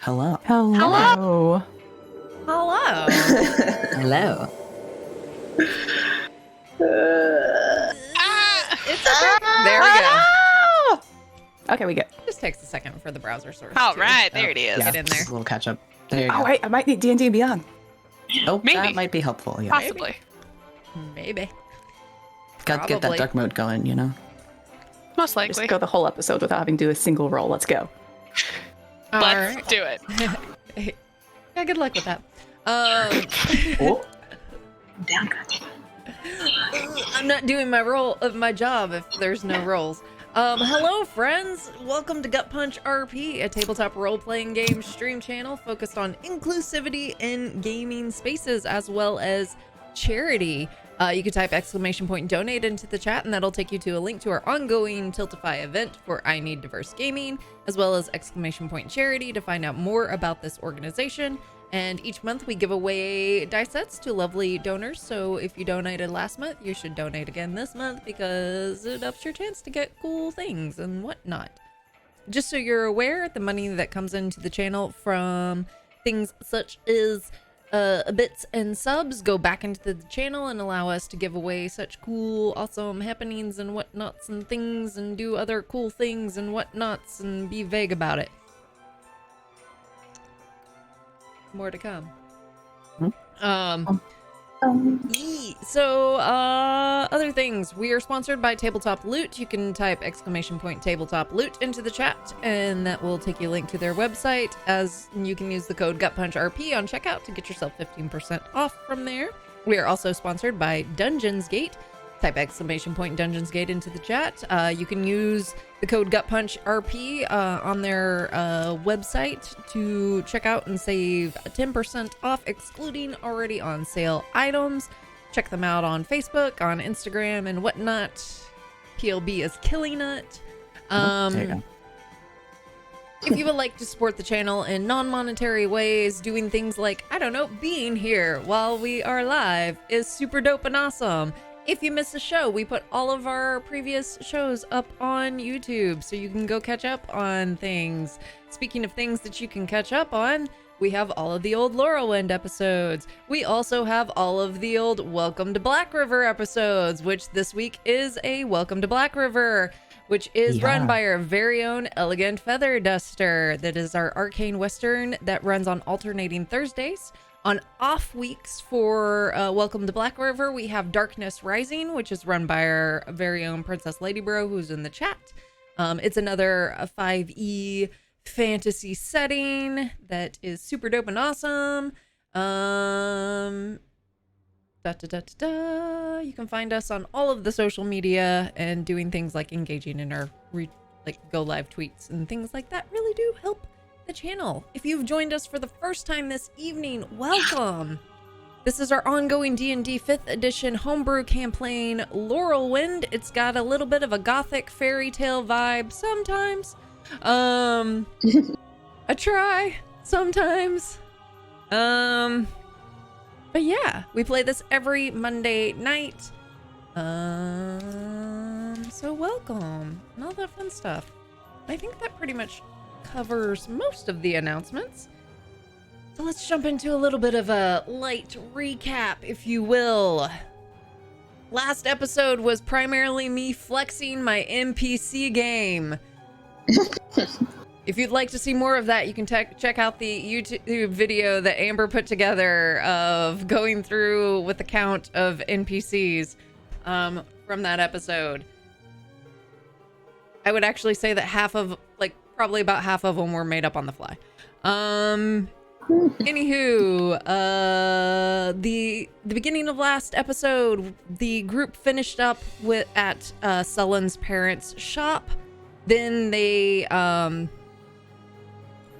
Hello. Hello. Hello. Hello. It's okay. There we go. Okay, we good. Just takes a second for the browser source. All to right, there it is. Get in there. Just a little catch up. There you Oh, go. wait, I might need D&D and Beyond. Oh, Maybe. that might be helpful. Yeah. Possibly. Maybe. Got to get that Probably. dark mode going, you know? Most Just likely. go the whole episode without having to do a single roll. Let's go. All Let's right. do it. Yeah, good luck with that. Oh. Down. I'm not doing my job if there's no rolls. Hello, friends. Welcome to Gut Punch RP, a tabletop role-playing game stream channel focused on inclusivity in gaming spaces as well as charity. You can type !donate into the chat, and that'll take you to a link to our ongoing Tiltify event for I Need Diverse Gaming, as well as !charity to find out more about this organization. And each month we give away dice sets to lovely donors. So if you donated last month, you should donate again this month because it ups your chance to get cool things and whatnot. Just so you're aware, the money that comes into the channel from things such as bits and subs go back into the channel and allow us to give away such cool, awesome happenings and whatnots and things and do other cool things and whatnots and be vague about it. More to come. Other things. We are sponsored by Tabletop Loot. You can type !Tabletop Loot into the chat, and that will take you a link to their website. As you can use the code GutPunchRP on checkout to get yourself 15% off from there. We are also sponsored by Dungeons Gate. Type !Dungeons Gate into the chat. You can use the code GutPunchRP on their website to check out and save 10% off, excluding already on sale items. Check them out on Facebook, on Instagram, and whatnot. PLB is killing it. There you go. If you would like to support the channel in non-monetary ways, doing things like, I don't know, being here while we are live is super dope and awesome. If you miss a show, we put all of our previous shows up on YouTube, so you can go catch up on things. Speaking of things that you can catch up on, we have all of the old Lorelwind episodes. We also have all of the old Welcome to Black River episodes, which this week is a Welcome to Black River, which is run by our very own Elegant Feather Duster. That is our arcane western that runs on alternating Thursdays. On off weeks for Welcome to Black River, we have Darkness Rising, which is run by our very own Princess Ladybro, who's in the chat. It's another 5e fantasy setting that is super dope and awesome. You can find us on all of the social media, and doing things like engaging in our go live tweets and things like that really do help the channel. If you've joined us for the first time this evening, welcome. This is our ongoing D&D 5th edition homebrew campaign, Lorelwind. It's got a little bit of a gothic fairy tale vibe sometimes. I try sometimes. But yeah, we play this every Monday night. So welcome and all that fun stuff. I think that pretty much covers most of the announcements. So let's jump into a little bit of a light recap, if you will. Last episode was primarily me flexing my NPC game. If you'd like to see more of that, you can check out the YouTube video that Amber put together of going through with the count of NPCs from that episode. I would actually say that probably about half of them were made up on the fly. Anywho, the beginning of last episode, the group finished up at Sullen's parents' shop. Then they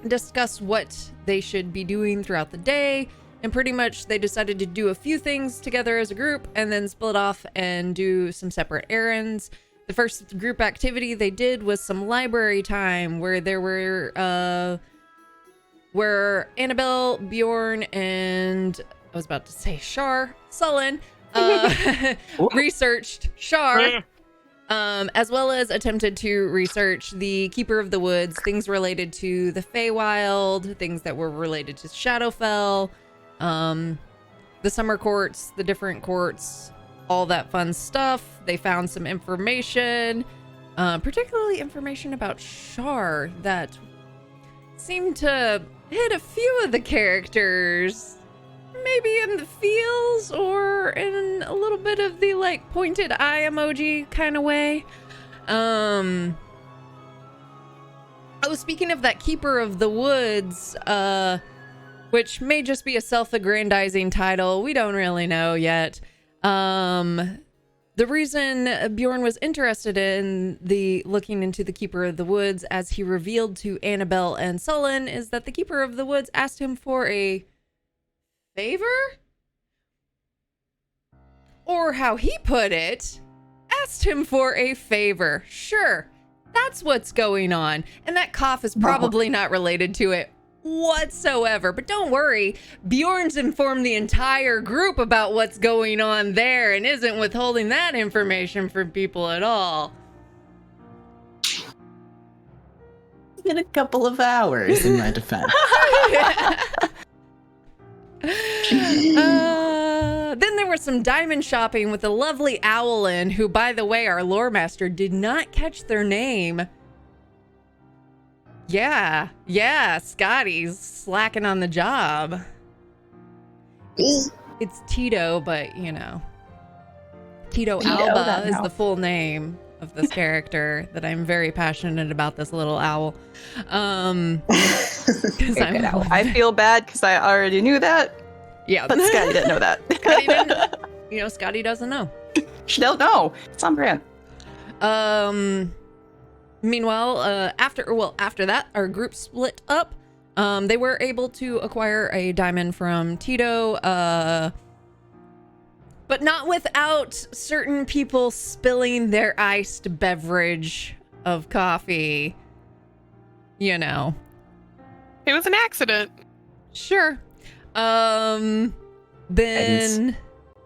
discussed what they should be doing throughout the day, and pretty much they decided to do a few things together as a group and then split off and do some separate errands. The first group activity they did was some library time, where there were where Annabelle, Bjorn, and I was about to say Sullen researched as well as attempted to research the Keeper of the Woods, things related to the Feywild, things that were related to Shadowfell, the summer courts, the different courts, all that fun stuff. They found some information, particularly information about Shar that seemed to hit a few of the characters, maybe in the feels or in a little bit of the like pointed eye emoji kind of way. Oh, speaking of that Keeper of the Woods, which may just be a self-aggrandizing title, we don't really know yet. The reason Bjorn was interested in the looking into the Keeper of the Woods, as he revealed to Annabelle and Sullen, is that the Keeper of the Woods asked him for a favor? Or how he put it, asked him for a favor. Sure, that's what's going on. And that cough is probably not related to it whatsoever. But don't worry, Bjorn's informed the entire group about what's going on there and isn't withholding that information from people at all. It's been a couple of hours in my defense. Then there was some diamond shopping with a lovely Owlin, who, by the way, our lore master did not catch their name. Yeah, Scotty's slacking on the job. It's Tito, but you know, Tito Alba is the full name of this character that I'm very passionate about, this little owl. I feel bad because I already knew that. Yeah, but Scotty didn't know that. Scotty didn't. You know, Scotty doesn't know. She don't know. It's on brand. Meanwhile, after that, our group split up. They were able to acquire a diamond from Tito, but not without certain people spilling their iced beverage of coffee. You know. It was an accident. Sure. Then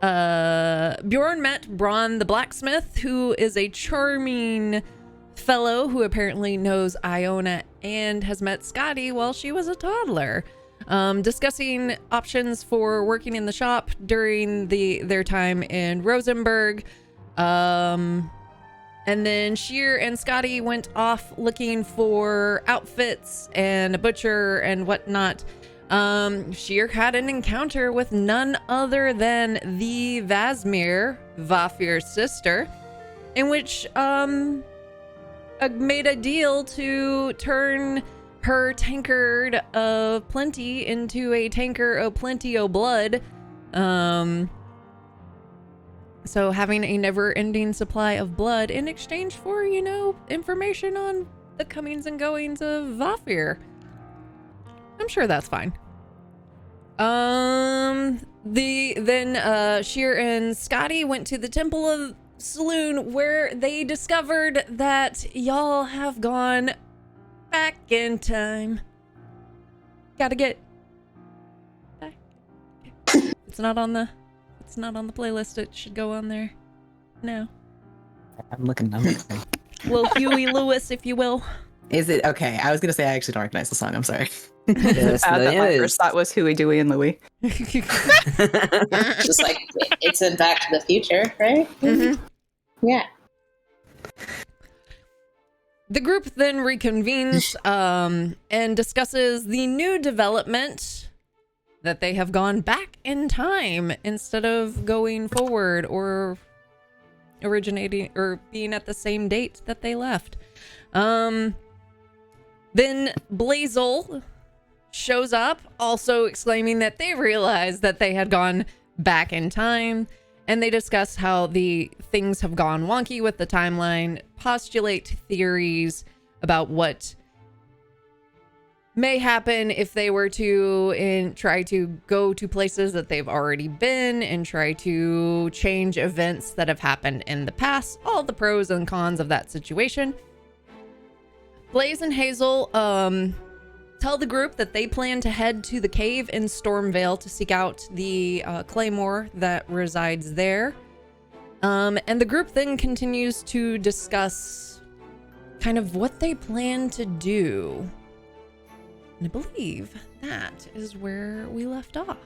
Bjorn met Braun the blacksmith, who is a charming fellow who apparently knows Iona and has met Scotty while she was a toddler, discussing options for working in the shop during their time in Rosenberg. And then Sheer and Scotty went off looking for outfits and a butcher and whatnot. Sheer had an encounter with none other than the Vasmir, Vafir's sister, in which made a deal to turn her tankard of plenty into a tanker of plenty o' blood. So having a never-ending supply of blood in exchange for, you know, information on the comings and goings of Vafir. I'm sure that's fine. Sheer and Scotty went to the Temple of Saloon, where they discovered that y'all have gone back in time. Gotta get back. It's not on the playlist. It should go on there now. I'm looking. Little Huey Lewis, if you will. Is it okay? I was gonna say I actually don't recognize the song. I'm sorry. Yes, That my it first is. thought was Huey, Dewey, and Louie. Just like it's in Back to the Future, right? Mm-hmm. Yeah. The group then reconvenes and discusses the new development that they have gone back in time instead of going forward or originating or being at the same date that they left. Then Blazel shows up, also exclaiming that they realized that they had gone back in time, and they discuss how the things have gone wonky with the timeline, postulate theories about what may happen if they were to try to go to places that they've already been and try to change events that have happened in the past, all the pros and cons of that situation. Blaze and Hazel tell the group that they plan to head to the cave in Stormvale to seek out the claymore that resides there. And the group then continues to discuss kind of what they plan to do. And I believe that is where we left off.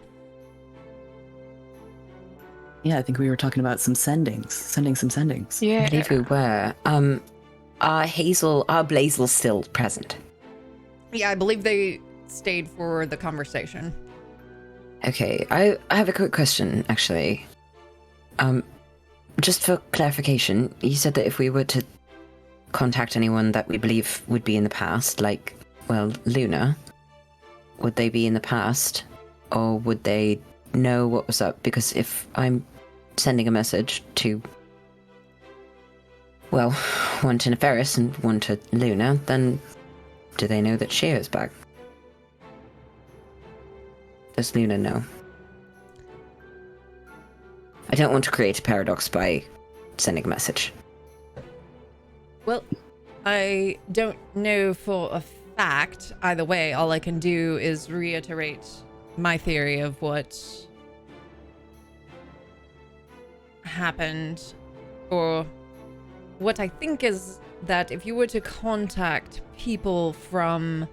Yeah, I think we were talking about some sending some sendings. Yeah. I believe we were. Are Blazel still present? Yeah, I believe they stayed for the conversation. Okay, I have a quick question, actually. Just for clarification, you said that if we were to contact anyone that we believe would be in the past, like, well, Luna, would they be in the past? Or would they know what was up? Because if I'm sending a message to, well, one to Neferis and one to Luna, then do they know that Shear's back? Does Luna know? I don't want to create a paradox by sending a message. Well, I don't know for a fact. Either way, all I can do is reiterate my theory of what happened, or what I think is that if you were to contact people from...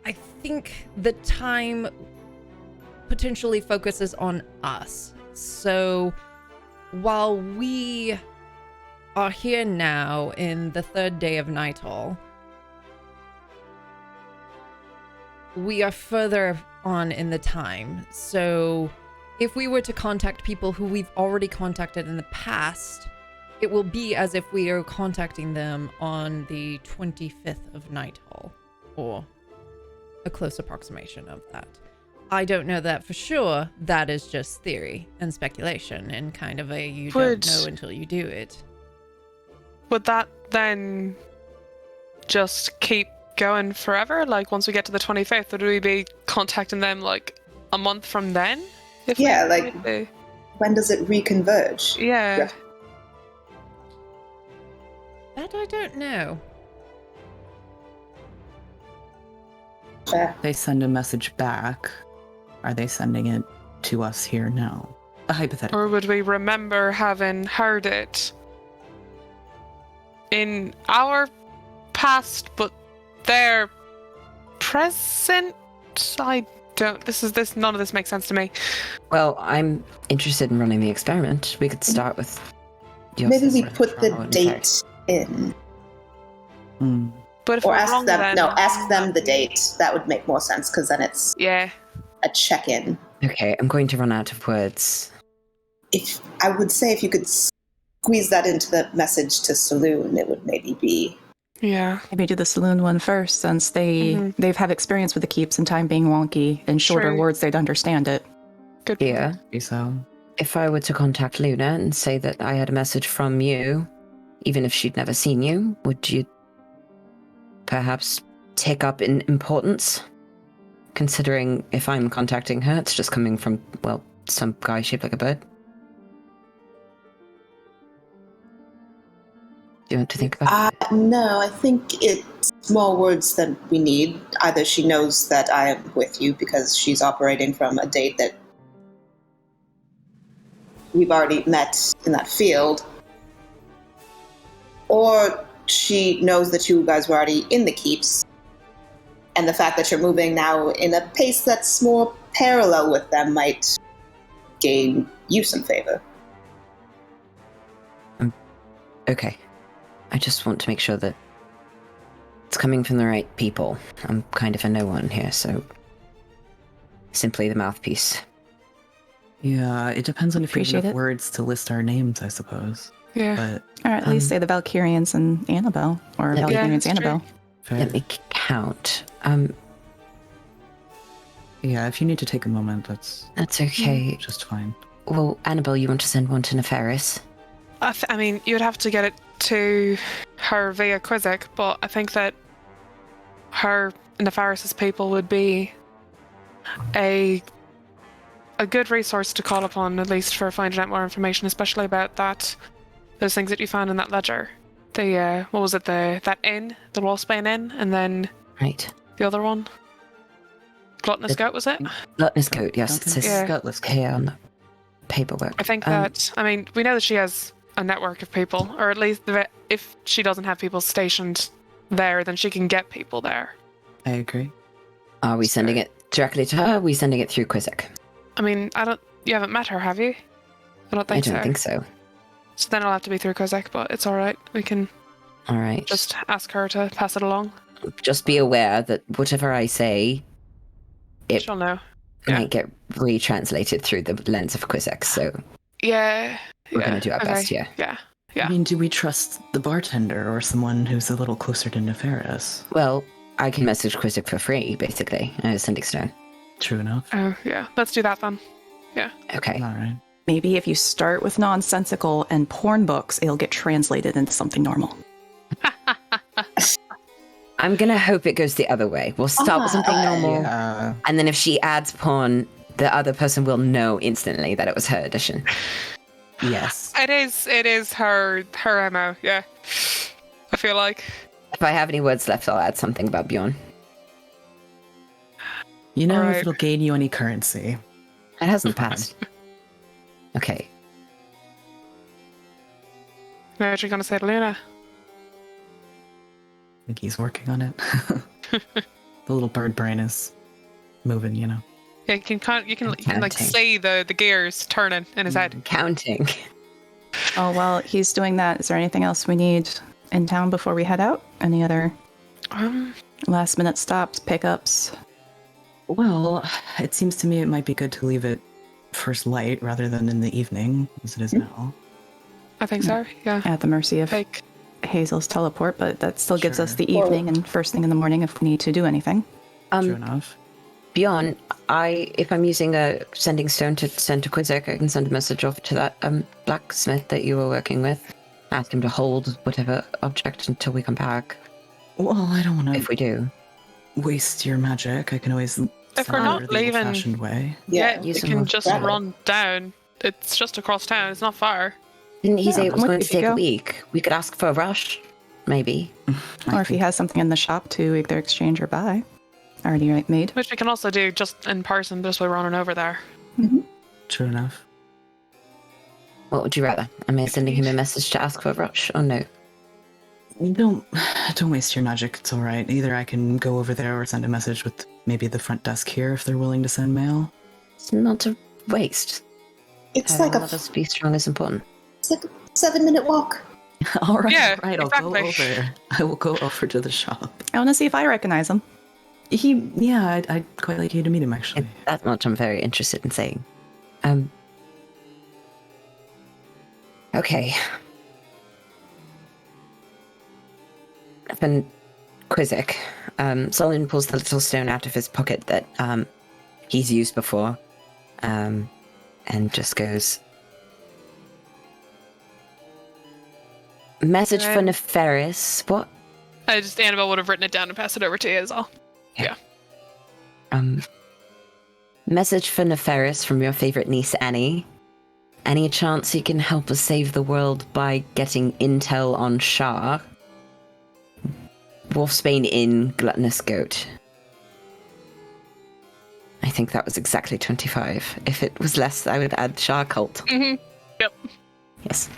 I think the time potentially focuses on us. So while we are here now in the third day of Nightall, we are further on in the time. So if we were to contact people who we've already contacted in the past, it will be as if we are contacting them on the 25th of Nightall, or a close approximation of that. I don't know that for sure. That is just theory and speculation, and kind of a you don't know until you do it. Would that then just keep going forever? Like, once we get to the 25th, would we be contacting them like a month from then? Yeah, like, when does it reconverge? Yeah. That I don't know. Fair. They send a message back. Are they sending it to us here now? A hypothetical. Or would we remember having heard it in our past, but their present? I don't. None of this makes sense to me. Well, I'm interested in running the experiment. We could start with your Maybe we sister, put the Charlotte, and date in. But if Or we're ask wrong, them. then... No, ask them the date. That would make more sense, because then it's Yeah. a check-in. Okay, I'm going to run out of words. If I would say if you could squeeze that into the message to Saloon, it would maybe be. Yeah. Maybe do the saloon one first, since they've had experience with the keeps and time being wonky. In shorter True. words, they'd understand it. Good point. Yeah. So, If I were to contact Luna and say that I had a message from you, even if she'd never seen you, would you perhaps take up in importance? Considering if I'm contacting her, it's just coming from, well, some guy shaped like a bird. Do you want to think about it? No, I think it's more words than we need. Either she knows that I am with you because she's operating from a date that we've already met in that field, or she knows that you guys were already in the keeps, and the fact that you're moving now in a pace that's more parallel with them might gain you some favor. Okay. I just want to make sure that it's coming from the right people. I'm kind of a no one here, so simply the mouthpiece. yeah, it depends on if you Appreciate have enough it. words to list our names, I suppose. Yeah. But Or at least say the Valkyrians and Annabelle. Or Yeah, Valkyrians that's Annabelle. fair. Let me count. Yeah, if you need to take a moment, that's That's okay. just fine. Well, Annabelle, you want to send one to Neferis? I mean, you'd have to get it to her via Quizzic, but I think that her and Nefaris's people would be a good resource to call upon, at least for finding out more information, especially about those things that you found in that ledger. The what was it? That inn, the Wallsbane Inn, and then Right. the other one, Gluttonous Goat, was it? Gluttonous Goat, yes. It Duncan? says Yeah. Gutless. here on the paperwork. I think that, I mean, we know that she has a network of people, or at least if she doesn't have people stationed there, then she can get people there. I agree. Are we sending it directly to her? Or are we sending it through Quizzic? I mean, you haven't met her, have you? I don't I think so. don't think so. So then it'll have to be through Quizzic, but it's alright. We can All right. just ask her to pass it along. Just be aware that whatever I say, it She'll know. Yeah. might get retranslated through the lens of Quizzic, so Yeah. we're going to do our best here. Yeah. Yeah. I mean, do we trust the bartender or someone who's a little closer to Nefarious? Well, I can message Quizzic for free, basically, as Sending Stone. True enough. Oh, yeah. Let's do that then. Okay. All right. Maybe if you start with nonsensical and porn books, it'll get translated into something normal. I'm going to hope it goes the other way. We'll start with something normal, Yeah. and then if she adds porn, the other person will know instantly that it was her edition. Yes. It is her MO, yeah. I feel like. If I have any words left, I'll add something about Bjorn. You know Alright. if it'll gain you any currency. It hasn't passed. Okay. What are you going to say to Luna? I think he's working on it. The little bird brain is moving, you know. Yeah, you can like Counting. see the gears turning in his head. Counting. Oh, while he's doing that, is there anything else we need in town before we head out? Any other last minute stops, pickups? Well, it seems to me it might be good to leave it first light rather than in the evening, as it is now. I think so, yeah. At the mercy of Like, Hazel's teleport, but that still gives us Sure. the evening and first thing in the morning if we need to do anything. True enough. Bjorn, if I'm using a sending stone to send to Quizzic, I can send a message off to that blacksmith that you were working with. Ask him to hold whatever object until we come back. Well, I don't want If we do. waste your magic. I can always If we're send not her the leaving- old-fashioned way. yeah, you use can them. just Grab it. run down. It's just across town. It's not far. Didn't he say it was I'm going with to you, take a go. week? We could ask for a rush, maybe. Or if he has something in the shop to either exchange or buy. Already made. Which we can also do just in person, just by running over there. True enough. What would you rather? Am I sending him a message to ask for a rush or no? Don't waste your magic. It's all right. Either I can go over there or send a message with maybe the front desk here if they're willing to send mail. It's not a waste. It's Having like all of us be strong is important. a 7-minute walk. All right, Yeah, right. I'll go exactly. over. I will go over to the shop. I want to see if I recognize him. I'd quite like you to meet him actually. It's that much I'm very interested in saying. Okay. Up in Quizzic, Solomon pulls the little stone out of his pocket that he's used before, and just goes, message for Nefarious. What? Annabelle would have written it down and passed it over to you as well. Message for Nefarious from your favorite niece, Annie. Any chance you can help us save the world by getting intel on Shah? Wolfsbane Inn, Gluttonous Goat. I think that was exactly 25. If it was less, I would add Shah Cult. Mm-hmm. Yep. Yes.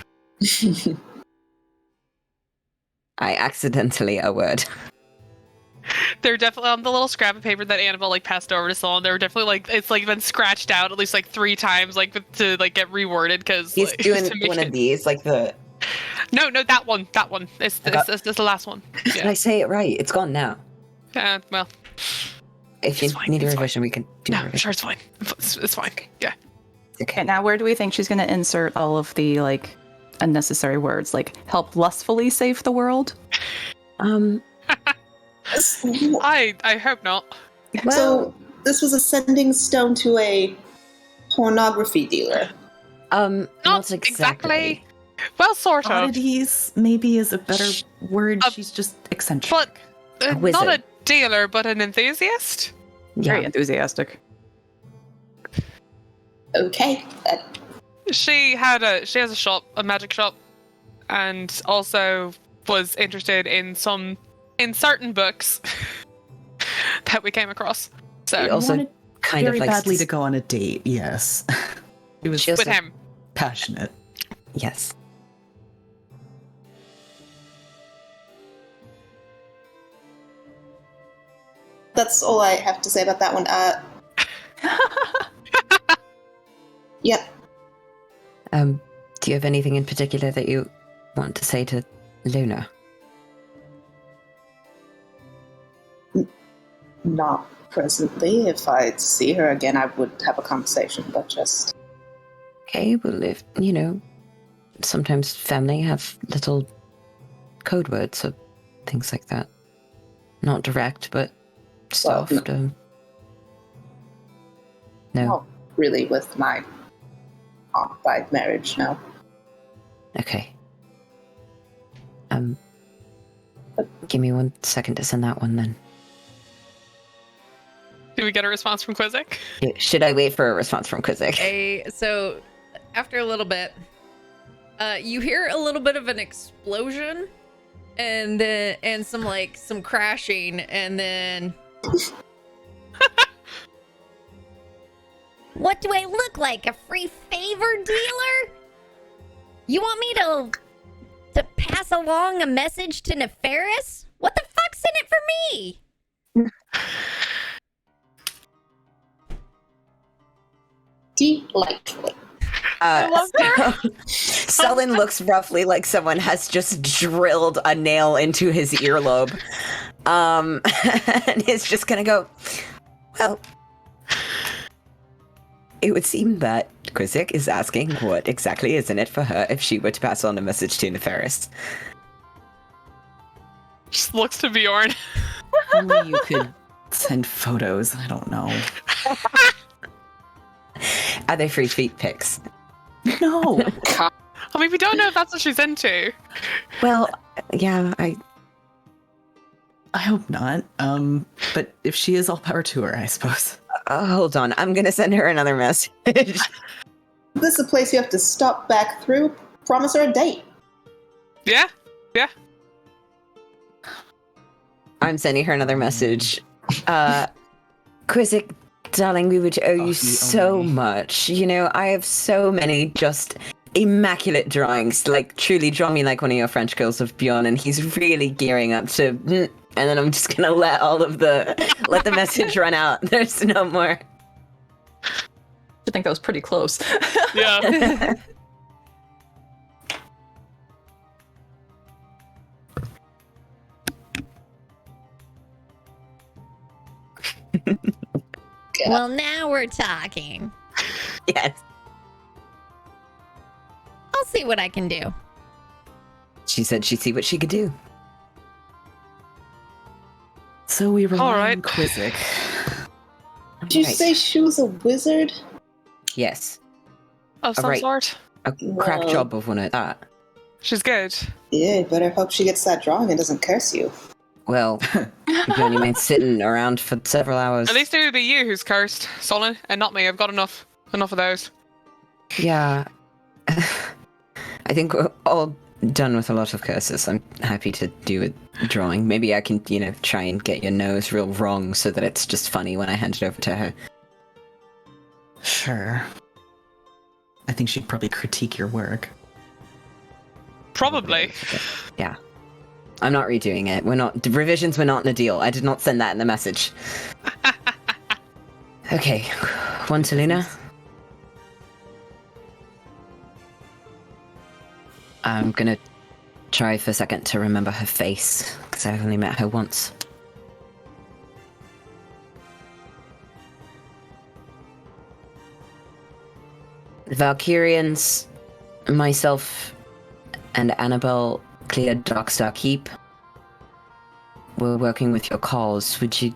I accidentally a word. They're definitely on the little scrap of paper that Annabelle passed over to Solon. They're definitely it's been scratched out at least 3 times to get reworded because He's doing one of these, like the. No, that one. It's the last one. Did I Yeah. say it right? It's gone now. Well, If you It's fine, need a it's revision, we can do a no, revision. sure, it's fine. It's fine. Yeah. Okay, now where do we think she's going to insert all of the unnecessary words, like help lustfully save the world? I hope not. So this was a sending stone to a pornography dealer. Not exactly. Well, sort of. Oddities maybe is a better word. She's just eccentric. But A not wizard. a dealer, but an enthusiast. Very Yeah. enthusiastic. Okay. She has a shop, a magic shop, and also was interested in certain books that we came across. We So also wanted kind of very like badly to go on a date. Yes. It was She also- with him. passionate. Yes. That's all I have to say about that one. Yep. Do you have anything in particular that you want to say to Luna? Not presently. If I see her again, I would have a conversation, but just... Okay, well, if, sometimes family have little code words or things like that. Not direct, but Well, soft. No. Not really with my aunt by marriage, no. Okay. Give me 1 second to send that one then. Do we get a response from Quizzic? Should I wait for a response from Quizzic? So after a little bit, you hear a little bit of an explosion, and some crashing, and then. What do I look like? A free favor dealer? You want me to pass along a message to Nefaris? What the fuck's in it for me? Delightful. Sullen looks roughly like someone has just drilled a nail into his earlobe. And is just gonna go, well, it would seem that Quizzic is asking what exactly is in it for her if she were to pass on a message to Nefaris. Just looks to Bjorn. Only you could send photos. I don't know. Are they free feet pics? No. I mean, we don't know if that's what she's into. Well, yeah, I hope not. But if she is, all power to her, I suppose. hold on. I'm gonna send her another message. This is a place you have to stop back through. Promise her a date. Yeah? Yeah. I'm sending her another message. Quizzic, darling, we would owe you so much. I have so many just immaculate drawings. Like, truly draw me like one of your French girls of Bjorn, and he's really gearing up to... And then I'm just gonna let the message run out. There's no more. I think that was pretty close. Yeah. Well, now we're talking. Yes. I'll see what I can do. She said she'd see what she could do. So we rely All right. on Quizzic. Did you Right. say she was a wizard? Yes. Of some Alright. sort. A crack Well. job of one at that. She's good. Yeah, you better hope she gets that drawing and doesn't curse you. Well, you've only been sitting around for several hours. At least it would be you who's cursed, Solon, and not me. I've got enough of those. Yeah. I think we're all done with a lot of curses. I'm happy to do a drawing. Maybe I can, try and get your nose real wrong so that it's just funny when I hand it over to her. Sure. I think she'd probably critique your work. Probably. Yeah. I'm not redoing it. The revisions were not in the deal. I did not send that in the message. Okay. One to Luna. I'm gonna try for a second to remember her face, because I've only met her once. The Valkyrians, myself, and Annabelle cleared Darkstar Keep. We're working with your cause. Would you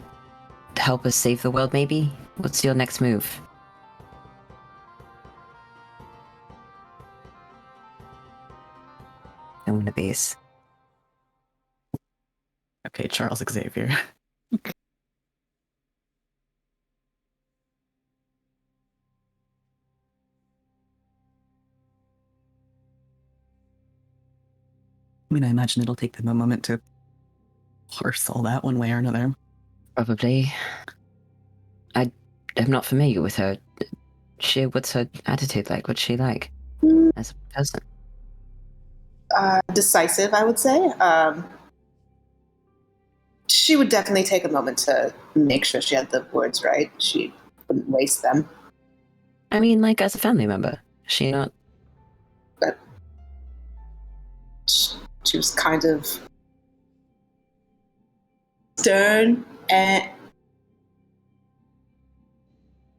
help us save the world, maybe? What's your next move? I want a base. Okay, Charles Xavier. I mean, I imagine it'll take them a moment to parse all that one way or another. Probably. I'm not familiar with her. what's her attitude like? What's she like as a person? Decisive, I would say. She would definitely take a moment to make sure she had the words right. She wouldn't waste them. I mean, like, as a family member. Is she not? But she was kind of stern and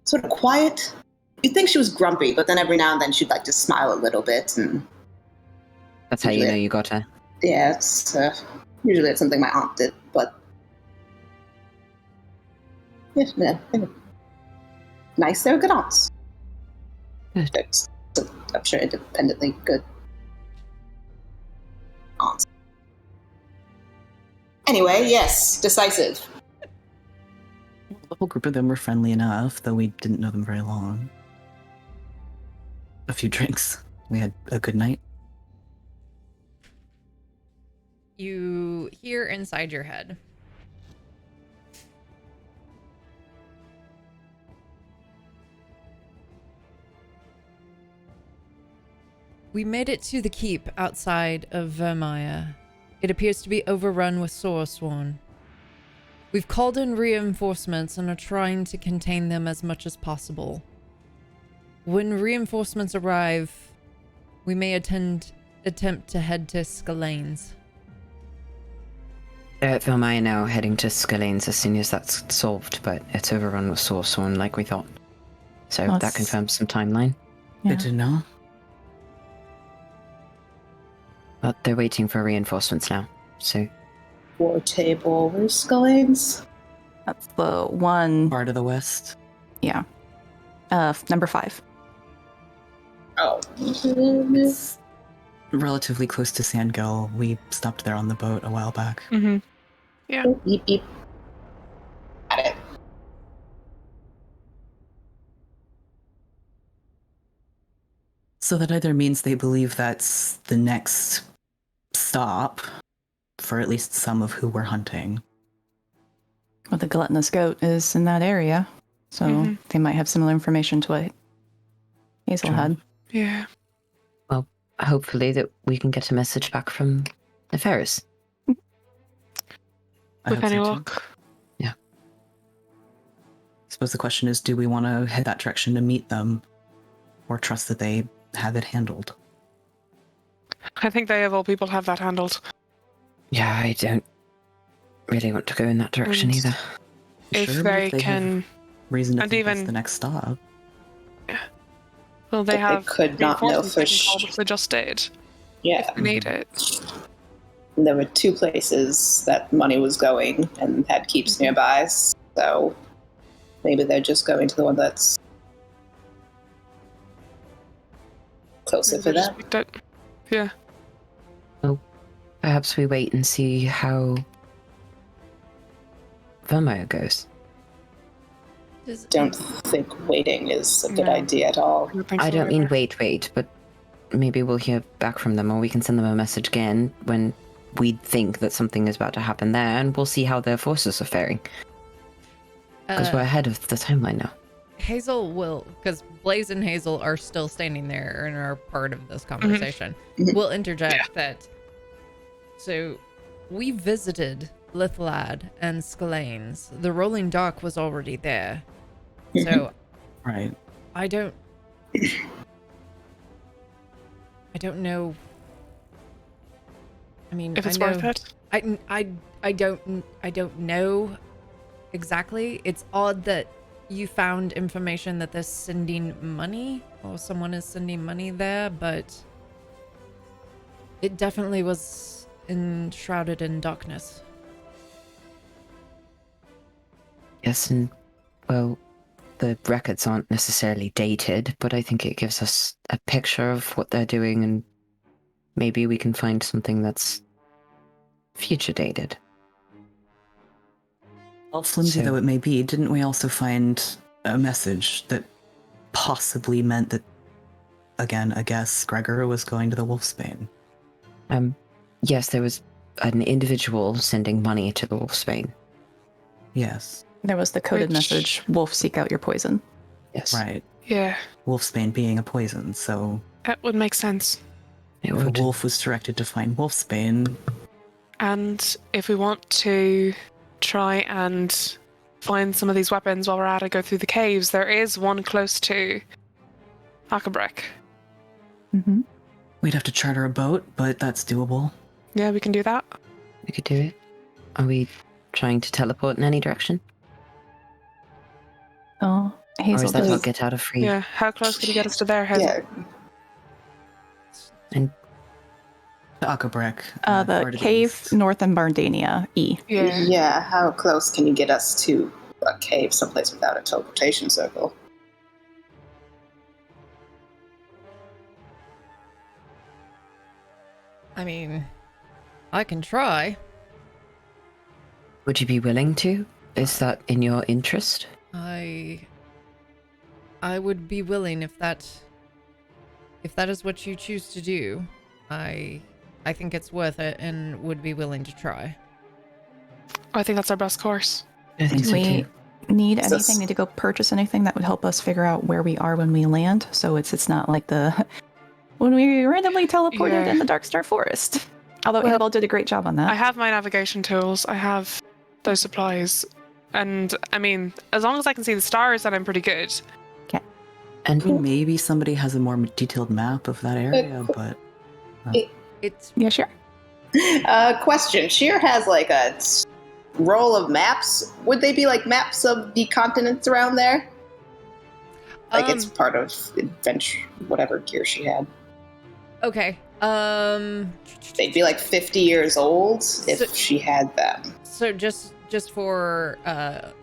sort of quiet. You'd think she was grumpy, but then every now and then she'd like to smile a little bit. And That's how you know you got her. yeah, usually it's something my aunt did, but yeah, nice. They're good aunts. Good. I'm sure independently good aunts. Anyway, yes, decisive. The whole group of them were friendly enough, though we didn't know them very long. A few drinks. We had a good night. You hear inside your head. We made it to the keep outside of Vermeer. It appears to be overrun with Sorsworn. We've called in reinforcements and are trying to contain them as much as possible. When reinforcements arrive, we may attempt to head to Scalane's. Vermeer now heading to Scalane's as soon as that's solved, but it's overrun with Sorsworn like we thought. So that confirms some timeline. Yeah. Good to know. But they're waiting for reinforcements now, so... War table. Where's Scullings? That's the one. Part of the West. Yeah. Number 5. Oh. It's relatively close to Sandgill. We stopped there on the boat a while back. Mm-hmm. Yeah. Beep, beep. Got it. So that either means they believe that's the next stop for at least some of who we're hunting. Well, the gluttonous goat is in that area, so they might have similar information to what Hazel had. Yeah. Well, hopefully that we can get a message back from Neferis. I With hope any so, too. luck. Yeah. I suppose the question is, do we want to head that direction to meet them, or trust that they have it handled? I think they, of all people, have that handled. Yeah, I don't really want to go in that direction And either. If Sure, but they have can... reason to and think that's even- the next stop. Well, they But they have could not know reinforcements for they can probably just did. Yeah. They need it. There were 2 places that money was going and had keeps nearby, so maybe they're just going to the one that's closer for Maybe they just them. picked it. Yeah. Perhaps we wait and see how Vermeer goes. Don't think waiting is a good No. idea at all. I don't mean wait, but maybe we'll hear back from them, or we can send them a message again when we think that something is about to happen there, and we'll see how their forces are faring. Because we're ahead of the timeline now. Hazel will, because Blaze and Hazel are still standing there and are part of this conversation. We'll interject that. So, we visited Lithlad and Scalane's. The rolling dock was already there. So, Right. I don't know. I mean, If it's I know, worth it. I don't know exactly. It's odd that you found information that they're sending money, or someone is sending money there, but it definitely was enshrouded in darkness. Yes, and, well, the records aren't necessarily dated, but I think it gives us a picture of what they're doing, and maybe we can find something that's future dated. Well, flimsy So- though it may be, didn't we also find a message that possibly meant that, again, I guess Gregor was going to the Wolfsbane? Yes, there was an individual sending money to the Wolfsbane. Yes. There was the coded Which- message, Wolf, seek out your poison. Yes. Right. Yeah, wolfsbane being a poison, so that would make sense. It if a would. wolf was directed to find wolfsbane, And if we want to try and find some of these weapons while we're at it, go through the caves, there is one close to Akabrek. Mm-hmm. we'd have to charter a boat, but that's doable. Yeah, we can do that. We could do it. Are we trying to teleport in any direction? Oh, Or Hazel is that does. not get out of free? Yeah, how close could you get us to there, Hazel? Yeah. And To Akabrek. The cave north in Bardania, E. Yeah. Yeah, how close can you get us to a cave someplace without a teleportation circle? I mean, I can try. would you be willing to? Is that in your interest? I would be willing if that is what you choose to do. I think it's worth it and would be willing to try. I think that's our best course. I think Do so we too. need Is this- anything? Need to go purchase anything that would help us figure out where we are when we land? So it's not like the when we randomly teleported Yeah. in the Darkstar Forest. Although Well- Annabelle did a great job on that. I have my navigation tools. I have those supplies. And, I mean, as long as I can see the stars, then I'm pretty good. And I mean, maybe somebody has a more detailed map of that area, but It's Yeah, sure. Question. Sheer has like a roll of maps. Would they be like maps of the continents around there? Like it's part of adventure, whatever gear she had. okay. They'd be like 50 years old if So- she had them. So just for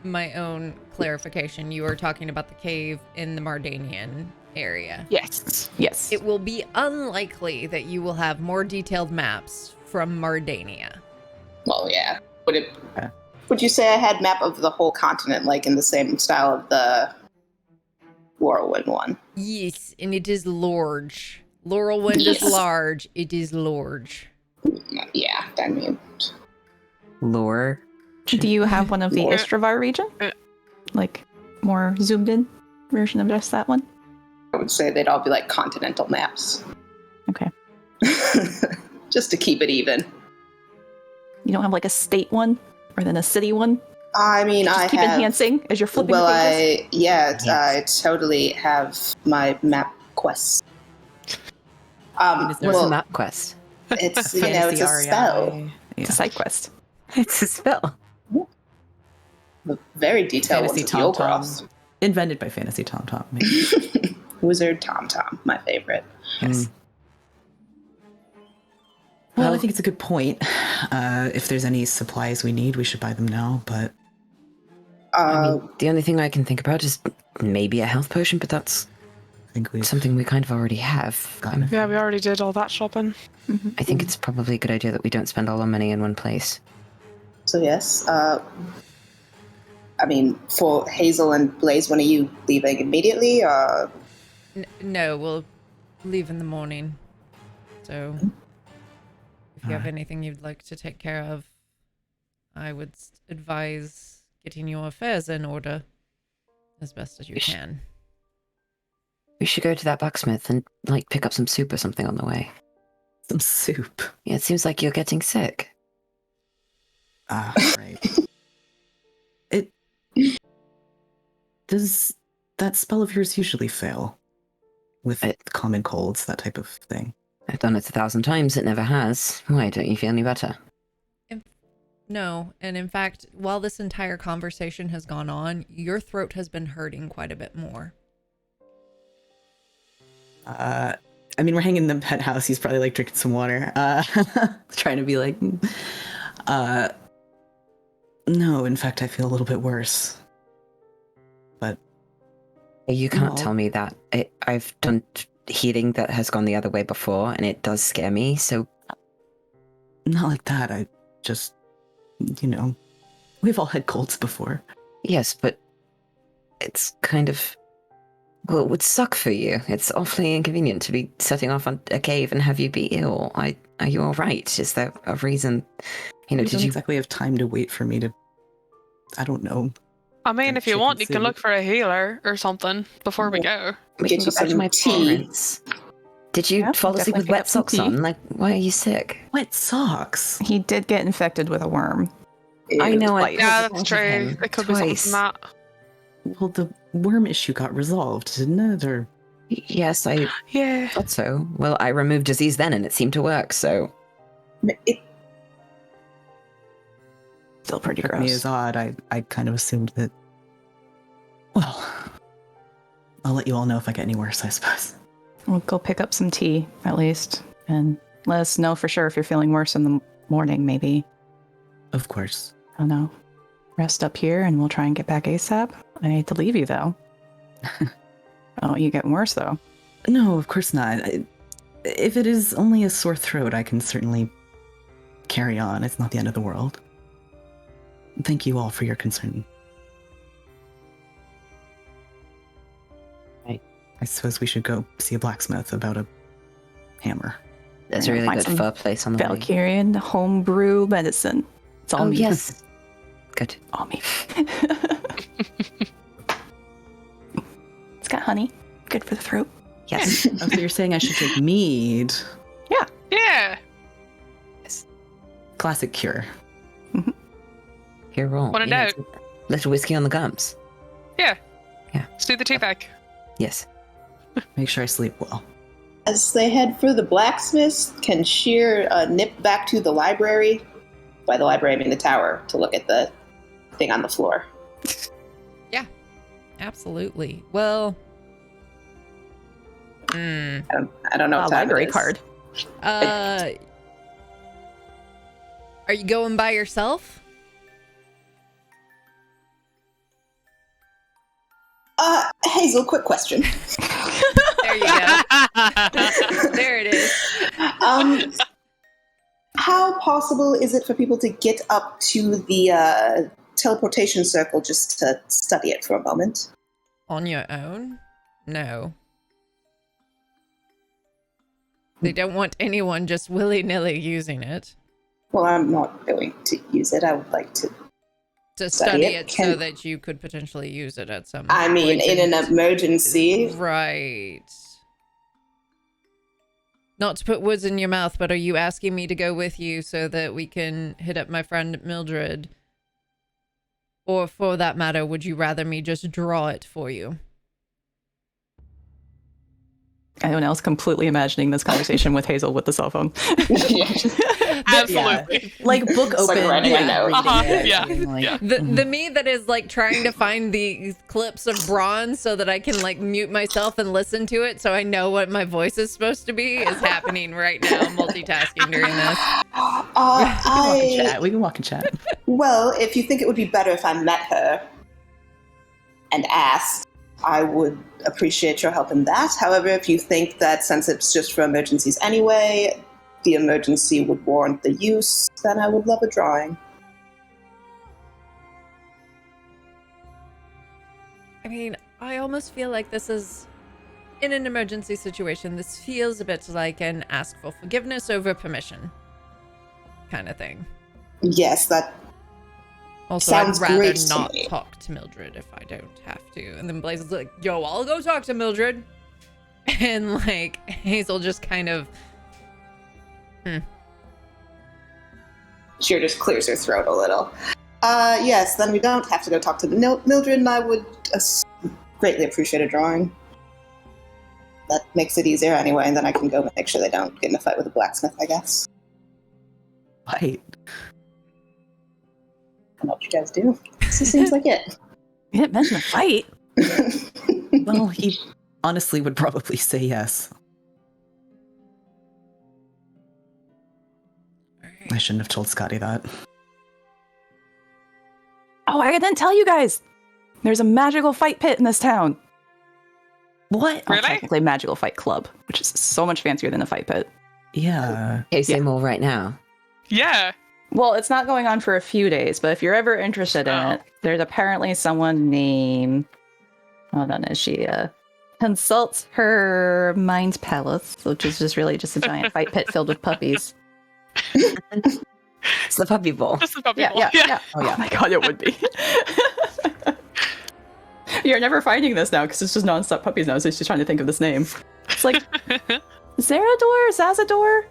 my own clarification, you are talking about the cave in the Mardanian area. Yes. Yes. It will be unlikely that you will have more detailed maps from Mardania. Well, yeah. Would it? Okay. Would you say I had map of the whole continent, like in the same style of the Lorelwind one? Yes, and it is large. Laurelwind is Yes. large. It is large. Yeah, I mean, lore. Do you have one of the More. Istravar region? Like more zoomed in version of just that one? I would say they'd all be like continental maps. Okay. Just to keep it even. You don't have like a state one or then a city one? I mean, Just I keep have. enhancing as you're flipping Well, the pages? I totally have my map quests. Is there What's Well, a map quest? it's it's Fantasy a REI. spell. It's a side quest. It's a spell. The very detailed Fantasy ones with the Tom Ogroths. Invented by Fantasy Tom Tom. maybe. Wizard Tom Tom, my favorite. Yes. Well, I think it's a good point. If there's any supplies we need, we should buy them now, but I mean, the only thing I can think about is maybe a health potion, but that's I think we've something we kind of already have. gotten. Yeah, we already did all that shopping. I think it's probably a good idea that we don't spend all our money in one place. So yes, I mean, for Hazel and Blaze, when are you leaving immediately? No, we'll leave in the morning. So, if you have anything you'd like to take care of, I would advise getting your affairs in order as best as you can. We should go to that blacksmith and, like, pick up some soup or something on the way. Some soup. Yeah, it seems like you're getting sick. Ah, right. It does that spell of yours usually fail with common colds, that type of thing. I've done it 1,000 times, it never has. Why, don't you feel any better? No, and in fact, while this entire conversation has gone on, your throat has been hurting quite a bit more. I mean, we're hanging in the pet house. He's probably like drinking some water. Trying to be like, no, in fact, I feel a little bit worse. But You can't No. tell me that. I've done healing that has gone the other way before, and it does scare me, so not like that. I just, we've all had colds before. yes, but it's kind of... Well, it would suck for you. It's awfully inconvenient to be setting off on a cave and have you be ill. Are you all right? Is there a reason? We Did don't you... exactly have time to wait for me to, I don't know, I mean, The if you chicken want, you can soup. look for a healer or something before we go. We Get can you go back to some my tea. parents. Did you Yeah, fall asleep definitely with pick up wet some socks tea. on? Like, why are you sick? Wet socks. He did get infected with a worm. I Ew. know. I Twice. Yeah, told that's you true. him It could be something twice. from that. Well, the worm issue got resolved, didn't it? Or Yes, I Yeah. thought so. Well, I removed disease then, and it seemed to work. So It, Still pretty struck me gross. as odd. I kind of assumed that. Well, I'll let you all know if I get any worse, I suppose. We'll go pick up some tea, at least, and let us know for sure if you're feeling worse in the morning, maybe. Of course. I don't know. Rest up here, and we'll try and get back ASAP. I hate to leave you, though. Oh, you getting worse, though. No, of course not. If it is only a sore throat, I can certainly carry on. It's not the end of the world. Thank you all for your concern. Right. I suppose we should go see a blacksmith about a hammer. there's Yeah, a really find good some fur place on the way. Valkyrian homebrew medicine. It's all Oh me. yes, good. All me. It's got honey. Good for the throat. Yes. Oh, so you're saying I should take mead? Yeah. Classic cure. You're wrong. When in You know, doubt. little whiskey on the gums. Let's do the toothache. Yes. Make sure I sleep well. as they head for the blacksmith, can Sheer nip back to the library? By the library, I mean the tower, to look at the thing on the floor. Absolutely. Well, I don't know A what time library it is. card. Are you going by yourself? Hazel, quick question. There you go. There it is. How possible is it for people to get up to the teleportation circle just to study it for a moment? On your own? No. They don't want anyone just willy-nilly using it. Well, I'm not going to use it. I would like to. To Study study it it so can- that you could potentially use it at some I mean, point in an emergency. Right. Not to put words in your mouth, but are you asking me to go with you so that we can hit up my friend Mildred? Or for that matter, would you rather me just draw it for you? Anyone else completely imagining this conversation with Hazel with the cell phone? Absolutely. Like book It's like open. writing a note. Yeah. Like, The me that is like trying to find the clips of Braun so that I can like mute myself and listen to it so I know what my voice is supposed to be is happening right now. I'm multitasking during this. We can walk and chat. Well, if you think it would be better if I met her and asked, I would appreciate your help in that. However, if you think that since it's just for emergencies anyway, the emergency would warrant the use, then I would love a drawing. I mean, I almost feel like this is in an emergency situation. This feels a bit like an ask for forgiveness over permission kind of thing. Yes, that Also, Sounds I'd rather great to not me. talk to Mildred if I don't have to. And then Blaze is like, yo, I'll go talk to Mildred. And like, Hazel just kind of, Sheer just clears her throat a little. Yes, then we don't have to go talk to Mildred, and I would greatly appreciate a drawing. That makes it easier anyway, and then I can go make sure they don't get in a fight with the blacksmith, I guess. Right. I know what you guys do. This seems like it. You didn't mention a fight. Well, he honestly would probably say yes. I shouldn't have told Scotty that. Oh, I didn't tell you guys. There's a magical fight pit in this town. What? Oh, Really? technically magical fight club, which is so much fancier than a fight pit. Yeah. Okay, say Yeah. more right now. Yeah. Well, it's not going on for a few days, but if you're ever interested in it, there's apparently someone named, hold on, is she consults her mind's palace, which is just really just a giant fight pit filled with puppies. It's the puppy bowl. Just the puppy Yeah, bowl. yeah, yeah. Oh, yeah. Oh my god, it would be. You're never finding this now because it's just nonstop puppies now, so she's trying to think of this name. It's like Zarador? Zazador?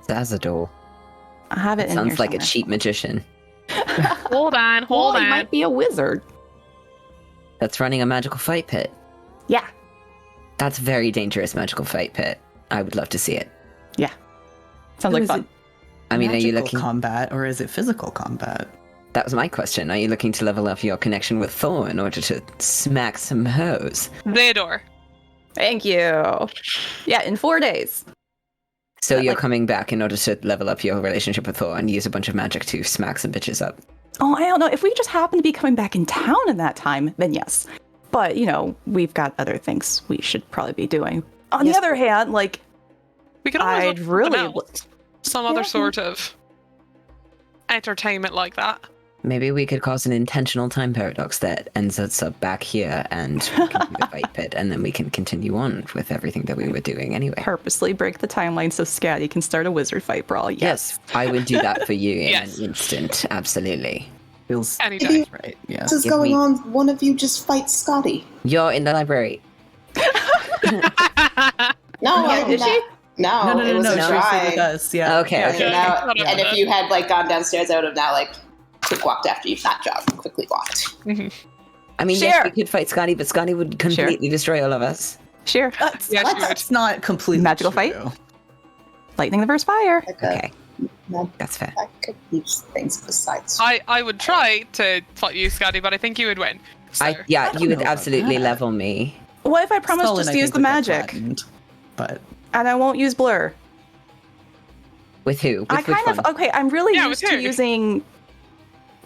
Zazador. I have it in here Sounds like a somewhere. cheap magician Hold on, hold Well, he on. might be a wizard. that's running a magical fight pit. Yeah. That's a very dangerous magical fight pit. I would love to see it. Sounds like Is fun. it I mean, are you magical looking? combat or is it physical combat? That was my question. Are you looking to level up your connection with Thor in order to smack some hoes? Theodore. Thank you. Yeah, in 4 days. So But, you're like- coming back in order to level up your relationship with Thor and use a bunch of magic to smack some bitches up. Oh, I don't know. If we just happen to be coming back in town in that time, then yes. But, we've got other things we should probably be doing. On Yes. the other hand, like, We could always look I'd for really... something else. Some other sort of entertainment like that. Maybe we could cause an intentional time paradox that ends us up back here and we can do the fight pit, and then we can continue on with everything that we were doing anyway. purposely break the timeline so Scatty can start a wizard fight brawl. Yes, I would do that for you in Yes. an instant. Absolutely. Feels Any day. Maybe- right. Yeah. This is Give going me- on. One of you just fight Scotty. You're in the library. No, Yeah, I'm is she? not. No, No, no, it no, was no. a She was try. with us. Yeah. Okay, Yeah, okay. And, yeah. now, and if you had gone downstairs, I would have now quick walked after you, not jogged, quickly walked. I mean, Sure. yes, we could fight Scotty, but Scotty would completely destroy all of us. Sure. That's, Yeah, she would. that's not completely Magical true. fight? Lightning the first fire. Like a- Okay, no, that's fair. I could use things besides. I would try to fight you, Scotty, but I think you would win. So. I You don't would know about absolutely that. level me. What if I promise Skull just and to I use think the would get magic? flattened, But And I won't use blur. With who? With I which kind of... one? Okay, I'm really Yeah, used with to who? using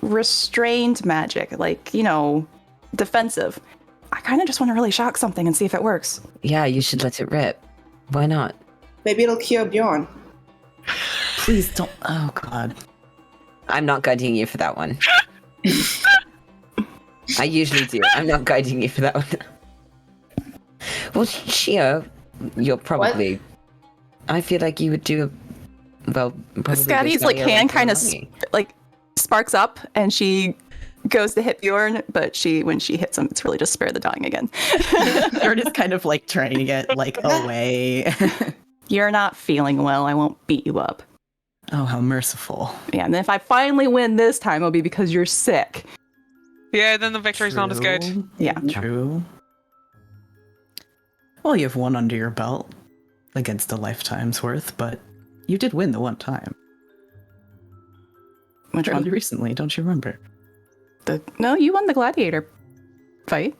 restrained magic. Like, defensive. I kind of just want to really shock something and see if it works. Yeah, you should let it rip. Why not? Maybe it'll cure Bjorn. please don't. Oh God. I'm not guiding you for that one. I usually do. I'm not guiding you for that one. Well, Shio, you're probably... I feel like you would do... Well, probably... Scotty's give Scotty a run hand for kind of the money. sparks up, and she goes to hit Bjorn, but when she hits him, it's really just spare the dying again. Third is kind of like trying to get away. You're not feeling well. I won't beat you up. Oh, how merciful. Yeah, and if I finally win this time, it'll be because you're sick. Yeah, then the victory's not as good. True. Yeah. True. Well, you have one under your belt against a lifetime's worth, but you did win the one time. Which Fairly one? recently, don't you remember? No, you won the gladiator fight.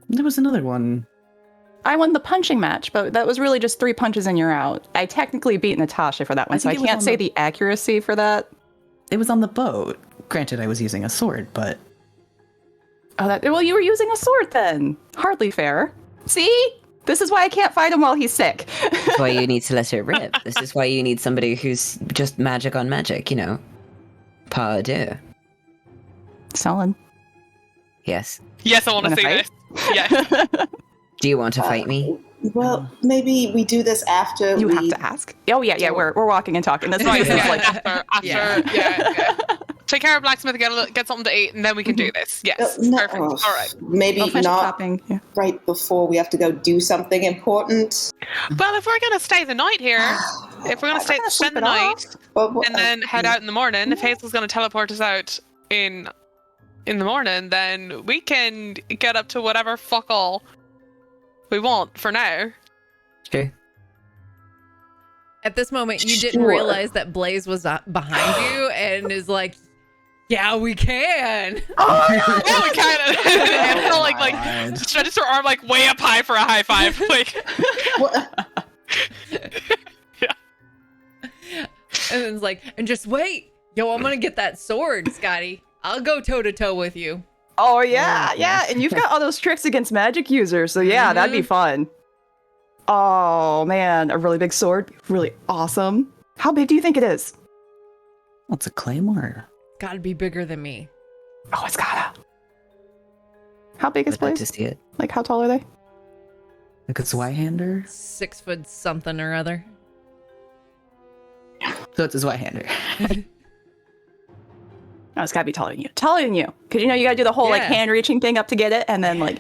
There was another one. I won the punching match, but that was really just 3 punches and you're out. I technically beat Natasha for that one, I so I think it was can't on say the- the accuracy for that. It was on the boat. Granted, I was using a sword, but Oh, well, you were using a sword then. Hardly fair. See? This is why I can't fight him while he's sick. That's why you need to let it rip. This is why you need somebody who's just magic on magic, Pas deux. Solid. Yes. Yes, I want to Wanna see fight? this. Yes. Do you want to fight me? Well, maybe we do this after You we. have to ask. Oh, yeah, we're walking and talking. That's why Right, this is yeah, like... after, Yeah. yeah. Take care of blacksmith, get something to eat, and then we can do this. Yes, No, perfect. All right. Maybe I'll finish not chopping. Yeah. right before we have to go do something important. Well, if we're gonna stay the night here, if we're gonna We're gonna spend sleep the it night But, and then head out in the morning, if Hazel's gonna teleport us out in the morning, then we can get up to whatever fuck all we want for now. True. At this moment, you didn't Sure. realize that Blaze was behind you and is like, "Yeah, we can." Oh yeah, we kind of. It's not like God. stretches her arm like way up high for a high five. Like, What- And then it's like, and just wait. Yo, I'm gonna get that sword, Scotty. I'll go toe to toe with you. Oh, yeah. And you've got all those tricks against magic users, so yeah, that'd be fun. Oh, man. A really big sword. Really awesome. How big do you think it is? What's a claymore? Gotta be bigger than me. Oh, it's gotta. How big is I'd like Blaze? to see it. Like, how tall are they? Like a Zweihander? 6 foot something or other. So it's a Zweihander. No, it's gotta be taller than you. Taller than you. Because you gotta do the whole like Yeah. hand reaching thing up to get it, and then like.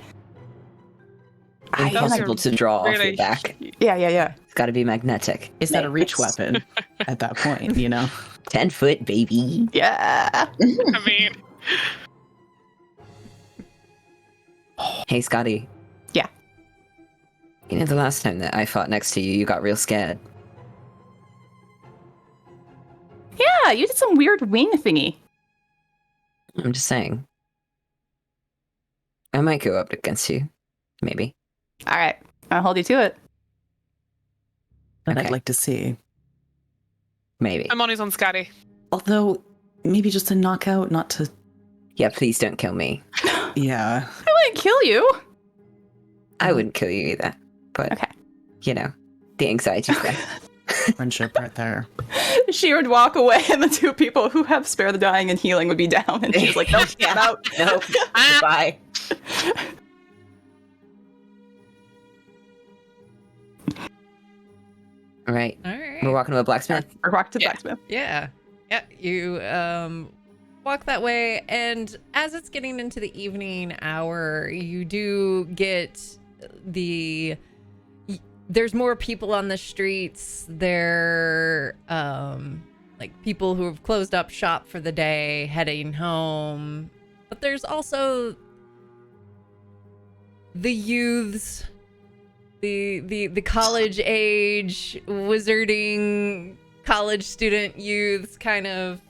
Impossible to draw off your back. Yeah. It's got to be magnetic. Is that a reach weapon at that point, 10 foot, baby. Yeah. I mean, Hey, Scotty. Yeah. The last time that I fought next to you, you got real scared. Yeah, you did some weird wing thingy. I'm just saying. I might go up against you. Maybe. All right, I'll hold you to it. But Okay. I'd like to see. Maybe. my money's on Scotty. Although, maybe just a knockout, not to. Yeah, please don't kill me. Yeah. I wouldn't kill you. I wouldn't kill you either. But, Okay. the anxiety thing. Friendship right there. She would walk away, and the two people who have spare the dying and healing would be down, and she's like, "Nope, I'm out." No. Goodbye. All right. All right. We're walking to a blacksmith. Or walk to the blacksmith. Yeah. Yeah. You walk that way, and as it's getting into the evening hour, you do get there's more people on the streets. They're like people who have closed up shop for the day, heading home. But there's also the youths, the college age wizarding college student youths, kind of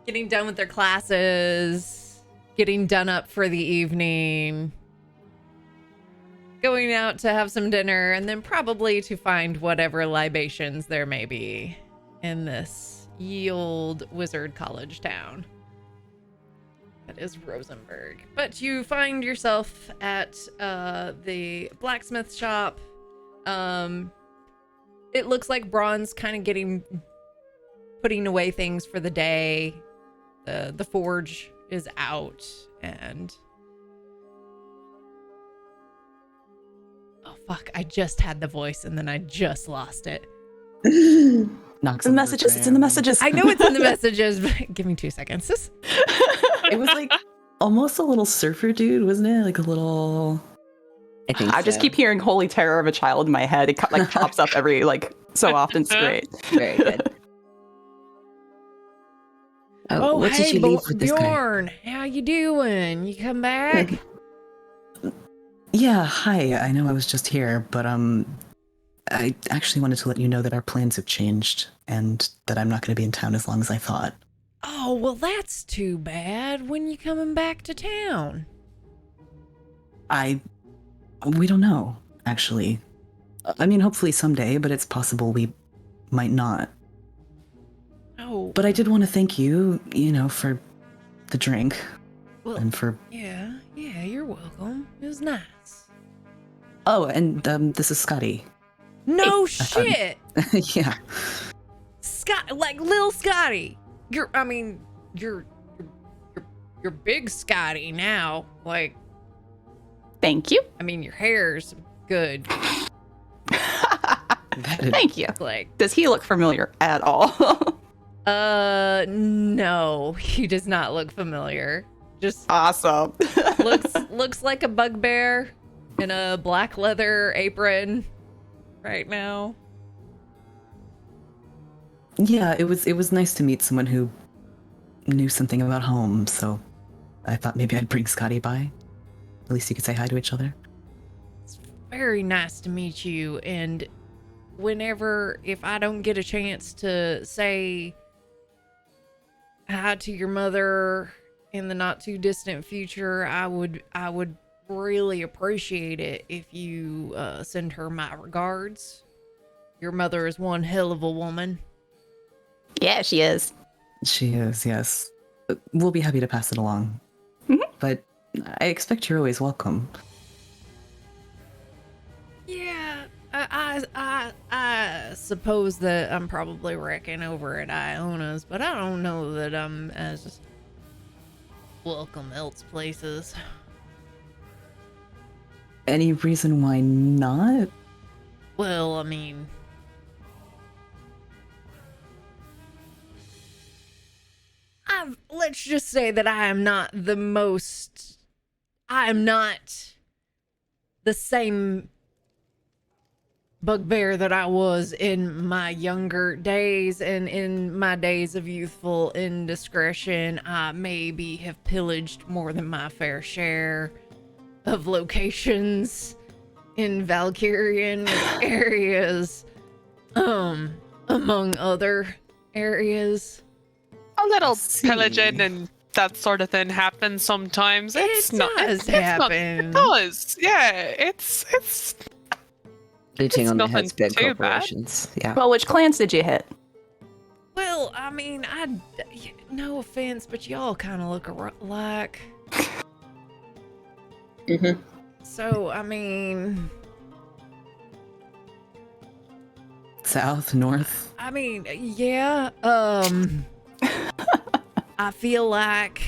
getting done with their classes, getting done up for the evening, going out to have some dinner, and then probably to find whatever libations there may be in this ye old wizard college town that is Rosenberg. But you find yourself at the blacksmith shop. It looks like Braun's kind of putting away things for the day. The forge is out, and oh fuck, I just had the voice and then I just lost it. Knocks It's in on the messages. It's in the messages. I know it's in the messages, but give me 2 seconds. It was like almost a little surfer dude, wasn't it? Like a little. I think I just so. keep hearing "Holy Terror of a Child" in my head. It like pops up every so often. It's great. Very good. Oh, what did you leave with this guy? Bjorn, how you doing? You come back? Yeah, hi. I know I was just here, but I actually wanted to let you know that our plans have changed and that I'm not going to be in town as long as I thought. Oh, well, that's too bad. When you coming back to town? We don't know, actually. I mean, hopefully someday, but it's possible we might not. Oh, But I did want to thank you, for the drink well, and for. yeah, you're welcome. It was nice. Oh, and this is Scotty. No thought- shit! Yeah. Scott, like Lil Scotty. You're big Scotty now. Like, Thank you. I mean, your hair's good. Thank you. Like, Does he look familiar at all? no, he does not look familiar. Just Awesome. looks like a bugbear in a black leather apron right now. Yeah, it was nice to meet someone who knew something about home, so I thought maybe I'd bring Scotty by. At least you could say hi to each other. Very nice to meet you, and if I don't get a chance to say hi to your mother in the not too distant future, I would really appreciate it if you send her my regards. Your mother is one hell of a woman. Yeah, she is. She is, yes. We'll be happy to pass it along. Mhm. But I expect you're always welcome. Yeah, I suppose that I'm probably wrecking over at Iona's, but I don't know that I'm as welcome else places. Any reason why not? Well, I mean, I let's just say that I am not the same bugbear that I was in my younger days, and in my days of youthful indiscretion, I maybe have pillaged more than my fair share of locations in Valkyrian areas, among other areas. A little pillaging and that sort of thing happens sometimes. It's not. Does It's not. happen. It does. Yeah. It's Looting It's only nothing hurts big too bad. corporations. Yeah. Well, which clans did you hit? Well, I mean, no offense, but y'all kind of look alike. Mm-hmm. So, I mean, South, north. I mean, yeah. I feel like,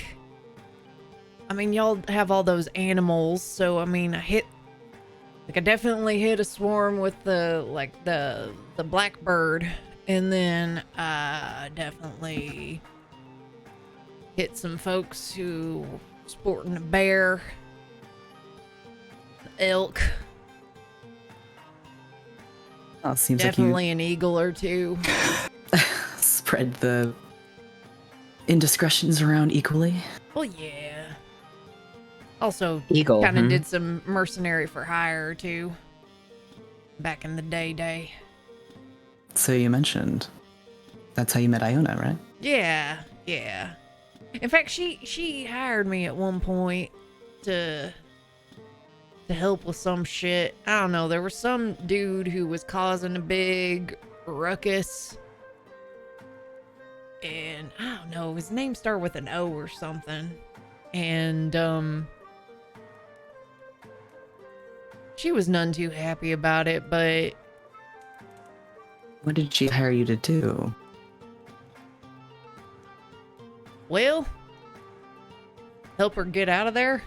I mean, y'all have all those animals, so I mean, I definitely hit a swarm with the blackbird, and then I definitely hit some folks who sporting a bear, elk, Oh, it seems definitely an eagle or two. like you spread the indiscretions around equally. Well, yeah. Also, Eagle. kind of did some mercenary for hire or two back in the day. So you mentioned that's how you met Iona, right? Yeah. In fact, she hired me at one point to help with some shit. I don't know. There was some dude who was causing a big ruckus, and I don't know. His name started with an O or something, and she was none too happy about it, but What did she hire you to do? well, help her get out of there.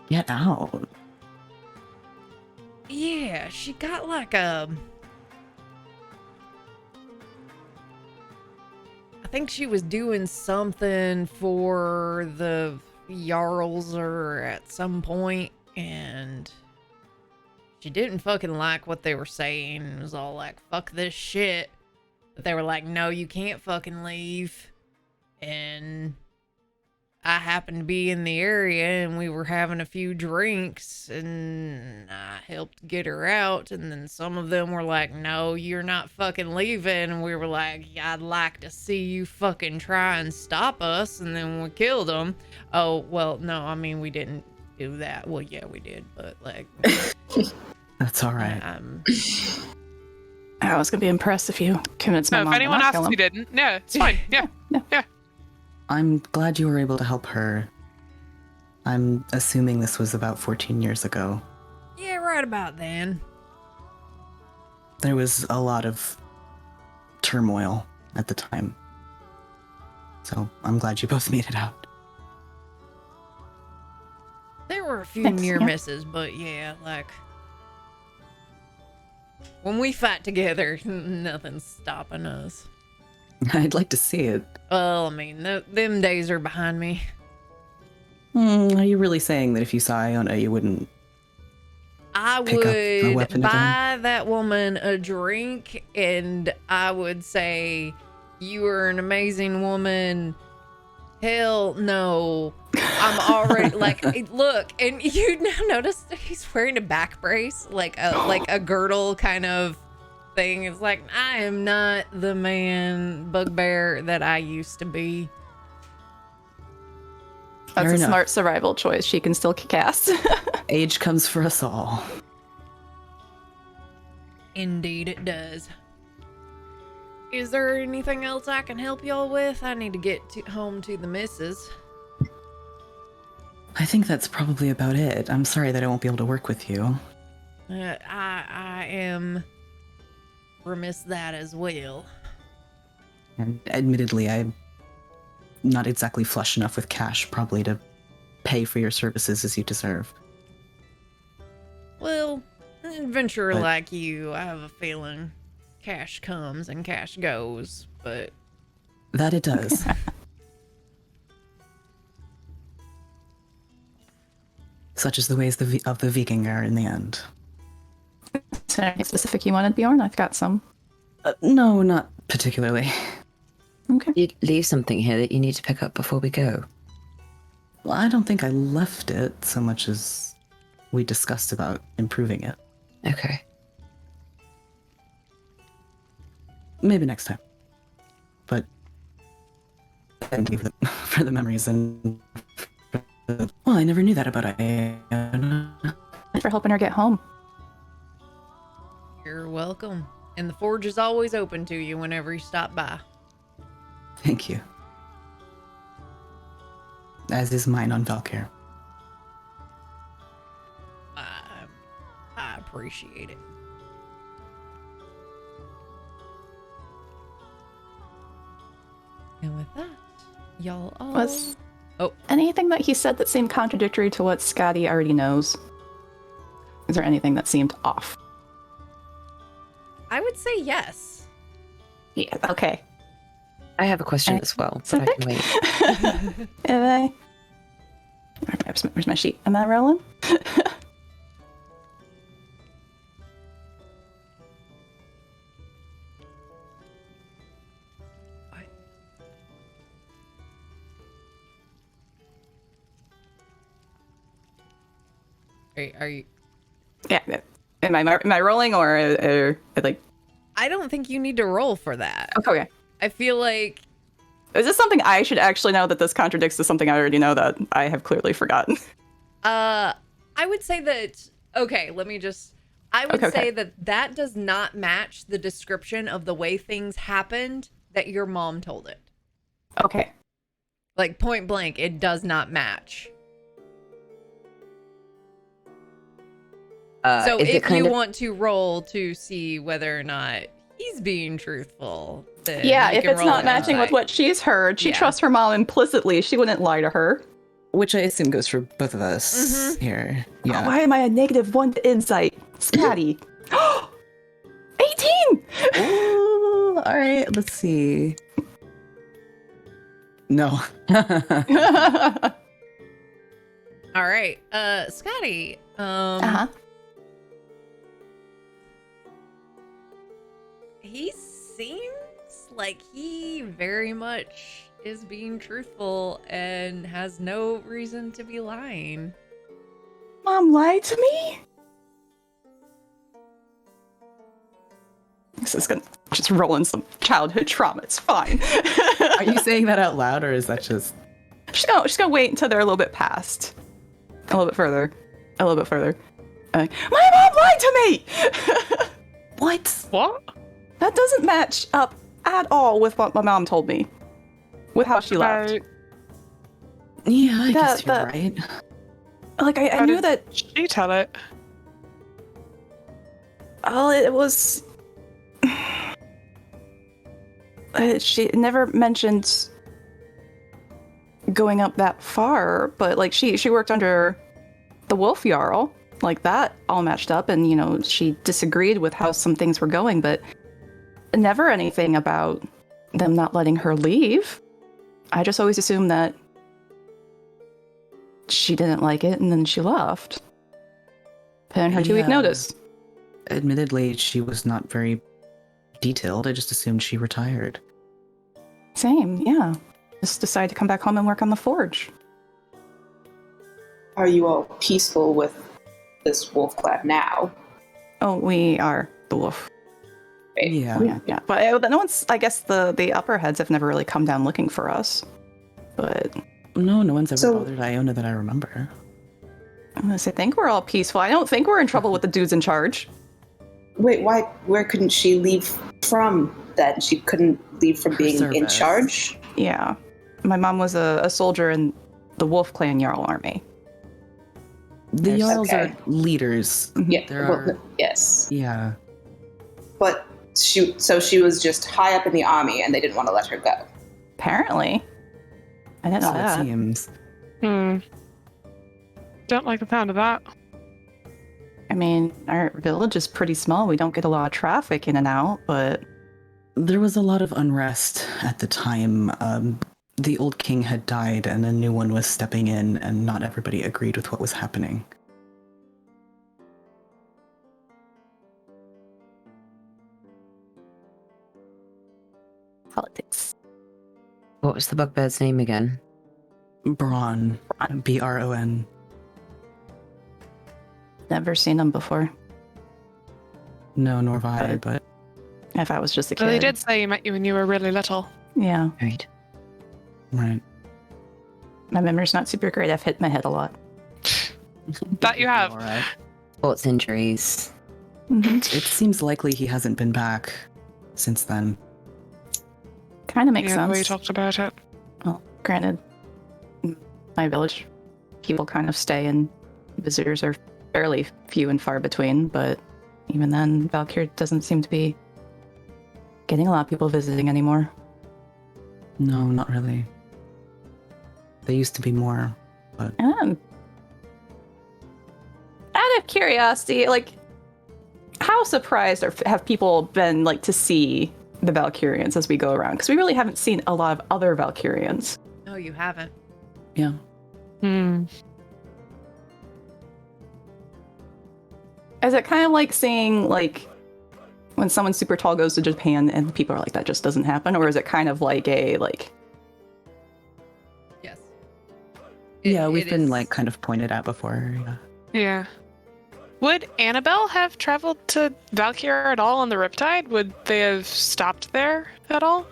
Get out. Yeah, she got like I think she was doing something for the Jarls or at some point, and she didn't fucking like what they were saying. It was all like, fuck this shit. But they were like, no, you can't fucking leave. And I happened to be in the area, and we were having a few drinks, and I helped get her out. And then some of them were like, no, you're not fucking leaving. And we were like, yeah, I'd like to see you fucking try and stop us. And then we killed them. Oh, well, no, I mean, we didn't do that. Well, yeah, we did, but like, That's all right. I was gonna be impressed if you convinced my no. mom If to anyone not kill asks, him. we didn't. Yeah, it's fine. Yeah. I'm glad you were able to help her. I'm assuming this was about 14 years ago. yeah, right about then. There was a lot of turmoil at the time. So I'm glad you both made it out. There were a few Thanks, near yeah. misses, but yeah, like, when we fight together, nothing's stopping us. I'd like to see it. Well, I mean, them days are behind me. Are you really saying that if you saw Iona, you wouldn't? I Pick up a would weapon buy that woman a drink, and I would say, you are an amazing woman. Hell no. I'm already like, look, and you now notice that he's wearing a back brace, like a girdle kind of thing. It's like, I am not the man bugbear that I used to be. That's Fair a enough. smart survival choice. She can still kick ass. Age comes for us all. Indeed it does. Is there anything else I can help y'all with? I need to get home to the missus. I think that's probably about it. I'm sorry that I won't be able to work with you. I am remiss that as well. And admittedly, I'm not exactly flush enough with cash probably to pay for your services as you deserve. Well, an adventurer But- like you, I have a feeling cash comes and cash goes, but That it does. Such is the ways of the Viking are in the end. Is there anything specific you wanted, Bjorn? I've got some. No, not particularly. Okay. You leave something here that you need to pick up before we go. Well, I don't think I left it so much as we discussed about improving it. Okay. Maybe next time. But thank you for the memories and... Well, I never knew that about Iona. Thanks for helping her get home. You're welcome. And the forge is always open to you whenever you stop by. Thank you. As is mine on Valkyr. I appreciate it. And with that, y'all all... Was anything that he said that seemed contradictory to what Scotty already knows? Is there anything that seemed off? I would say yes. Yeah, okay. I have a question as well, but I can wait. Am I... Where's my sheet? Am I rolling? Are you... Yeah. Am I rolling or like... I don't think you need to roll for that. Okay. I feel like... Is this something I should actually know that this contradicts to something I already know that I have clearly forgotten? I would say that... Okay, let me just... I would say that does not match the description of the way things happened that your mom told it. Okay. Like, point blank, it does not match. So if you want to roll to see whether or not he's being truthful, then yeah, you if can it's roll not an matching with insight. what she's heard, she Yeah. trusts her mom implicitly. She wouldn't lie to her. Which I assume goes for both of us here. Yeah. Why am I a -1 to insight? Scatty. 18! Ooh, all right, let's see. No. All right, Scotty. Uh-huh. He seems like he very much is being truthful and has no reason to be lying. Mom lied to me? This is gonna just roll in some childhood trauma. It's fine. Are you saying that out loud, or is that just... She's gonna wait until they're a little bit past. A little bit further. A little bit further. My mom lied to me! What? What? That doesn't match up at all with what my mom told me. With how she left. Yeah, I guess That- you're that- right. Like, I How knew did that... she tell it? Oh, it was... she never mentioned going up that far, but, like, she worked under the Wolf Jarl. Like, that all matched up, and, you know, she disagreed with how some things were going, but never anything about them not letting her leave. I just always assumed that she didn't like it, and then she left. Put in her 2-week Yeah. notice. Admittedly, she was not very detailed. I just assumed she retired. Same, yeah. Just decided to come back home and work on the forge. Are you all peaceful with this wolf clan now? Oh, we are the wolf. Yeah. Yeah. But no one's, I guess the upper heads have never really come down looking for us. But No one's ever So- bothered Iona that I remember. I think we're all peaceful. I don't think we're in trouble with the dudes in charge. Wait, why? Where couldn't she leave from then? She couldn't leave from Her being in service. charge? Yeah. My mom was a soldier in the Wolf Clan Jarl army. The There's- Jarls Okay. are leaders. Yeah. There well, are... yes. Yeah. But she was just high up in the army and they didn't want to let her go. Apparently. I didn't know So it that. seems. Don't like the sound of that. I mean, our village is pretty small. We don't get a lot of traffic in and out, but There was a lot of unrest at the time. The old king had died and a new one was stepping in, and not everybody agreed with what was happening. Politics. What was the bugbear's name again? Bron. B-R-O-N. Never seen him before. No, nor have I, but... If I was just a kid. Well, he did say he met you when you were really little. Yeah. Right. Right. My memory's not super great. I've hit my head a lot. That you have. Alright. Sports injuries. It seems likely he hasn't been back since then. Kind of makes Yeah, sense. we talked about it. Well, granted, my village, people kind of stay and visitors are fairly few and far between, but even then, Valkyrie doesn't seem to be getting a lot of people visiting anymore. No, not really. They used to be more, but... Out of curiosity, like, how surprised have people been, like, to see the Valkyrians as we go around? Because we really haven't seen a lot of other Valkyrians. No, you haven't. Yeah. Hmm. Is it kind of like seeing, like, when someone super tall goes to Japan and people are like, that just doesn't happen? Or is it kind of like a, like... Yes. Yeah, we've been, is- like, kind of pointed at before, yeah. Yeah. Would Annabelle have traveled to Valkyr at all on the Riptide? Would they have stopped there at all?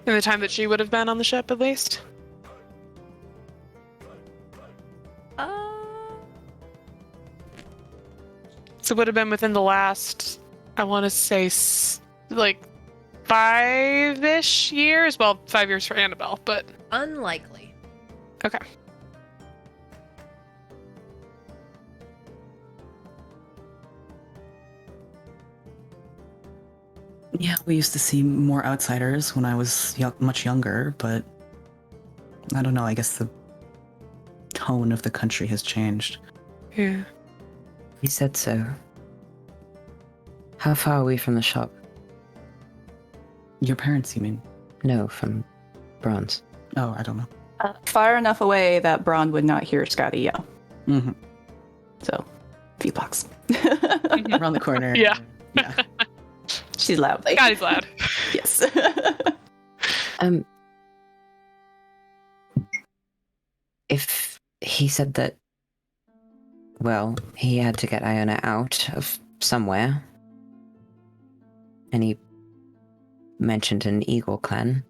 In the time that she would have been on the ship, at least? So it would have been within the last, I want to say, like, 5-ish years? Well, 5 years for Annabelle, but... Unlikely. Okay. Yeah, we used to see more outsiders when I was much younger, but I don't know, I guess the tone of the country has changed. Yeah. You said so. How far are we from the shop? Your parents, you mean? No, from Bronze. Oh, I don't know. Far enough away that Braun would not hear Scotty yell. Mm-hmm. So, a few blocks. Around the corner. Yeah. Yeah. She's loud. God, he's loud. Yes. If he said that, well, he had to get Iona out of somewhere, and he mentioned an Eagle clan.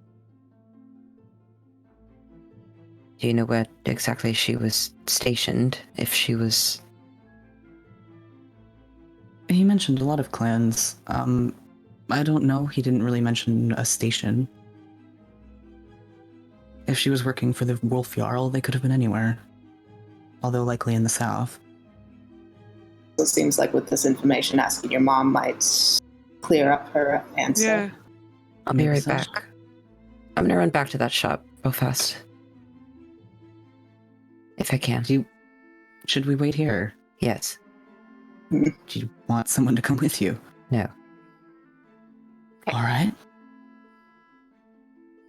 Do you know where exactly she was stationed? If she was... He mentioned a lot of clans. I don't know. He didn't really mention a station. If she was working for the Wolf Jarl, they could have been anywhere. Although likely in the south. So it seems like with this information, asking your mom might clear up her answer. Yeah. I'll be Makes right sense. back. I'm gonna run back to that shop real fast. If I can. Should we wait here? Yes. Do you want someone to come with you? No. Okay. Alright.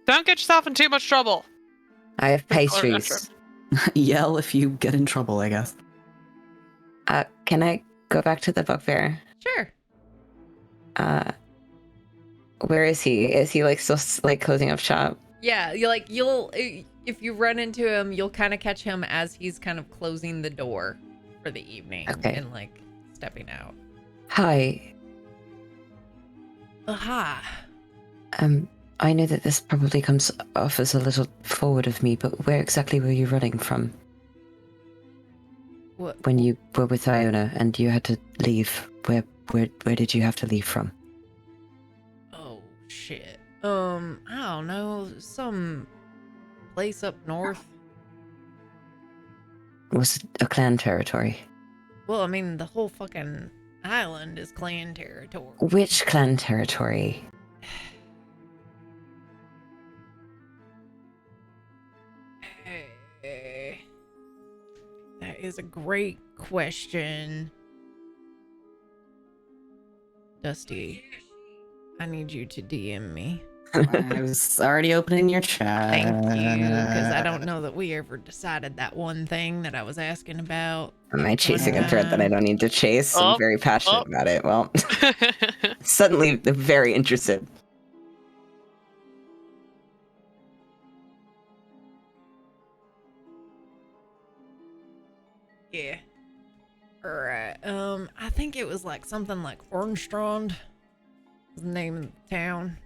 Don't get yourself in too much trouble. I have Or pastries. Yell if you get in trouble, I guess. Can I go back to the bugbear? Sure. Where is he? Is he like still like closing up shop? Yeah, you'll if you run into him, you'll kind of catch him as he's kind of closing the door for the evening Okay. and like stepping out. Hi. Aha. I know that this probably comes off as a little forward of me, but where exactly were you running from What? when you were with Iona and you had to leave? Where did you have to leave from? Oh shit. I don't know. Some place up north. Was it a clan territory? Well, I mean, the whole fucking island is clan territory. Which clan territory? is a great question. Dusty, I need you to DM me. I was already opening your chat. Thank you, because I don't know that we ever decided that one thing that I was asking about. Am I chasing a thread that I don't need to chase? I'm very passionate about it. Well, suddenly very interested. Yeah. Alright, I think it was like something like Ornstrand was the name of the town.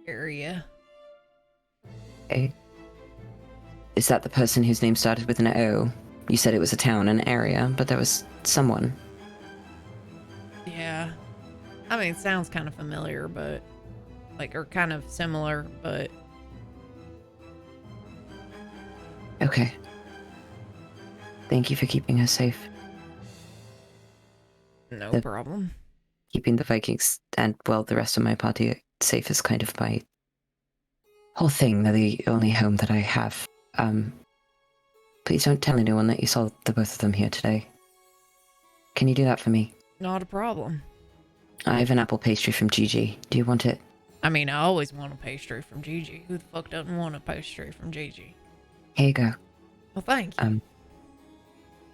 Area. Okay. Is that the person whose name started with an O? You said it was a town, an area, but there was someone. Yeah. I mean, it sounds kind of familiar, but... Like, or kind of similar, but... Okay. Thank you for keeping her safe. No problem. Keeping the Vikings and, well, the rest of my party safe is kind of my whole thing. They're the only home that I have. Please don't tell anyone that you saw the both of them here today. Can you do that for me? Not a problem. I have an apple pastry from Gigi. Do you want it? I mean, I always want a pastry from Gigi. Who the fuck doesn't want a pastry from Gigi? Here you go. Well, thank you.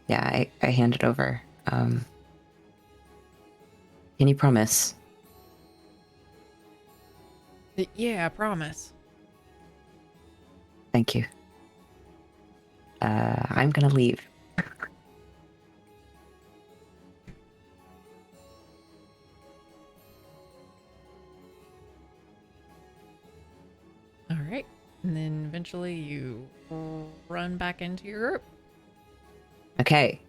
Yeah, I hand it over. Can you promise? Yeah, I promise. Thank you. I'm gonna leave. All right. And then eventually you run back into your group. Okay.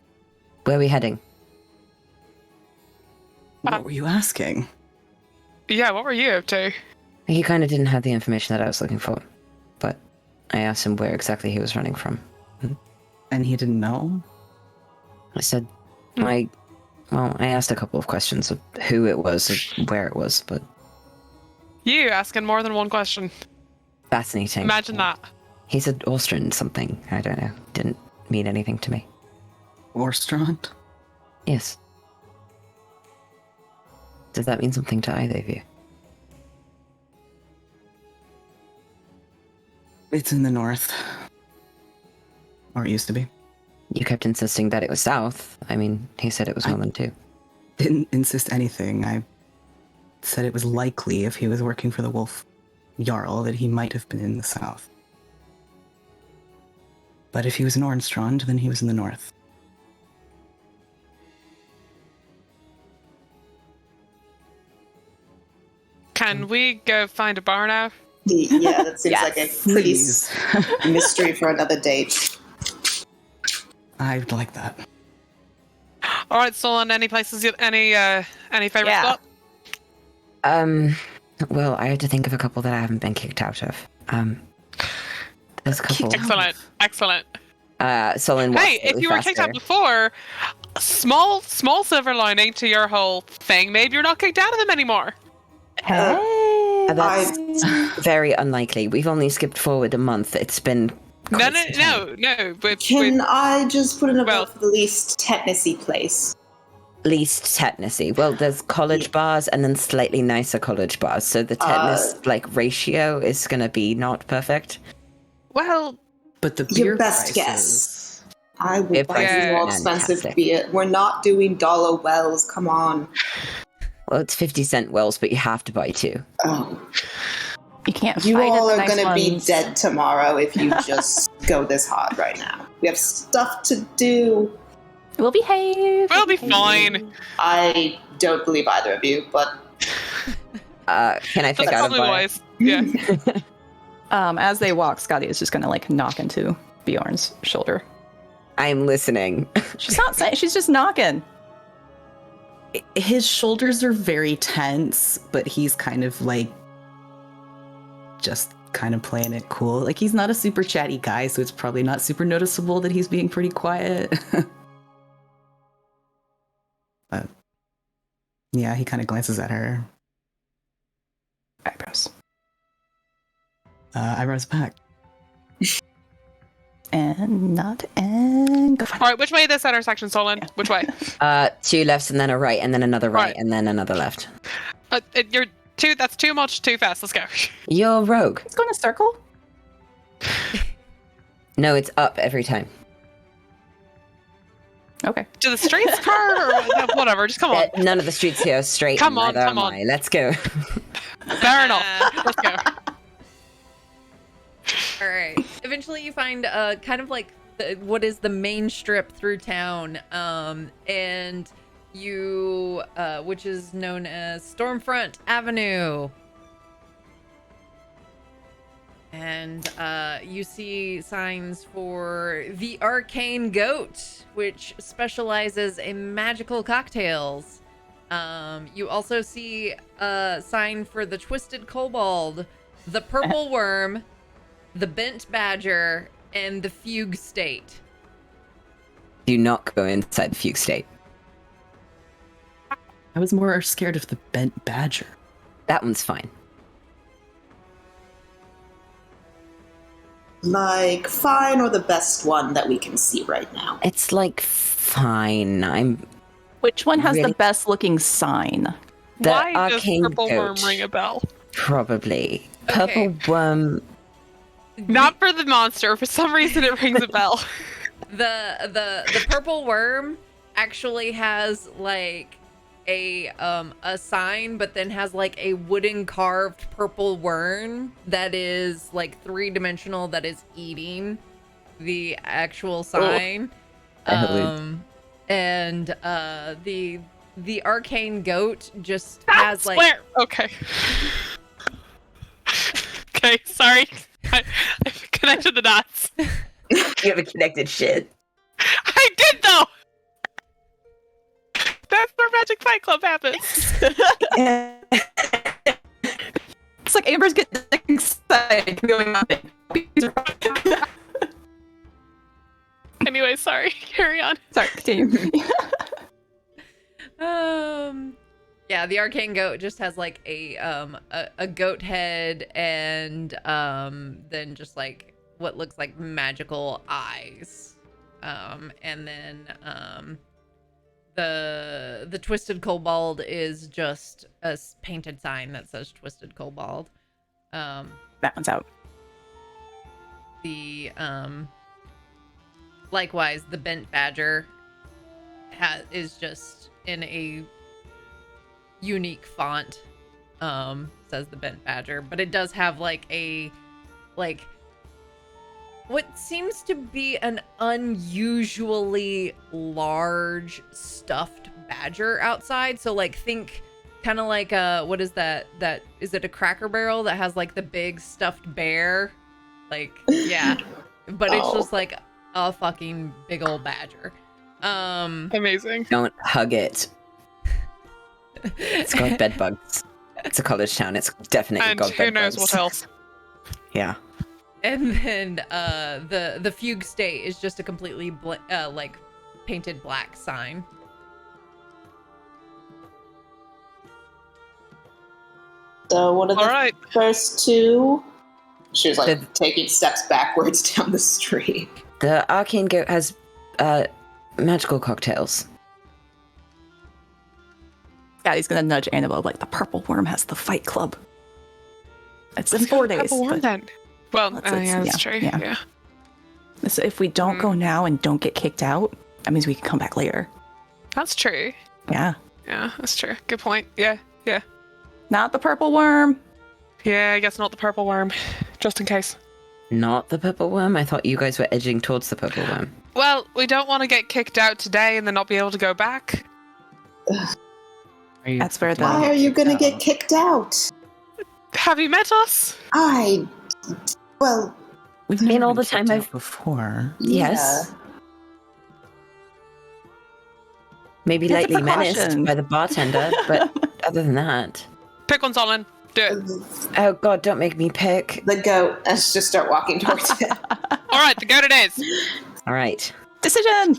Where are we heading? What were you asking? Yeah, what were you up to? He kind of didn't have the information that I was looking for, but I asked him where exactly he was running from. And he didn't know? I said, I asked a couple of questions of who it was and where it was, but You asking more than one question. fascinating. Imagine that. He said Austrian something. I don't know. Didn't mean anything to me. Orstrand? Yes. Does that mean something to either of you? It's in the north. Or it used to be. You kept insisting that it was south. I mean, he said it was more than two. Didn't insist anything. I said it was likely if he was working for the Wolf Jarl that he might have been in the south. But if he was in Ornstrand, then he was in the north. Can we go find a bar now? Yeah, that seems Yes, like a pretty Please. mystery for another date. I'd like that. All right, Solon. Any places? Any favorite Yeah. spot? Well, I had to think of a couple that I haven't been kicked out of. There's a couple. Excellent, excellent. Solon walks Hey, if slightly you were kicked faster. out before, small silver lining to your whole thing. Maybe you're not kicked out of them anymore. Hey. That's very unlikely. We've only skipped forward a month. It's been No, quite no, some time. no. But Can I just put in a Well- vote for the least technicy place? Least tetanusy. Well, there's college bars and then slightly nicer college bars. So the tetanus ratio is gonna be not perfect. well, But the beer Your best prices... I Beer would buy prices more are expensive fantastic. beer. We're not doing dollar wells. Come on. Well, it's 50-cent wells, but you have to buy two. Oh, You can't you fight all at are the nice going to be ones. dead tomorrow if you just go this hard right now. We have stuff to do. We'll behave. we'll be fine. I don't believe either of you, but Can I pick That's out a probably bar? wise. Yeah. As they walk, Scotty is just gonna knock into Bjorn's shoulder. I'm listening. She's not saying. She's just knocking. His shoulders are very tense, but he's kind of just kind of playing it cool. Like, he's not a super chatty guy, so it's probably not super noticeable that he's being pretty quiet. But yeah, he kind of glances at her. Eyebrows. Eyebrows back. and not and go find All right, which way is this intersection, Solon? Which way? 2 lefts and then a right and then another right, Right. and then another left. You're that's too much, too fast. Let's go. You're rogue. Let's go in a circle. No, it's up every time. Okay. To the streets car or whatever. Just come on. None of the streets here are straight. Come on, neither come am on. I. Let's go. Fair enough. Let's go. All right. Eventually, you find kind of like what is the main strip through town, and you, which is known as Stormfront Avenue. And you see signs for the Arcane Goat, which specializes in magical cocktails. You also see a sign for the Twisted Kobold, the Purple Worm, the Bent Badger, and the Fugue State. Do not go inside the fugue state. I was more scared of the bent badger. That one's fine. Like, fine or the best one that we can see right now? It's like fine. Which one has the Really? best looking sign? The Why does arcane Purple Worm goat. ring a bell? Probably. Okay. Purple worm. Not for the monster. For some reason, it rings a bell. The Purple Worm actually has like a sign, but then has like a wooden carved purple worm that is like 3-dimensional that is eating the actual sign. And the arcane goat just has like Swear. Okay. Okay, sorry. I've connected the dots. You haven't connected shit. I did though. That's where Magic Fight Club happens. It's like Amber's getting excited going on. Anyway, sorry. Carry on. Sorry, continue. yeah, the arcane goat just has like a goat head and then just like what looks like magical eyes. And then the Twisted Kobold is just a painted sign that says Twisted Kobold. That one's out. The likewise the Bent Badger is just in a unique font, says the Bent Badger, but it does have like a what seems to be an unusually large stuffed badger outside. So like think kind of like what is that is it a Cracker Barrel that has like the big stuffed bear, like yeah, but it's just like a fucking big old badger. Amazing. Don't hug it. It's got bed bugs. It's a college town. It's definitely And got who bed knows bugs. what else? Yeah. And then the Fugue State is just a completely like painted black sign. So what are the All right. first two? She was like The- taking steps backwards down the street. The arcane goat has magical cocktails. Yeah, he's gonna nudge Annabelle like the Purple Worm has the Fight Club. It's in Let's go 4 to days. Purple Worm but then. Well, Let's- yeah, that's yeah, true. yeah. Yeah. so if we don't go now and don't get kicked out, that means we can come back later. That's true. Yeah. Yeah, that's true. Good point. Yeah, yeah. Not the Purple Worm. Yeah, I guess not the Purple Worm. Just in case. Not the purple worm? I thought you guys were edging towards the purple worm. Well, we don't want to get kicked out today and then not be able to go back. That's where the Why are you gonna get kicked out? Have you met us? Well, We've mean, never all been the time kicked out I've- before. Yes. Maybe It's a lightly menaced precaution. by the bartender, but other than that. Pick one, Solon. Do it. Oh god, don't make me pick. the goat. Let's just start walking towards it. All right, the goat it is. Alright. decision.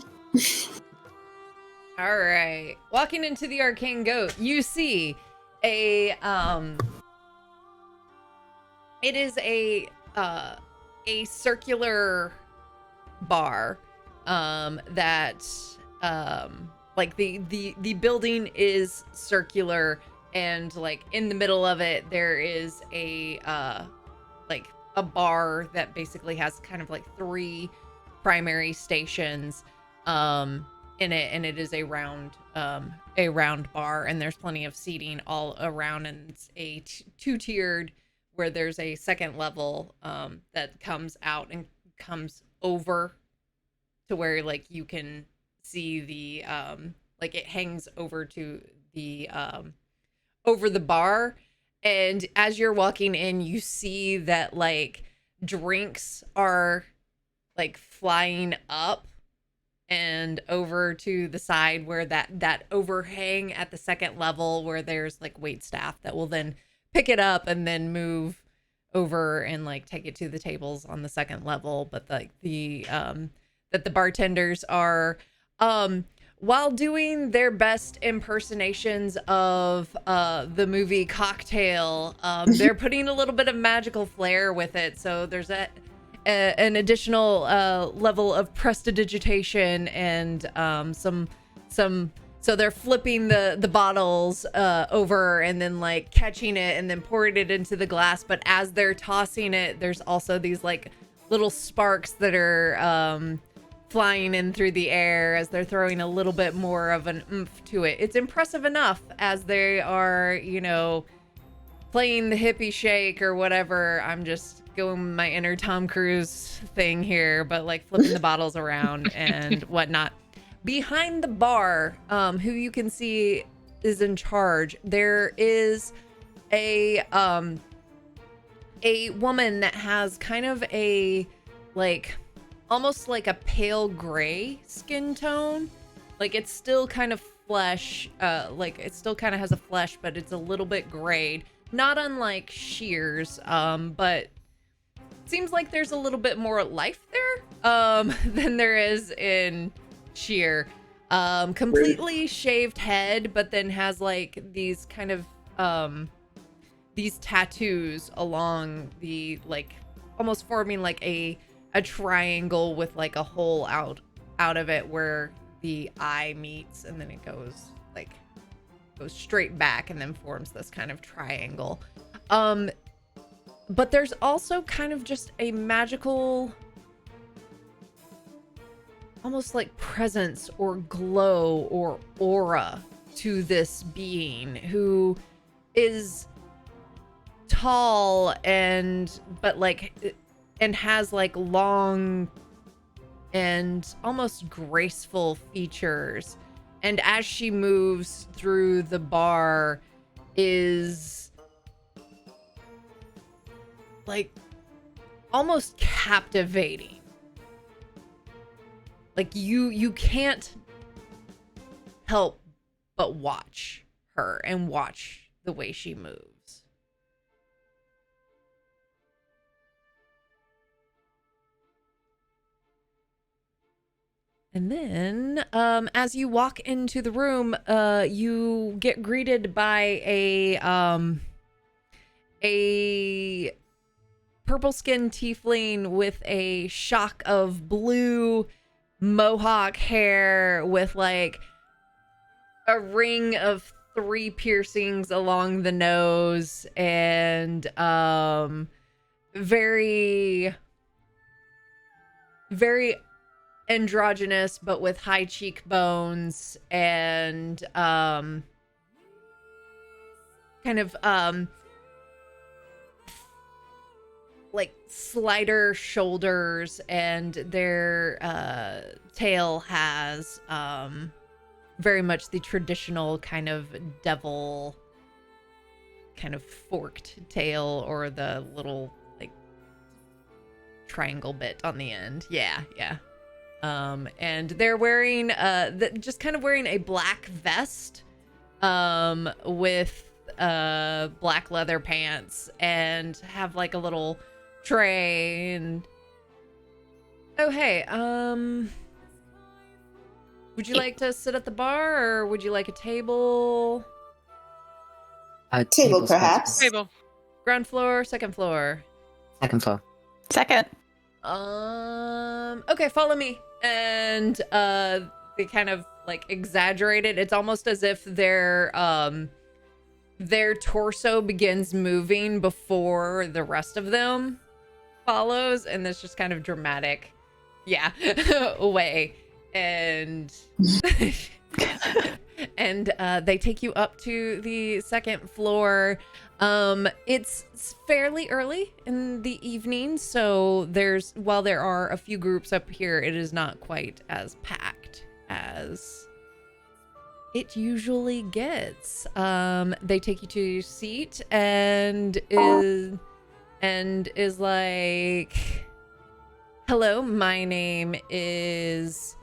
All right. Walking into the arcane goat, you see a it is a circular bar that like the building is circular, and like in the middle of it there is a like a bar that basically has kind of like 3 primary stations in it, and it is a round bar, and there's plenty of seating all around, and it's a 2-tiered where there's a second level that comes out and comes over to where like you can see the like it hangs over to the over the bar. And as you're walking in, you see that like drinks are like flying up and over to the side where that overhang at the second level where there's like wait staff that will then pick it up and then move over and like take it to the tables on the second level. But like the that the bartenders are while doing their best impersonations of the movie Cocktail, they're putting a little bit of magical flair with it. So there's an additional level of prestidigitation and some. So they're flipping the bottles over and then like catching it and then pouring it into the glass. But as they're tossing it, there's also these like little sparks that are flying in through the air as they're throwing a little bit more of an oomph to it. It's impressive enough as they are, you know, playing the hippie shake or whatever. I'm just going with my inner Tom Cruise thing here, but like flipping the bottles around and whatnot. Behind the bar, who you can see is in charge, there is a woman that has kind of a like almost like a pale gray skin tone. Like it's still kind of flesh, like it still kind of has a flesh, but it's a little bit grayed, not unlike Shears, but seems like there's a little bit more life there than there is in Sheer. Completely shaved head, but then has like these kind of these tattoos along the like almost forming like a triangle with like a hole out of it where the eye meets, and then it goes straight back and then forms this kind of triangle. But there's also kind of just a magical almost like presence or glow or aura to this being who is tall and has like long and almost graceful features, and as she moves through the bar is like almost captivating. Like you can't help but watch her and watch the way she moves. And then, as you walk into the room, you get greeted by a purple-skinned tiefling with a shock of blue mohawk hair with like a ring of 3 piercings along the nose, and very, very androgynous, but with high cheekbones and kind of like slider shoulders, and their tail has very much the traditional kind of devil kind of forked tail, or the little like triangle bit on the end. Yeah. And they're wearing just kind of wearing a black vest with black leather pants, and have like a little tray. And oh hey, would you like to sit at the bar, or would you like a table? Table, perhaps. Table. Ground floor, second floor? Second floor. Second. Okay, follow me. And they kind of like exaggerate it. It's almost as if their torso begins moving before the rest of them follows, and this just kind of dramatic, way. And and they take you up to the second floor. It's fairly early in the evening, so while there are a few groups up here, it is not quite as packed as it usually gets. They take you to your seat and is like, hello, my name is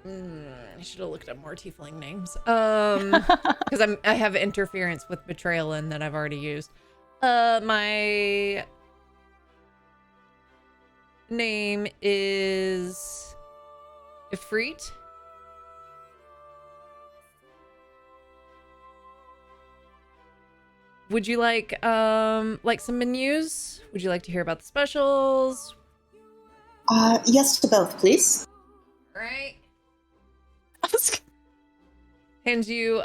I should have looked up more tiefling names. Because I have interference with betrayal in that I've already used. My name is Ifrit. Would you like some menus? Would you like to hear about the specials? Yes to both, please. Right. Hands you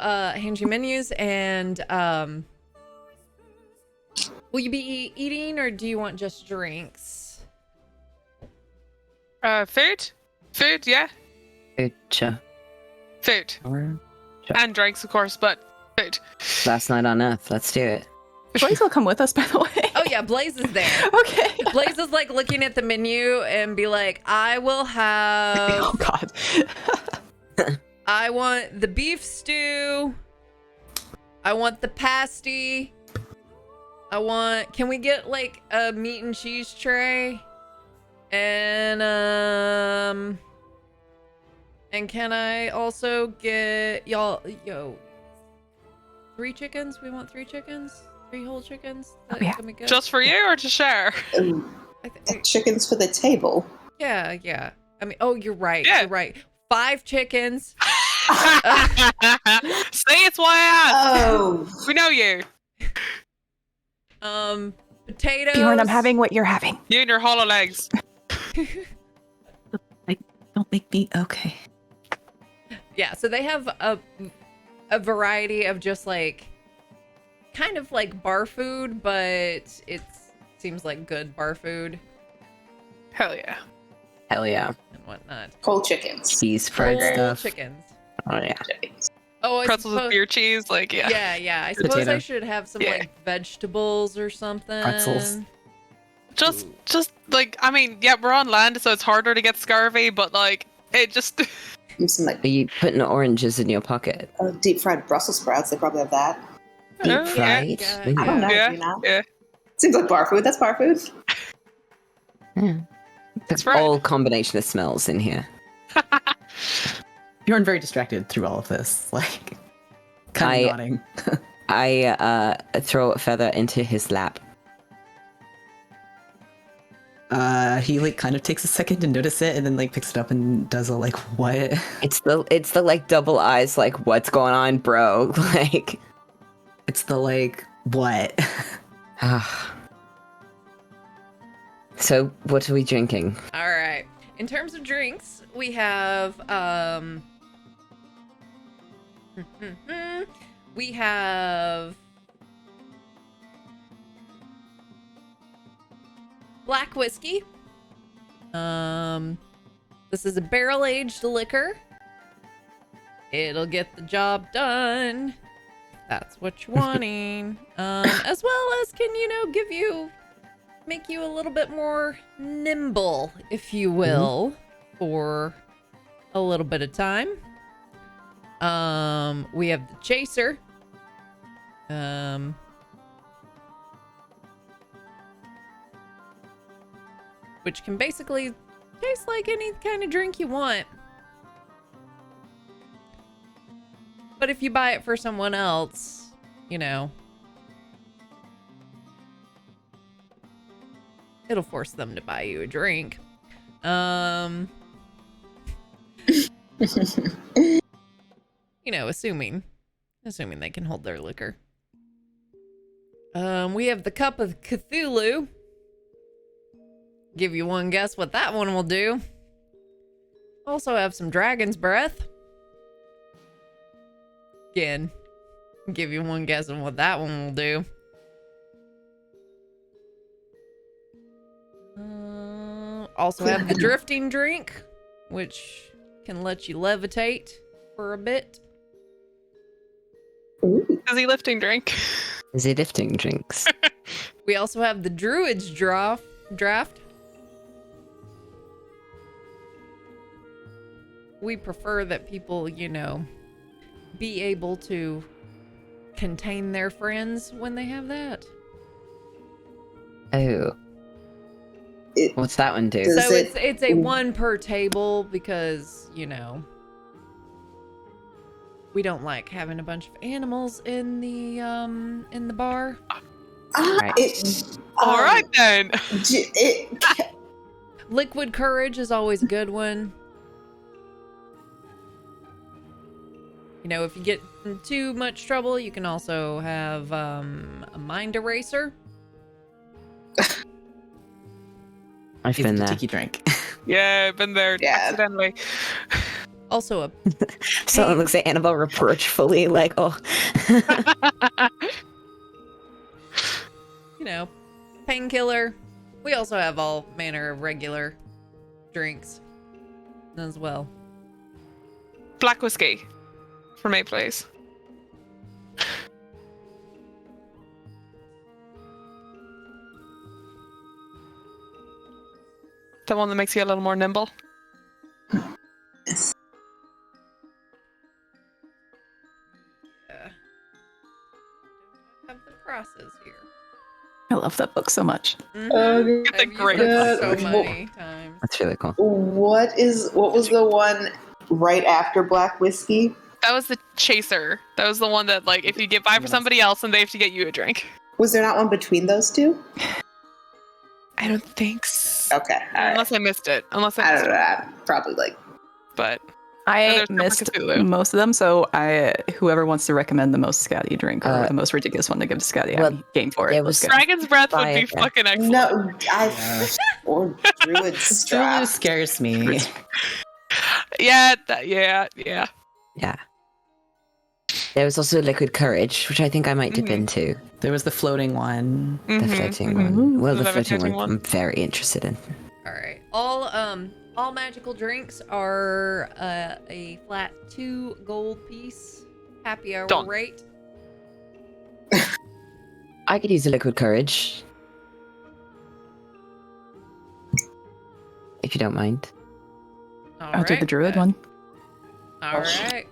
menus, and will you be eating, or do you want just drinks? Food, yeah, Sure. food Or and drinks, of course, but food. last night on Earth. Let's do it. Blaze will come with us, by the way. Oh yeah, Blaze is there. Okay. Blaze is like looking at the menu and be like, I will have Oh God. I want the beef stew. I want the pasty. Can we get like a meat and cheese tray? And can I also get 3 chickens? We want 3 chickens? 3 whole chickens? Oh, yeah. Can we get? Just for you or to share? Ooh, chickens for the table. Yeah. I mean, oh, you're right. Yeah. You're right. 5 chickens. See, it's why I asked. Oh, We know you. Potatoes. Bjorn, I'm having what you're having. You and your hollow legs. Don't make me okay. Yeah, so they have a variety of just like kind of like bar food, but it seems like good bar food Hell yeah. Hell yeah. and whatnot. whole chickens. Cheese fried Whole stuff. chickens. Oh yeah. Oh, I Pretzels with suppose, beer cheese, like yeah. yeah. I suppose I Potato. should have some Yeah. like vegetables or something. Pretzels. Just like, I mean, yeah, we're on land, so it's harder to get scurvy, but like it just And some like Are you putting oranges in your pocket? deep fried Brussels sprouts. They probably have that. Deep Yeah, fried? yeah, Ooh. I don't know. Yeah, You know? yeah. Seems like bar food. That's bar food. Yeah. That's right. All combination of smells in here. Bjorn very distracted through all of this, like kind of nodding. I throw a feather into his lap. He like kind of takes a second to notice it, and then like picks it up and does a like what? It's the like double eyes, like what's going on, bro? Like, It's the like what? So what are we drinking? All right. In terms of drinks, we have we have black whiskey. This is a barrel-aged liquor. It'll get the job done. That's what you're wanting. As well as can, make you a little bit more nimble, if you will, for a little bit of time. We have the chaser. Which can basically taste like any kind of drink you want. But if you buy it for someone else, it'll force them to buy you a drink. Assuming they can hold their liquor. We have the Cup of Cthulhu. Give you one guess what that one will do. Also have some Dragon's Breath. Again, give you one guess on what that one will do. Also have the Drifting Drink, which can let you levitate for a bit. Is he lifting drink? Is he lifting drinks? We also have the Druid's Draft. We prefer that people, be able to contain their friends when they have that. Oh. What's that one do? So it's a one per table because, we don't like having a bunch of animals in the bar. Right. All right then. Liquid Courage is always a good one. If you get in too much trouble, you can also have a Mind Eraser. I've been there. Tiki drink. Yeah, I've been there accidentally. Also a Someone looks at Annabelle reproachfully, like, oh. Painkiller. We also have all manner of regular drinks as well. Black whiskey for me, please. The one that makes you a little more nimble. Yeah. Have the crosses here. I love that book so much. Mm-hmm. It's a great it book. so many times. That's really cool. What was the one right after Black Whiskey? That was the chaser. That was the one that, like, if you get by for somebody else, then they have to get you a drink. Was there not one between those two? I don't think so. Okay. Unless I missed it. I don't know. I'm probably like. But I there's Cup of missed Cthulhu. most of them, so whoever wants to recommend the most scatty drink or the most ridiculous one to give to Scatty, well, I'm game for it. there Let's was go. Dragon's Breath would Fire, be yeah. fucking excellent. No, or Druid's Cthulhu Draft. scares me. Yeah. Yeah. There was also Liquid Courage, which I think I might dip into. There was the floating one. The floating mhm. one. Well, The the floating levitating one one. I'm very interested in. All right. All magical drinks are a flat 2 gold piece. Happy hour Done. rate. I could use a Liquid Courage. If you don't mind. I'll do the druid one. All right.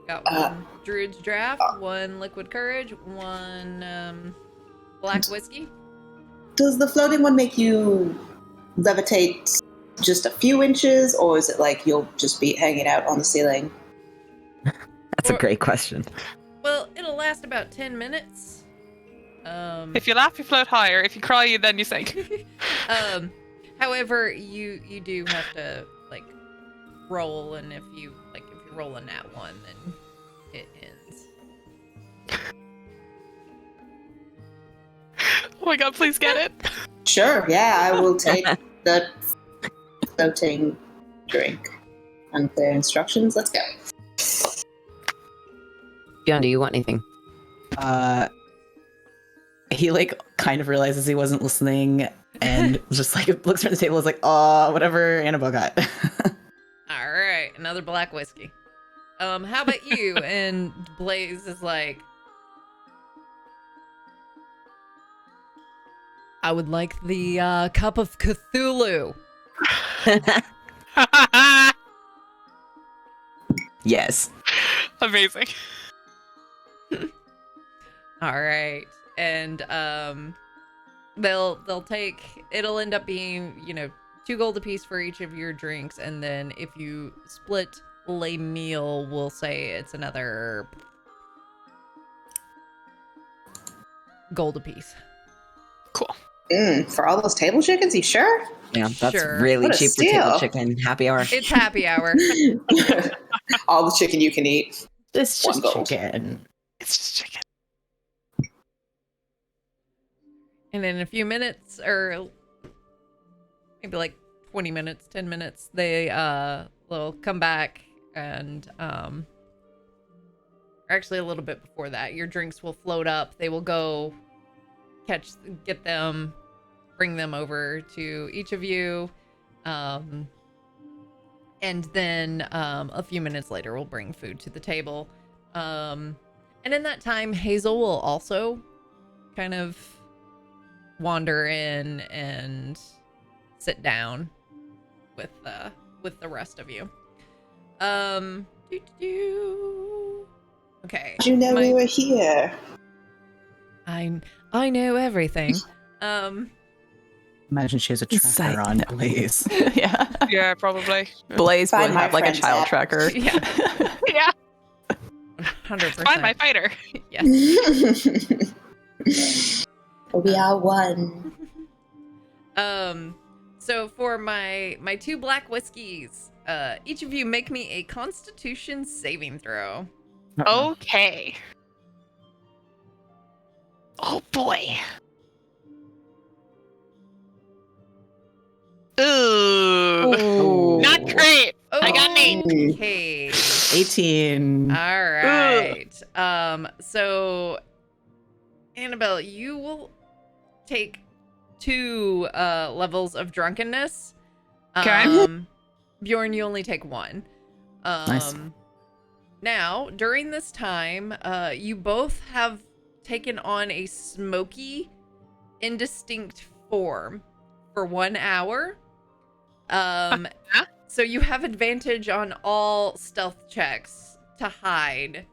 Got one Druid's Draft, one Liquid Courage, one Black Whiskey. Does the floating one make you levitate just a few inches, or is it like you'll just be hanging out on the ceiling? That's a great question. Well, it'll last about 10 minutes. If you laugh, you float higher. If you cry, then you sink. However, you do have to roll, and if you roll a nat 1, then it ends. Oh my god, please get it. Sure, yeah, I will take the floating drink. Unclear instructions, let's go. Beyond, do you want anything? He kind of realizes he wasn't listening and just looks from the table and is like, whatever Annabelle got. All right, another Black Whiskey. How about you? And Blaze is like, I would like the Cup of Cthulhu. Yes. Amazing. All right, and they'll take. It'll end up being 2 gold apiece for each of your drinks, and then if you split a meal, we'll say it's another gold apiece. Cool. For all those table chickens, you sure? Yeah, that's Sure. really What a cheap for table steal. chicken. Happy hour. It's happy hour. All the chicken you can eat. It's One just gold. chicken. It's just chicken. And in a few minutes, or maybe like 20 minutes, 10 minutes, they will come back and actually a little bit before that, your drinks will float up. They will go get them, bring them over to each of you. And then a few minutes later, we'll bring food to the table. And in that time, Hazel will also kind of wander in and sit down with the rest of you. Okay. Did you know we were here? I know everything. Imagine she has a tracker Psych. on Blaze. Yeah. Yeah, probably. Blaze Find would my have like a friends child app. tracker. Yeah, Yeah, 100%. find my fighter. Yes. We are one. So for my two black whiskeys, each of you make me a Constitution saving throw. Okay. Oh boy. Ooh. Not great. I got an 8. Okay. 18. All right. So Annabelle, you will take 2 levels of drunkenness. Okay. Bjorn, you only take 1. Nice. Now, during this time, you both have taken on a smoky, indistinct form for 1 hour. So you have advantage on all stealth checks to hide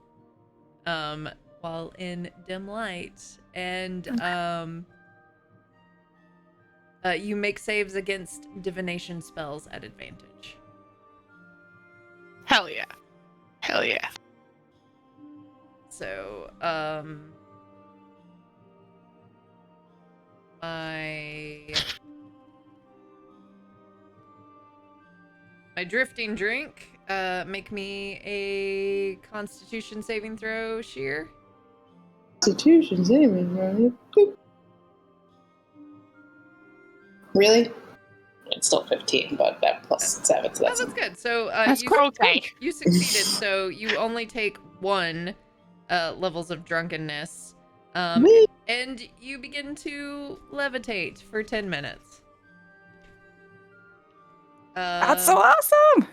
while in dim light. And you make saves against divination spells at advantage. Hell yeah. Hell yeah. So, my drifting drink, make me a Constitution saving throw, Sheer. Constitution saving, right? Really? It's still 15, but that plus 7, so Oh, that's that's good. So, That's okay. you succeeded, so you only take 1 levels of drunkenness. Whee! And you begin to levitate for 10 minutes. That's so awesome.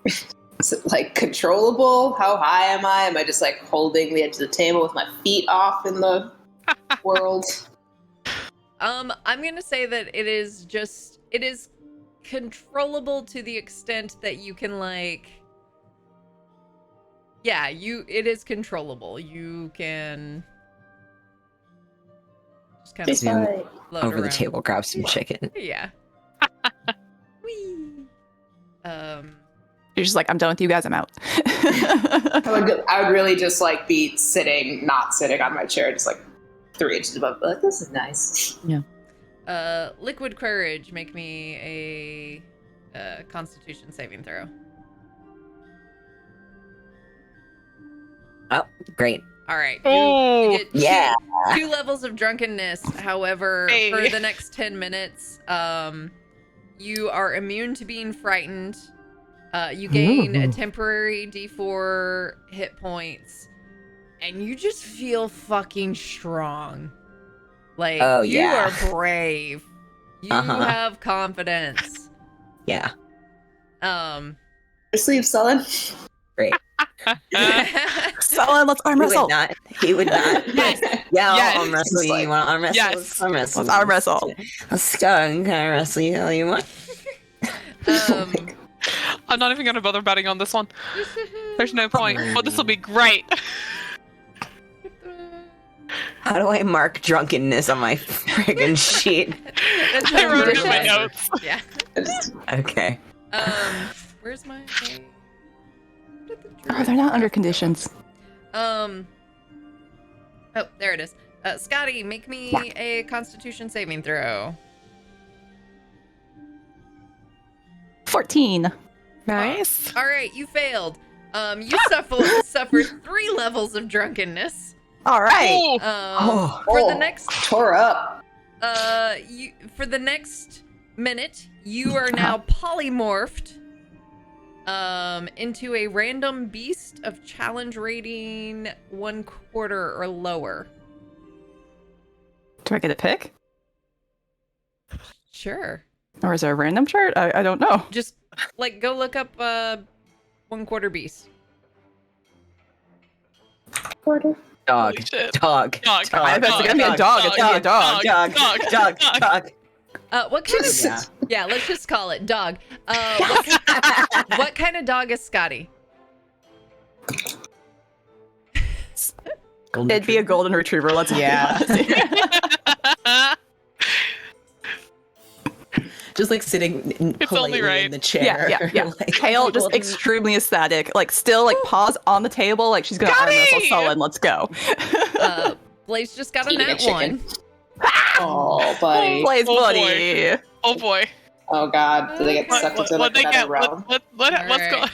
Is it like controllable? How high am I? Am I just like holding the edge of the table with my feet off in the world? I'm gonna say that it is controllable to the extent that you can it is controllable. You can just kind of Just like, float Over the around. table, grab some chicken. Yeah. Whee. You're just like, I'm done with you guys. I'm out. I would really just like be not sitting on my chair, just like 3 inches above. Like, this is nice. Liquid courage, make me a Constitution saving throw. Oh, great. All right. Oh, You get Yeah. 2 levels of drunkenness. However, Hey. for the next 10 minutes, you are immune to being frightened. You gain a temporary D4 hit points, and you just feel fucking strong. Like, Oh, you yeah. are brave. You have confidence. Yeah. Your sleeve, Sullen. Great. Sullen, let's arm He wrestle. would not. He would not. Yes. Yeah, Yes. I'll arm wrestle you. Like- You want to arm wrestle? Yes. Let's arm wrestle. Let's arm wrestle. Let's go. Can I wrestle you all you want? I'm not even going to bother betting on this one. There's no point. But this will be great. How do I mark drunkenness on my friggin' sheet? That's I wrote it in my condition. notes. Yeah. Okay. Where's my? Oh, they're not under conditions. Oh, there it is. Scotty, make me a Constitution saving throw. 14. Nice. All right, you failed. You suffered 3 levels of drunkenness. All right. For the next Tore up. for the next minute, you are now polymorphed into a random beast of challenge rating 1/4 or lower. Do I get to pick? Sure. Or is there a random chart? I don't know. Just like go look up 1/4 beast. Dog. Holy shit. Dog. Dog. If it's gonna be a dog, it's gonna be a dog. Dog. What kind of Yeah. yeah, let's just call it dog. What kind of dog is Scotty? Golden It'd be a retriever. golden retriever. Let's Yeah. be honest. Just like sitting It's only politely right. in the chair. Yeah. Like, Tail just extremely aesthetic. Like still like paws on the table. Like she's gonna arm wrestle Sullen. Let's go. Blaze just got a Eating a nat chicken. 1. Oh, buddy. Blaze Oh, buddy. Oh boy. Oh, God. Do they get sucked into like they another get? realm? What's going?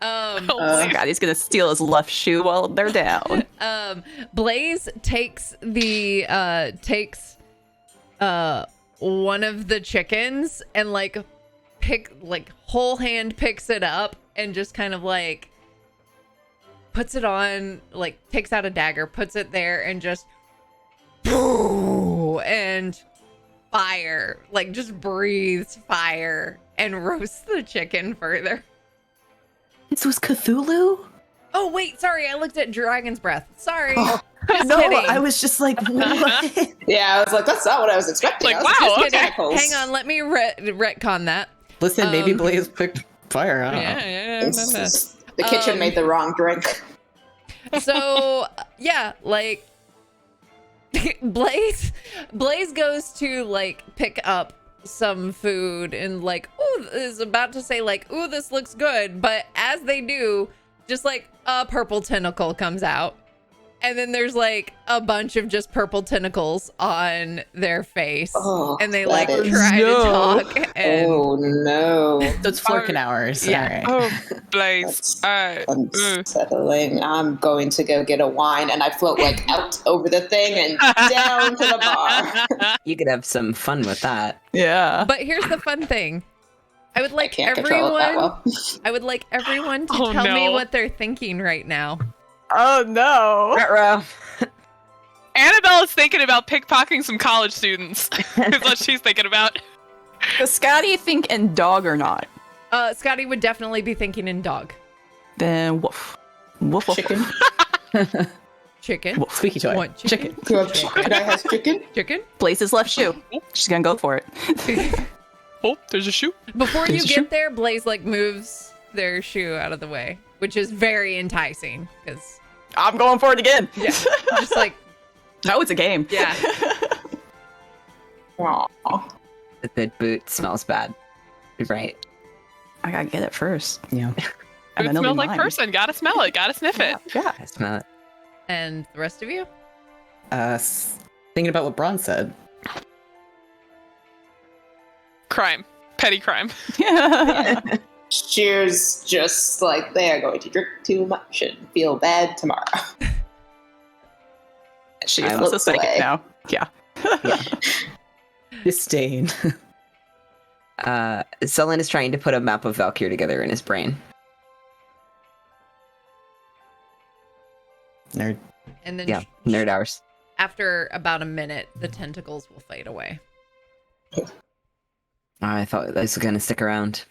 Um, God, he's gonna steal his left shoe while they're down. Blaze takes one of the chickens and like whole hand picks it up and just kind of like puts it on, like takes out a dagger, puts it there and just and fire, like just breathes fire and roasts the chicken further. This was Cthulhu? Oh wait, sorry, I looked at Dragon's Breath. Sorry. Oh, Just no, kidding. I was just like, what? Yeah, I was like, that's not what I was expecting. Like, I was wow, just okay. tentacles. Hang on, let me retcon that. Listen, maybe Um, Blaze picked fire. I don't know. It's just- the kitchen made the wrong drink. So yeah, like Blaze goes to like pick up some food and like is about to say like, ooh, this looks good, but as they do, just like a purple tentacle comes out. And then there's like a bunch of just purple tentacles on their face. Oh, And they that like is- try to talk and Oh, no. So it's Flurkin hours. Yeah. All right. Oh, Blaze. That's unsettling. I'm going to go get a wine, and I float like out over the thing and down to the bar. You could have some fun with that. Yeah. But here's the fun thing. I would I like can't control it that everyone well. I would like everyone to Oh, tell me no. what they're thinking right now. Oh no. Ruh-roh. Annabelle is thinking about pickpocketing some college students. Is what she's thinking about. Does Scotty think in dog or not? Scotty would definitely be thinking in dog. Then woof. Woof woof. Chicken. Chicken. Squeaky toy. Want chicken? You have chicken? I have chicken? Chicken? Blaze's left shoe. She's gonna go for it. Oh, there's a shoe. Before you There's a get shoe. there, Blaze like moves their shoe out of the way, which is very enticing because I'm going for it again. yeah, just like No, it's a game. yeah. Aw. The boot smells bad. Right. I gotta get it first. Yeah. And It then it'll smells be like mine. person. Gotta smell it. Gotta sniff it. Yeah. I smell it. And the rest of you? Thinking about what Braun said. Crime. Petty crime. Yeah. Cheers, just like they are going to drink too much and feel bad tomorrow. She's I also look psychic away. now. Yeah. Disdain. Sullen is trying to put a map of Valkyrie together in his brain. Nerd. And then Yeah, nerd hours. after about a minute, the tentacles will fade away. I thought this was going to stick around.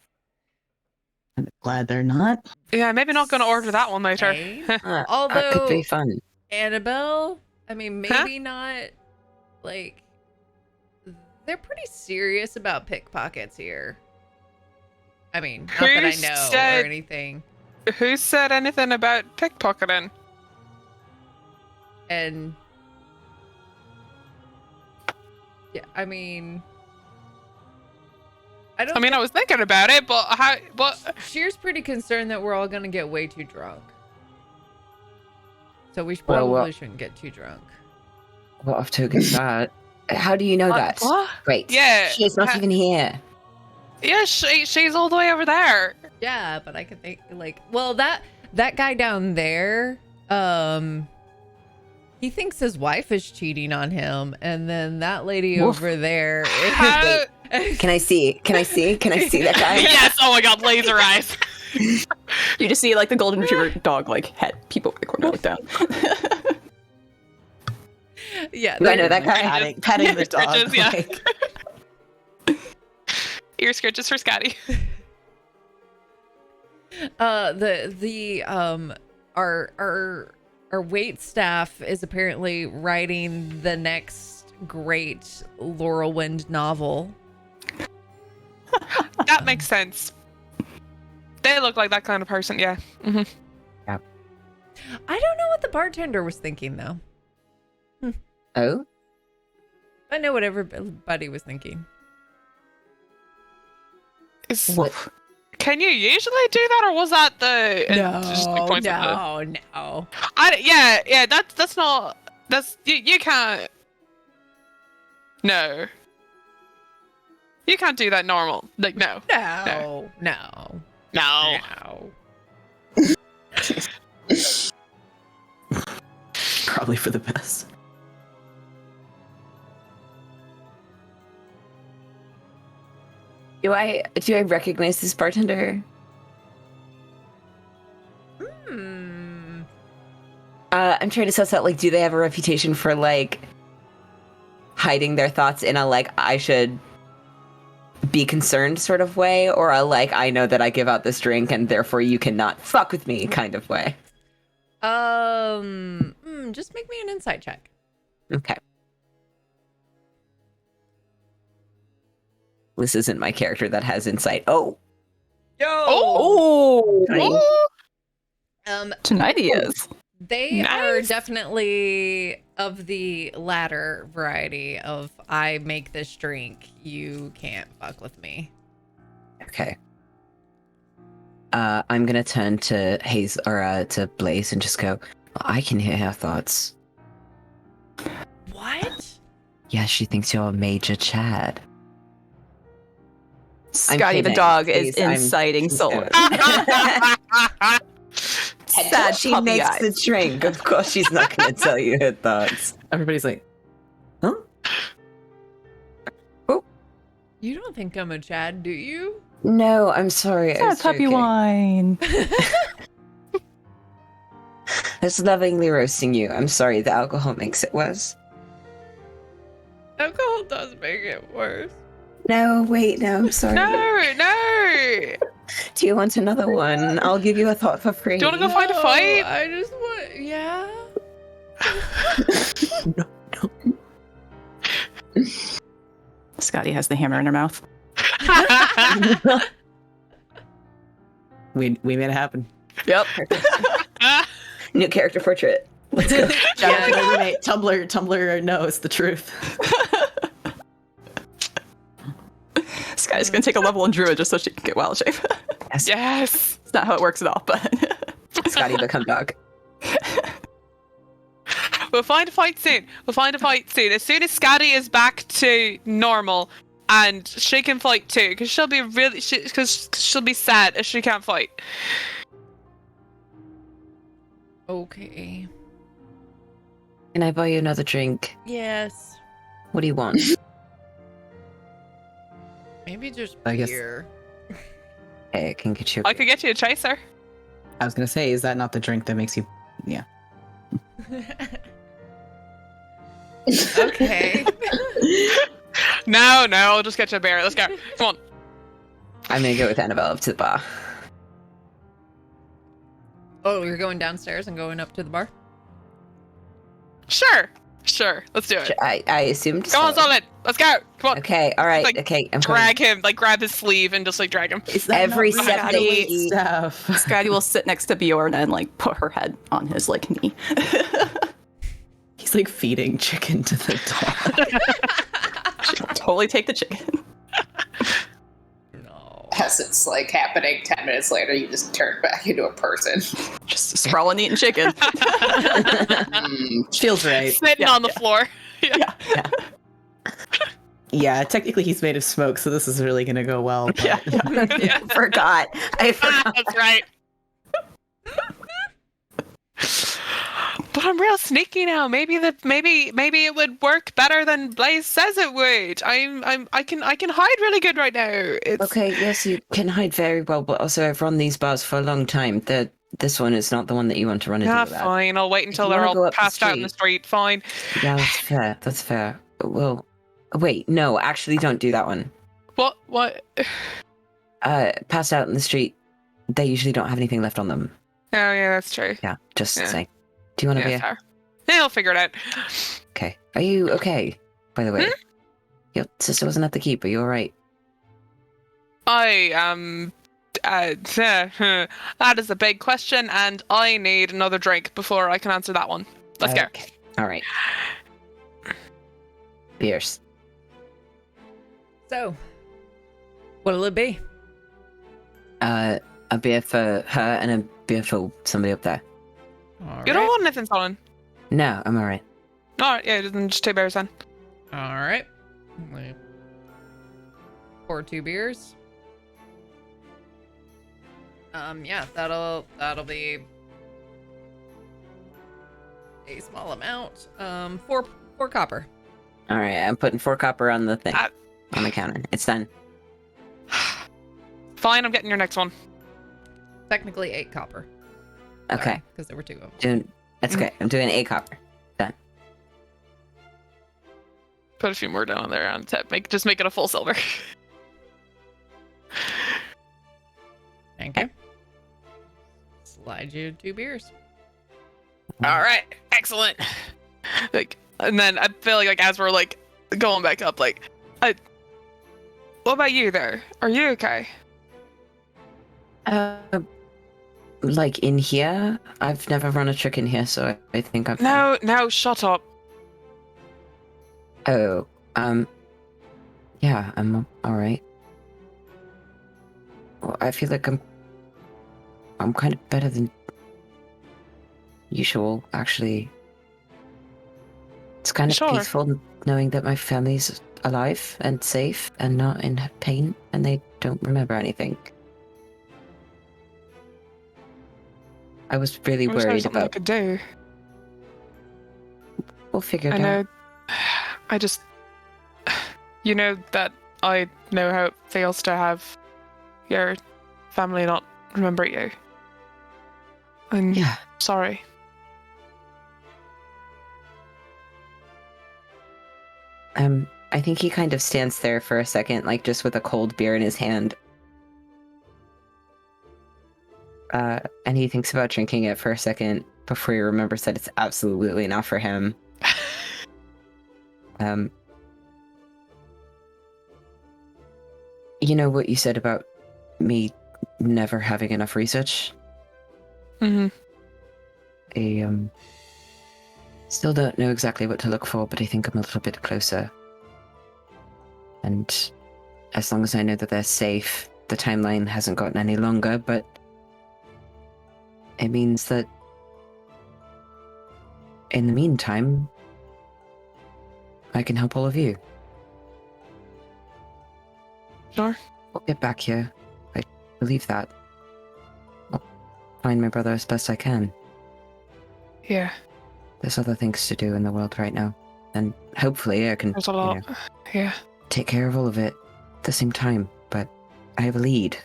I'm glad they're not. Yeah, maybe not gonna order that one later. Okay. That could Although be fun. Annabelle, I mean, maybe not. Like, they're pretty serious about pickpockets here. I mean, not that I Who know said- or anything. Who said anything about pickpocketing? And yeah, I mean, I don't. I was thinking about it, but how? What? Shear's pretty concerned that we're all gonna get way too drunk. So we Well, probably well- shouldn't get too drunk. What of token is that? How do you know that? What? Wait. Yeah. She's not even here. Yeah, she's all the way over there. Yeah, but I could think like, well, that guy down there, he He thinks his wife is cheating on him, and then that lady Woof. over there. Can I see? Can I see? Can I see that guy? Yes. Oh my God, laser eyes. You just see like the golden retriever dog like head peep over the corner, look down. Yeah, Do I know that guy? Petting the dog. Scritches, yeah. Like, Ear scritches for Scotty. Our wait staff is apparently writing the next great Lorelwind novel. That makes sense. They look like that kind of person, yeah. Mm-hmm. I don't know what the bartender was thinking though. Oh? I know what everybody was thinking. woof. Can you usually do that, or was that the just like points at the- no. Yeah. That's not. That's you can't. No. You can't do that normal. Like no. No. Probably for the best. Do I recognize this bartender? I'm trying to suss out, like, do they have a reputation for, like, hiding their thoughts in a, like, I should be concerned sort of way, or a, like, I know that I give out this drink and therefore you cannot fuck with me kind of way? Just make me an insight check. Okay. This isn't my character that has insight. Oh! Yo! Tonight he is. They are Nice. definitely of the latter variety of I make this drink, you can't fuck with me. Okay. I'm gonna turn to to Blaze and just go, I can hear her thoughts. What? Yeah, she thinks you're a major Chad. Scotty the kidding. dog is Please, I'm- inciting Solar. Sad she puppy makes eyes. the drink. Of course she's not gonna tell you her thoughts. Everybody's like, huh? You don't think I'm a Chad, do you? No, I'm sorry. I Sad was puppy joking. wine. I was lovingly roasting you. I'm sorry, the alcohol makes it worse. Alcohol does make it worse. No, wait, no, I'm sorry. No. Do you want another one? I'll give you a thought for free. Do you want to go find a fight? I just want, yeah. Scotty has the hammer in her mouth. We made it happen. Yep. New character portrait. Let's go. Yeah, Tumblr knows the truth. Scotty's gonna take a level in Druid just so she can get wild shape. Yes. It's not how it works at all, but Scotty become dog. We'll find a fight soon. As soon as Scotty is back to normal, and she can fight too, because she'll be she'll be sad if she can't fight. Okay. Can I buy you another drink? Yes. What do you want? Maybe just I guess- beer. Hey, I can get you. I could get you a chaser. I was gonna say, is that not the drink that makes you? Yeah. Okay. No, I'll just get you a beer. Let's go. Come on. I'm gonna go with Annabelle up to the bar. Oh, you're going downstairs and going up to the bar? Sure. Let's do it. I assumed. Come on, so. Solid. Let's go. Come on. Okay, all right. Like, okay, I'm coming. Drag him, grab his sleeve and just drag him. Is that Every not step that we eat. stuff? Scotty will sit next to Bjorn and put her head on his knee. He's feeding chicken to the dog. She'll totally take the chicken. No. As it's happening 10 minutes later, you just turn back into a person. Just sprawling eating chicken. Feels right. Sitting on the floor. Yeah, technically he's made of smoke, so this is really gonna go well. But... Yeah. I forgot. That's right. But I'm real sneaky now. Maybe it would work better than Blaze says it would. I can hide really good right now. It's Okay, yes, you can hide very well, but also I've run these bars for a long time. This one is not the one that you want to run into. fine. I'll wait until you they're wanna all go up the passed out in the street. Fine. Yeah, that's fair. That's fair. Well, wait, no, actually, don't do that one. What? What? Passed out in the street. They usually don't have anything left on them. Oh yeah, that's true. Yeah, just Yeah. saying. Do you want to be? Fair. Yeah, I'll figure it out. Okay. Are you okay? By the way, your sister wasn't at the keep. Are you all right? That is a big question, and I need another drink before I can answer that one. Let's go. All right. Beers. So, what'll it be? A beer for her and a beer for somebody up there. You don't want anything, Solon? No, I'm all right. Alright, yeah, then just 2 beers then. All right. Pour 2 beers. Yeah, that'll be a small amount. 4 copper. All right, I'm putting 4 copper on the thing, on the counter. It's done. Fine, I'm getting your next one. Technically 8 copper. Okay. Because there were 2 of them. That's okay. I'm doing 8 copper. Done. Put a few more down there on tip. Just make it a full silver. Thank you. Slide you 2 beers. Alright, excellent. And then I feel like as we're going back up, what about you there? Are you okay? Like in here? I've never run a trick in here, so I think I've... No, shut up. Oh, yeah, I'm alright. Well, I feel like I'm kind of better than usual, actually. It's kind of peaceful knowing that my family's alive and safe and not in pain, and they don't remember anything. I was really worried something I about... could do. We'll figure it out. I know. I just... You know that I know how it feels to have your family not remember you. I'm sorry. I think he kind of stands there for a second, just with a cold beer in his hand. And he thinks about drinking it for a second before he remembers that it's absolutely not for him. You know what you said about me never having enough research? Mm-hmm. I still don't know exactly what to look for, but I think I'm a little bit closer. And as long as I know that they're safe, the timeline hasn't gotten any longer, but it means that in the meantime, I can help all of you. Sure. We'll get back here. I believe that. I'll find my brother as best I can. Yeah. There's other things to do in the world right now. And hopefully I can There's a lot. Yeah. take care of all of it at the same time. But I have a lead.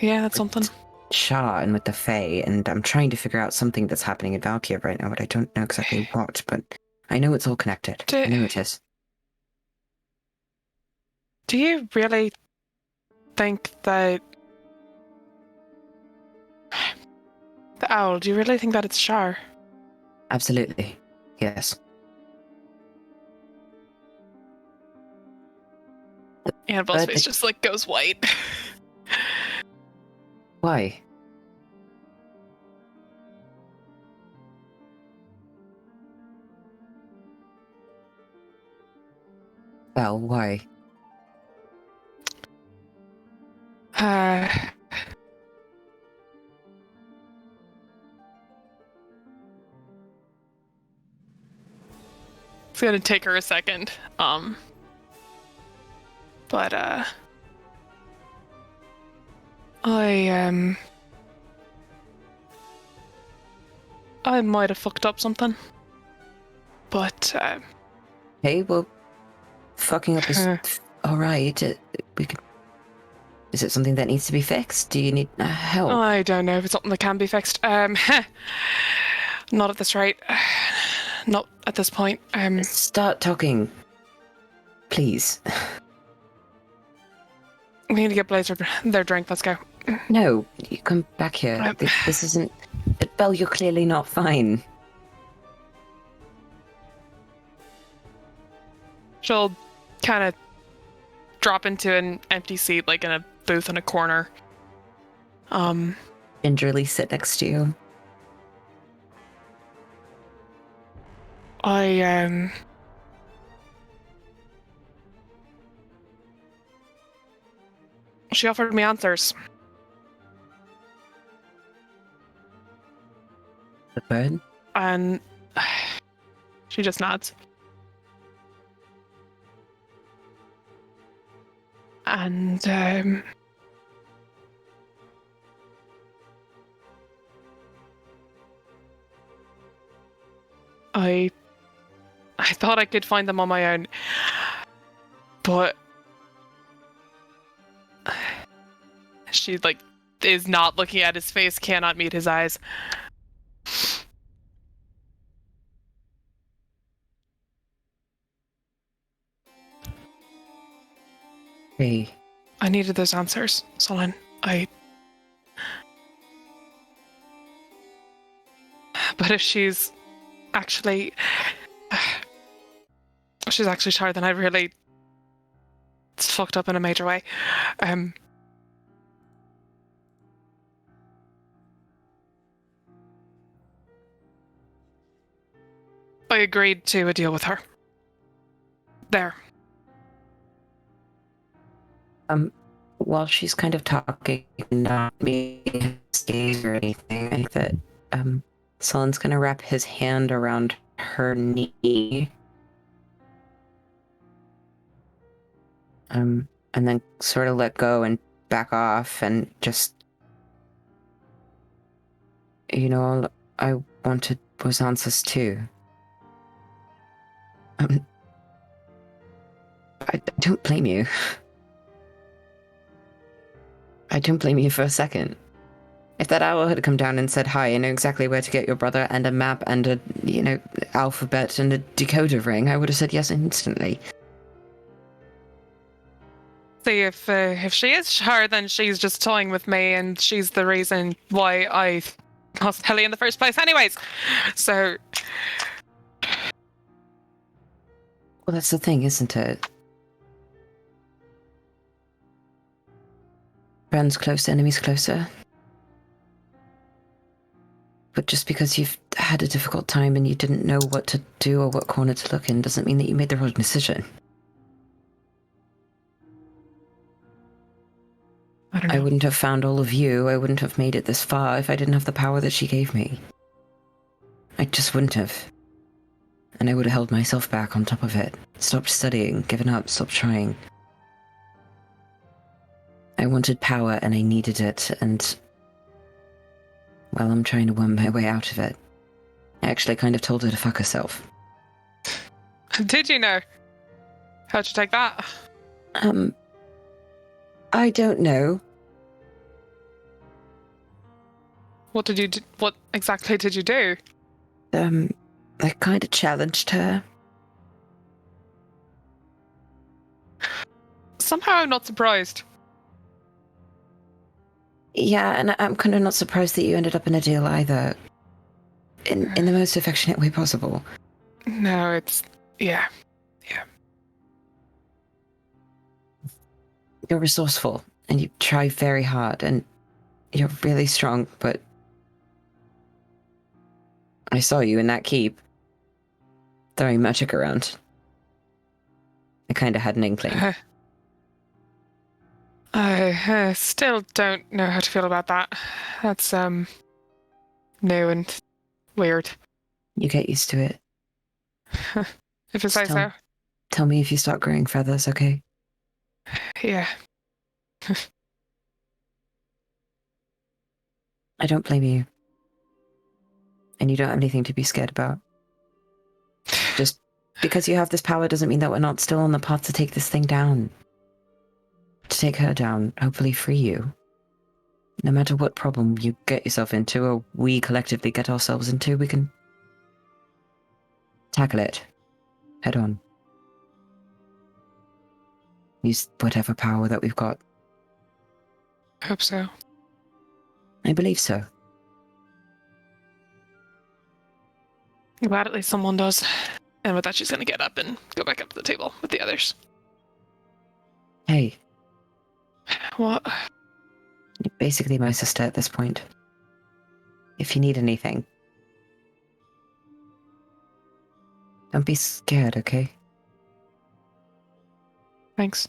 Yeah, that's something. Shah and with the Fae, and I'm trying to figure out something that's happening in Valkia right now, but I don't know exactly what, but I know it's all connected. I know it is. Do you really think that... The owl, do you really think that it's Shar? Absolutely. Yes. Annabelle's face just goes white. Why? Well, why? It's gonna take her a second. But I might have fucked up something. But, Hey, well, fucking up is alright. We could. Is it something that needs to be fixed? Do you need help? I don't know if it's something that can be fixed. Not at this rate. Not at this point. Start talking. Please. We need to get Blazer their drink. Let's go. No, you come back here. This isn't. Belle, you're clearly not fine. She'll kind of drop into an empty seat, like in a booth in a corner. Gingerly sit next to you. She offered me answers. The bird? And she just nods. And I thought I could find them on my own, but she is not looking at his face, cannot meet his eyes. Hey. I needed those answers, Solon. But if she's actually tired, then it's fucked up in a major way. I agreed to a deal with her. There. While she's kind of talking, not being scared or anything, I think that Solon's gonna wrap his hand around her knee. And then sort of let go and back off and just, all I wanted was answers too. I don't blame you. I don't blame you for a second. If that owl had come down and said, "Hi, I know exactly where to get your brother, and a map, and a, alphabet, and a decoder ring," I would have said yes instantly. See, if she is sure, then she's just toying with me, and she's the reason why I lost Helly in the first place anyways. So... Well, that's the thing, isn't it? Friends close, enemies closer. But just because you've had a difficult time and you didn't know what to do or what corner to look in doesn't mean that you made the wrong decision. I don't know. I wouldn't have found all of you, I wouldn't have made it this far if I didn't have the power that she gave me. I just wouldn't have. And I would have held myself back on top of it. Stopped studying, given up, stopped trying. I wanted power and I needed it, and... well, I'm trying to worm my way out of it. I actually kind of told her to fuck herself. Did you know? How'd you take that? I don't know. What exactly did you do? I kind of challenged her. Somehow I'm not surprised. Yeah, and I'm kind of not surprised that you ended up in a deal either. In the most affectionate way possible. No, it's... yeah. You're resourceful, and you try very hard, and you're really strong, but... I saw you in that keep. Throwing magic around. I kind of had an inkling. I still don't know how to feel about that. That's, new and weird. You get used to it. If you say so. Tell me if you start growing feathers, okay? Yeah. I don't blame you. and you don't have anything to be scared about. Just because you have this power doesn't mean that we're not still on the path to take this thing down. To take her down, hopefully free you. No matter what problem you get yourself into, or we collectively get ourselves into, we can tackle it head on. Use whatever power that we've got. Hope so. I believe so. I'm glad at least someone does. And with that, she's going to get up and go back up to the table with the others. Hey, What? you're basically my sister at this point. If you need anything, don't be scared, okay? Thanks.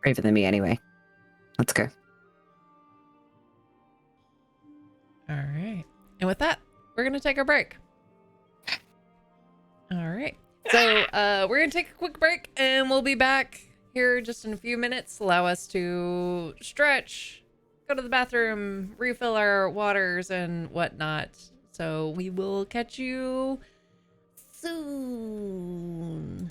Braver than me anyway. Let's go. All right. And with that, we're going to take our break. All right. So we're going to take a quick break and we'll be back here just in a few minutes. Allow us to stretch, go to the bathroom, refill our waters and whatnot. So we will catch you soon.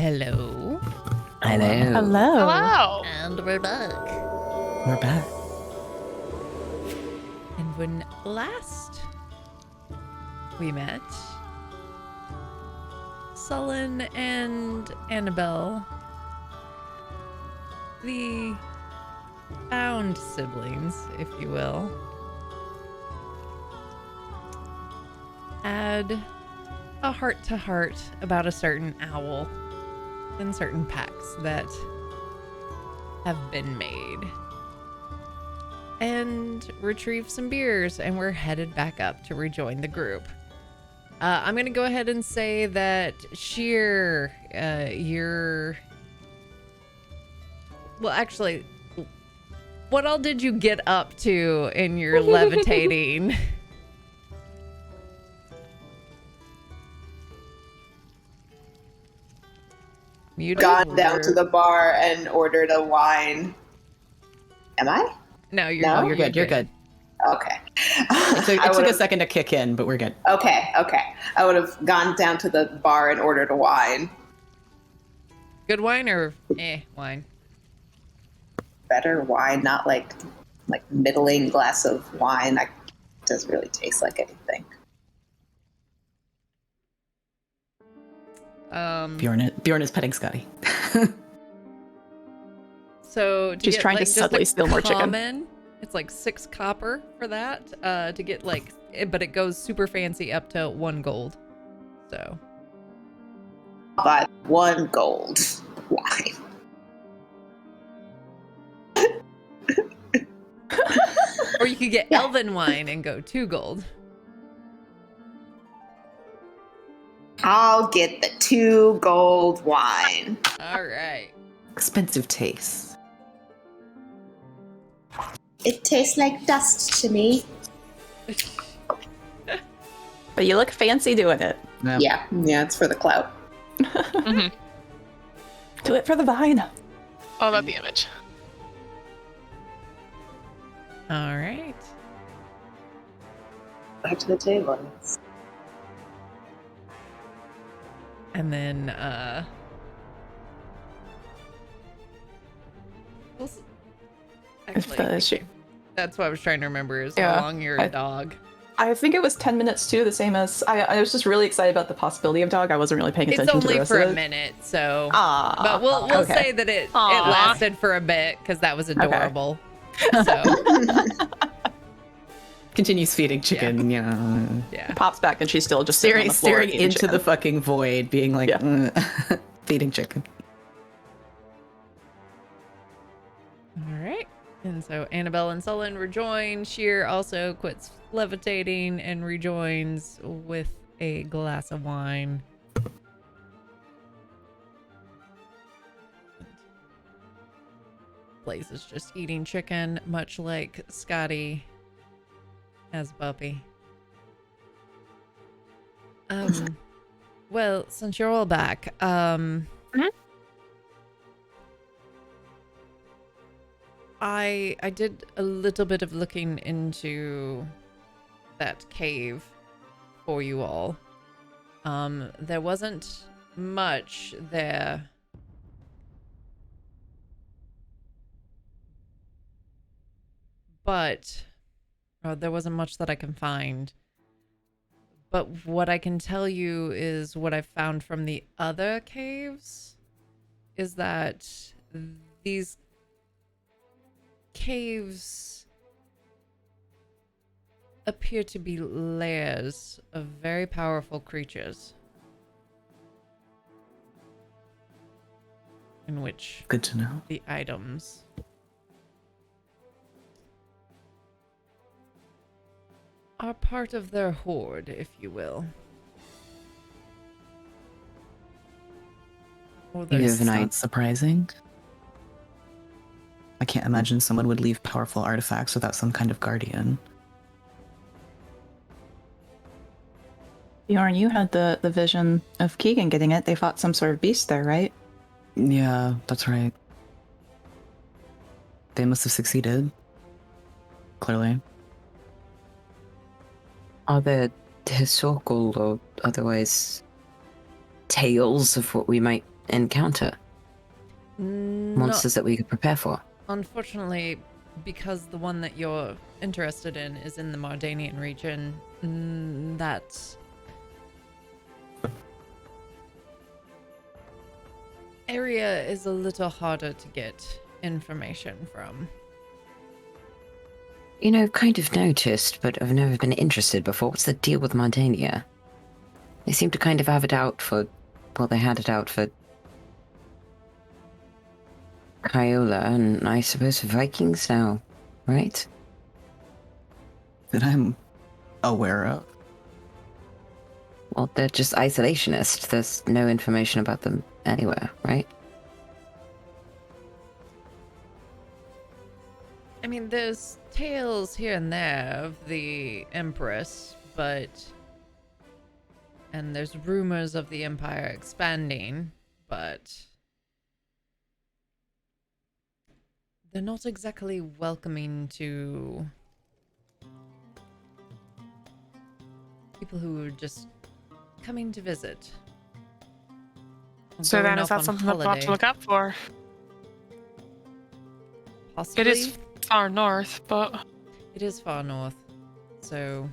Hello. Hello. Hello. Hello. And we're back. We're back. And when last we met, Sullen and Annabelle, the found siblings, if you will, had a heart-to-heart about a certain owl and certain pacts that have been made, and retrieved some beers, and we're headed back up to rejoin the group. I'm gonna go ahead and say that Sheer, you're... Well, actually, what all did you get up to in your levitating? Gone down to the bar and ordered a wine. Am I? No, you're No? Oh, you're good. You're good. Okay. It took a second to kick in, but we're good. Okay. I would have gone down to the bar and ordered a wine. Good wine or wine? Better wine, not like middling glass of wine. That doesn't really taste like anything. Bjorn is petting Scotty. So She's trying to just subtly a steal more chicken. common, it's like 6 copper for that to get but it goes super fancy up to 1 gold. So But 1 gold wine. or you could get elven wine and go 2 gold. I'll get the 2 gold wine. All right. Expensive taste. It tastes like dust to me. But you look fancy doing it. Yeah, it's for the clout. Do it for the vine. Oh, about the image. All right. Back to the table. And then actually, that's what I was trying to remember is how long you're a dog. I think it was 10 minutes too, the same as I was just really excited about the possibility of dog. I wasn't really paying attention It's to the only rest for of a it. minute, so But we'll say that it lasted for a bit because that was adorable. So Continues feeding chicken. yeah. Pops back and she's still just sitting on the floor Staring eating into chicken. the fucking void, being like, feeding chicken. All right. And so Annabelle and Sullen rejoin. Sheer also quits levitating and rejoins with a glass of wine. Blaze is just eating chicken, much like Scotty as Buppy. Well, since you're all back, I did a little bit of looking into that cave for you all. There wasn't much there. But there wasn't much that I can find. But what I can tell you is what I found from the other caves is that these caves appear to be lairs of very powerful creatures. In which Good to know. the items are part of their hoard, if you will. Or their It's not surprising. I can't imagine someone would leave powerful artifacts without some kind of guardian. Bjorn, you had the vision of Keegan getting it. They fought some sort of beast there, right? Yeah, that's right. They must have succeeded. Clearly. Are there historical or otherwise tales of what we might encounter? Monsters that we could prepare for? Unfortunately, because the one that you're interested in is in the Mardanian region, that area is a little harder to get information from. You know, kind of noticed, but I've never been interested before. What's the deal with Mardania? They seem to kind of have it out for... Well, they had it out for... Kyola, and I suppose for Vikings now, right? That I'm aware of. Well, they're just isolationists. There's no information about them anywhere, right? I mean, there's tales here and there of the Empress, but... And there's rumors of the Empire expanding, but... They're not exactly welcoming to... people who are just coming to visit. Or So going then, is off that on something I've got holiday. to look out for? Possibly? It is far north, but It is far north, so...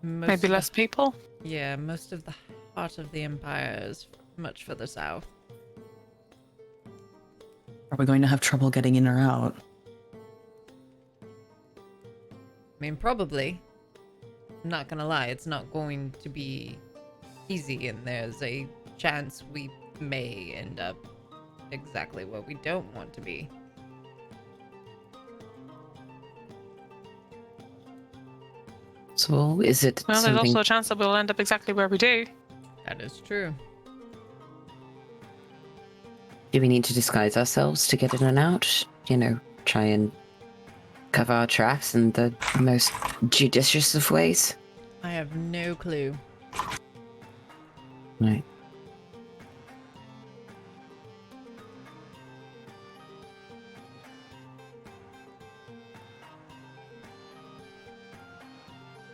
maybe less people? Yeah, most of the heart of the Empire is much further south. Are we going to have trouble getting in or out? I mean, probably. I'm not gonna lie, it's not going to be easy, and there's a chance we may end up exactly where we don't want to be. So is it Well, there's something... also a chance that we'll end up exactly where we do. That is true. Do we need to disguise ourselves to get in and out? You know, try and cover our tracks in the most judicious of ways? I have no clue. Right.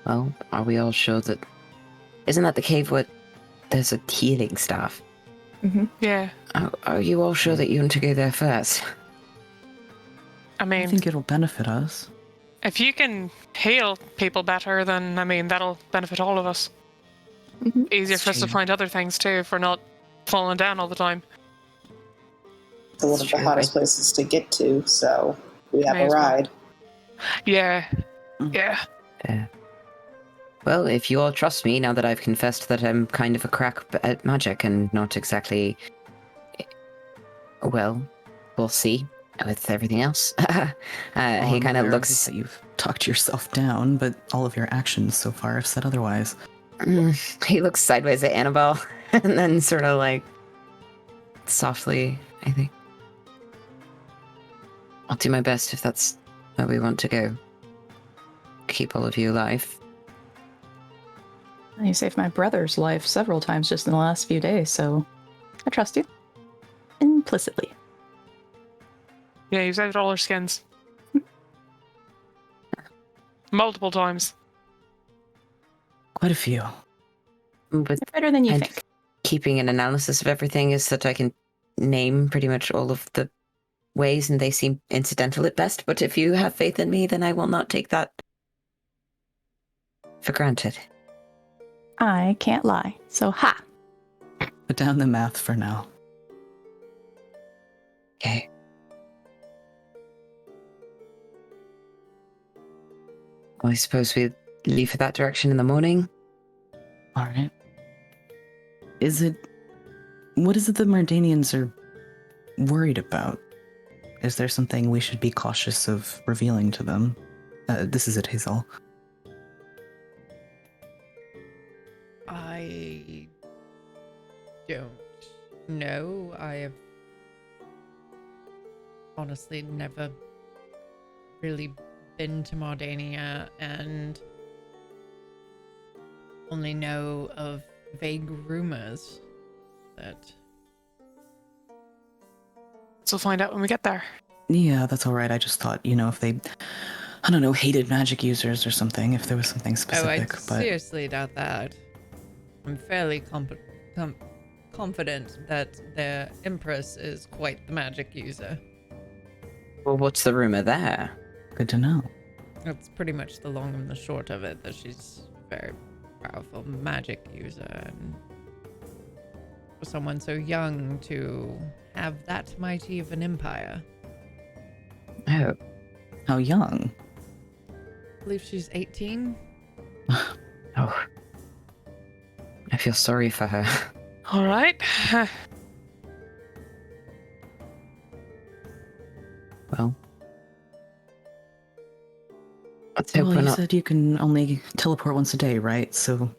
Well, are we all sure that... Isn't that the cave where there's a healing staff? Yeah. Are you all sure that you want to go there first? I I mean, think it'll benefit us. if you can heal people better, then, I mean, that'll benefit all of us. Easier for us to True. find other things, too, if we're not falling down all the time. It's one of the True. hottest places to get to, so we have May a as well. ride. Yeah. Mm. Yeah. Well, if you all trust me, now that I've confessed that I'm kind of a crack at magic and not exactly... Well, we'll see with everything else. All He I'm kind of aware looks... is that you've talked yourself down, but all of your actions so far have said otherwise. He looks sideways at Annabelle and then sort of like softly, I think. I'll do my best if that's where we want to go. Keep all of you alive. You saved my brother's life several times just in the last few days, so I trust you. Implicitly. Yeah, you saved all our skins. Multiple times. Quite a few. But They're better than you And- think. keeping an analysis of everything is that I can name pretty much all of the ways and they seem incidental at best. But if you have faith in me, then I will not take that for granted. I can't lie. So, ha! Put down the math for now. Okay. Well, I suppose we leave for that direction in the morning. All right. What is it the Mardanians are worried about? Is there something we should be cautious of revealing to them? This is it, Hazel. I don't know. I have honestly never really been to Mardania and only know of vague rumors that... So we'll find out when we get there. Yeah, that's all right. I just thought, if they, I don't know, hated magic users or something, if there was something Oh, I specific. But seriously doubt that. I'm fairly confident that their Empress is quite the magic user. Well, what's the rumor there? Good to know. That's pretty much the long and the short of it, that she's a very powerful magic user. And for someone so young to have that mighty of an empire. Oh, How young? I believe she's 18. oh. I feel sorry for her. All right. Well, let's hope Well, we're you not. said you can only teleport once a day, right? So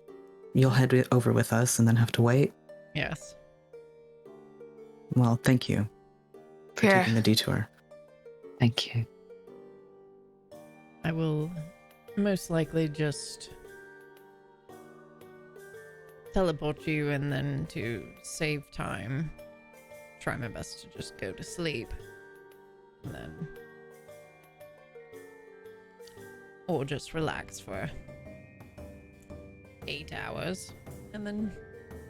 you'll head over with us and then have to wait? Yes. Well, thank you for Yeah. taking the detour. Thank you. I will most likely just teleport you, and then to save time, try my best to just go to sleep. And then... Or just relax for 8 hours, and then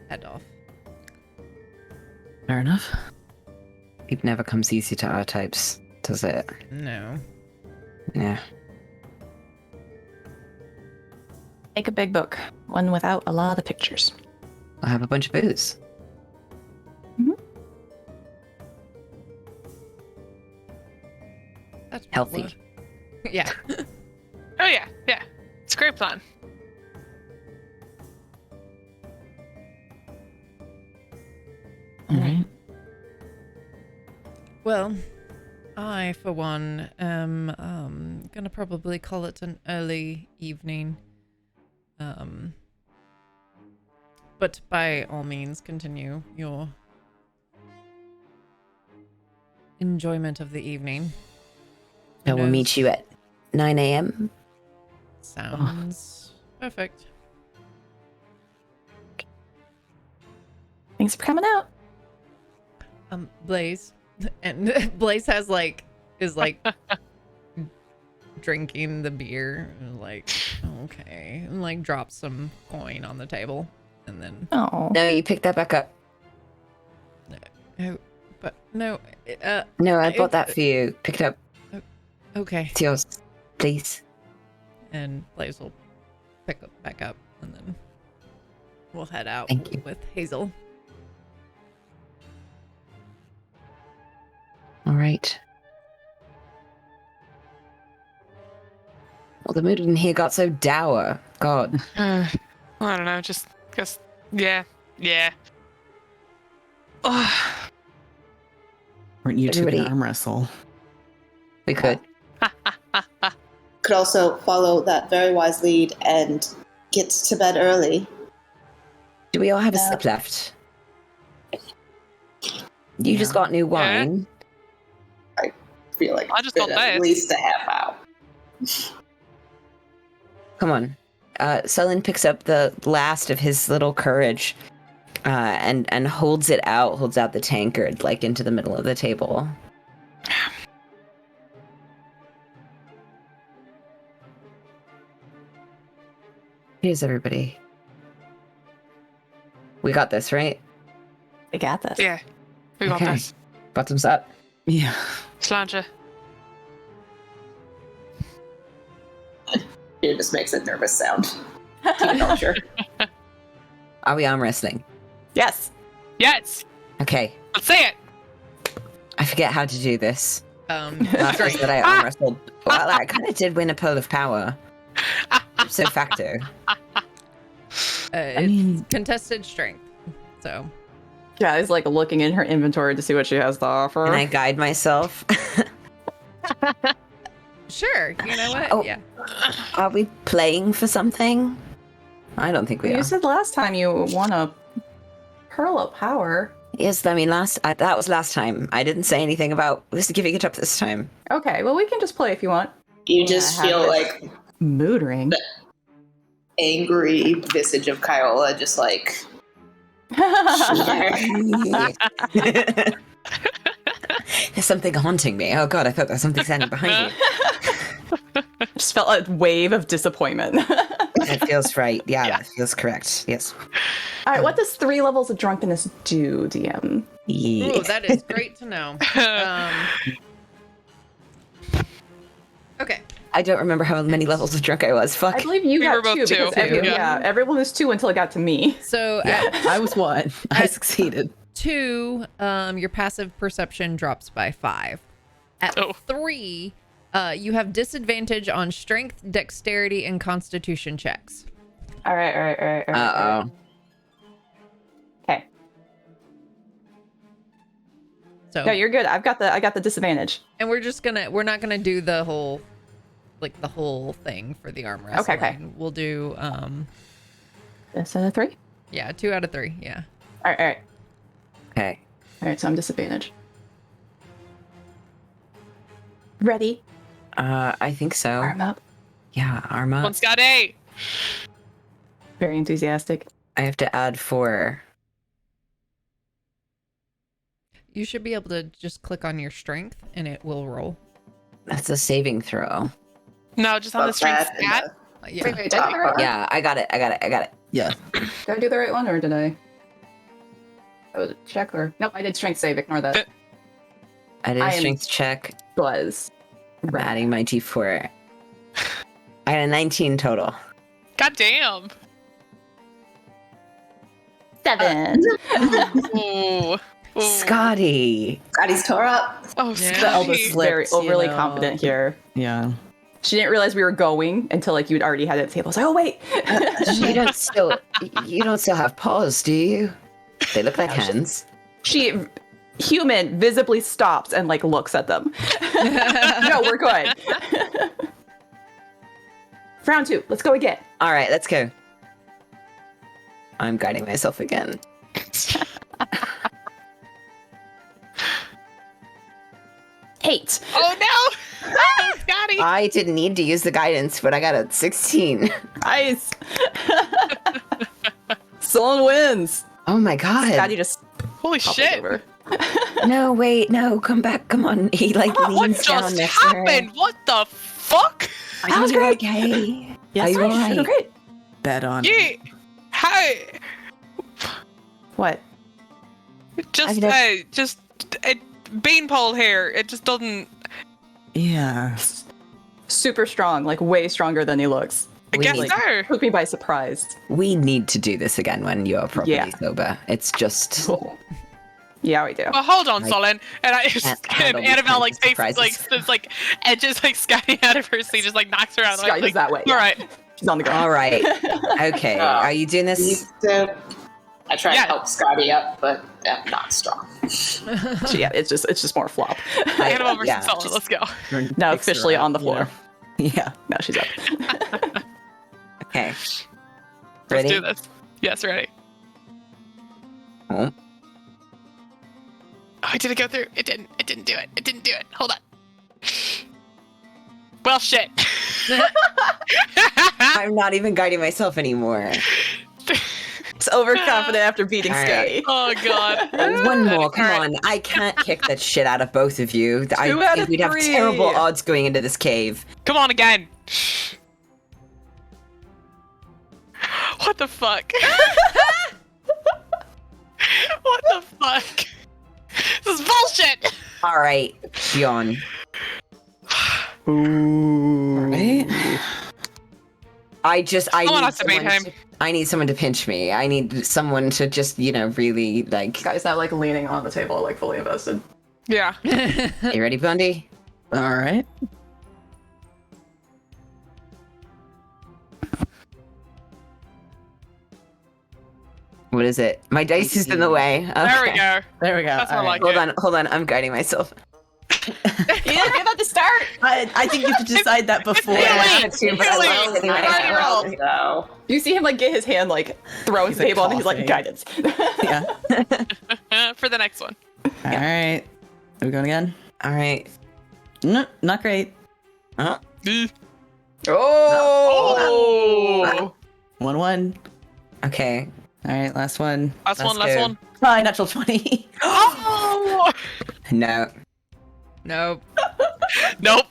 head off. Fair enough. It never comes easy to our types, does it? No. Yeah. Make a big book, one without a lot of pictures. I'll have a bunch of booze. That's Healthy. what- Yeah. Oh yeah, yeah. It's a great plan. All right. Well, I, for one, am gonna probably call it an early evening. But by all means, continue your enjoyment of the evening. I will knows? meet you at 9 a.m. Sounds perfect. Thanks for coming out. Blaze, and Blaze is like drinking the beer, and like, okay, and like drops some coin on the table, and then Oh. No, you pick that back up. oh, but no, No, I It- bought that for you. Pick it up. okay, It's yours, please. and Blaze will pick it back up, and then we'll head out Thank you. with Hazel. All right. Well, the mood in here got so dour. God. I don't know. Just yeah. Oh, Weren't you two Everybody- gonna arm wrestle? We could. Could also follow that very wise lead and get to bed early. Do we all have a No. sip left? You just got new wine. Feel like I just it's got been at this. least a half hour. Come on. Sullen picks up the last of his little courage and holds it out, holds out the tankard, like, into the middle of the table. Here's everybody. We got this, right? We got this. yeah. We got Okay. this. Bottoms up. Yeah. Sláinte. It just makes a nervous sound. Culture. Are we arm wrestling? Yes. Yes. Okay. Let's see it. I forget how to do this. Last Drink. time that I arm wrestled, well, I kind of did win a pole of power. So facto. It's mean- contested strength, so Yeah, he's like looking in her inventory to see what she has to offer. Can I guide myself? sure. You know what? Oh. Yeah. Are we playing for something? I don't think we You are. said last time you won a pearl of power. Yes, I mean, that was last time. I didn't say anything about giving it up this time. Okay, well we can just play if you want. You just I have feel this. like Mood ring. angry visage of Kyola just like There's something haunting me. Oh god, I thought there was something standing behind you. Just felt a wave of disappointment. That feels right. Yeah, that feels correct. Yes. All right, what does 3 levels of drunkenness do, DM? Yeah. Ooh, that is great to know. Okay. I don't remember how many levels of drunk I was. Fuck. I believe you We were got both 2 because two, everyone was 2 until it got to me. So I was 1. I succeeded. 2, your passive perception drops by 5. At 3, you have disadvantage on strength, dexterity, and constitution checks. All right. Uh-oh. Okay. So No, you're good. I got the disadvantage. and we're not gonna do the whole thing for the arm wrestling. Okay. We'll do This and a 3. yeah, 2 out of 3. Yeah. All right. Okay. All right. So I'm disadvantaged. Ready? I think so. Arm up. Yeah, arm Come up. on, Scotty. Very enthusiastic. I have to add 4. You should be able to just click on your strength and it will roll. That's a saving throw. No, just on the Both strength that and stat. Yeah. Wait, did I do the right one? Yeah, I got it. Yeah. Did I do the right one or did I? That was a check or nope? I did strength save. Ignore that. I did I a am- strength check. Was. I'm adding my D4. I got a 19 total. God damn. 7. Ooh. Ooh. Scotty. Scotty's tore up. Oh, Yeah. Scotty. The eldest slip. Very Flips, you overly know. confident here. Yeah. She didn't realize we were going until like you'd already had it at the table. I was like, oh wait. You don't still have paws, do you? They look like hands. She human visibly stops and like looks at them. No, we're good. Round 2. Let's go again. All right, let's go. I'm guiding myself again. 8. Oh no! Scotty! I didn't need to use the guidance, but I got a 16. Nice. Someone wins. Oh my god. Scotty just Holy topples shit! over. No, wait, no, come back, come on. He like What leans down just next to her. happened? What the fuck? That was great. Okay. Yes, Are you right. alright? Great. Bet on. Yeah. Hey. What? Just beanpole hair. It just doesn't. Yeah. Super strong, like way stronger than he looks. I We guess need- so. Took me by surprise. We need to do this again when you are properly Yeah. sober. It's just Yeah, we do. Well, hold on, I Solon. And I just can't and handle these Annabelle like kinds of takes surprises. like edges like Scotty out of her seat, just like knocks her out. Scotty like, goes that way. All right. She's on the ground. all right. Okay, are you doing this? Needs to. I try Yeah. to help Scotty up, but I'm not strong. Yeah, it's just more flop. Annabelle versus yeah, Solon. just- Let's go. Now Fix her officially up, on the you floor. know? Yeah. Now she's up. Okay. Let's Ready? do this. Yes, ready. Oh. Oh, did it go through? It didn't. It didn't do it. It didn't do it. Hold on. Well, shit. I'm not even guiding myself anymore. It's overconfident after beating All Scotty. right. Oh god. One more, come All right. on. I can't kick that shit out of both of you. I 2 out think of we'd have 3. terrible odds going into this cave. Come on again. What the fuck? What the fuck? This is bullshit. All right, Dion. Right? Someone has to beat him. I need someone to pinch me. I need someone to just, really like. Scotty's now like leaning on the table, like fully invested. Yeah. You ready, Bundy? All right. What is it? My dice is in the way. There we Okay. go. There we go. That's more All right. like Hold on. I'm guiding myself. You didn't give that to start. I think you have to decide that before. Too late. that's true, Too but I late. love it anyway. Already rolled. So You see him like get his hand like throw his He's, like, table and he's like coughing. guidance. Yeah. For the next one. All right. Are we going again? All right. No, not great. Huh? Oh. 1-1. Okay. All right, last one. Last one. Let's Last go. one. Hi, natural 20. Oh. No. Nope. Nope.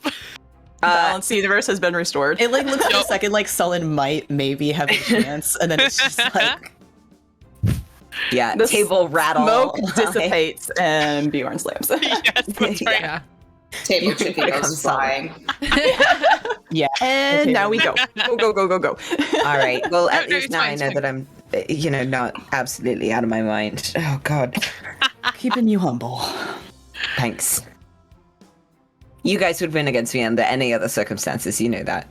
Balance universe has been restored. It like looks for a second like Sullen might maybe have a chance, and then it's just like Yeah, The table rattle. Smoke dissipates and Bjorn slams. Yes, that's right. Yeah. Table chicken Become goes flying. yeah. And now we go. Go. All right. Well, at No, least it's now fine, I it's know fine. that I'm, not absolutely out of my mind. Oh God. Keeping you humble. Thanks. You guys would win against me under any other circumstances. You know that.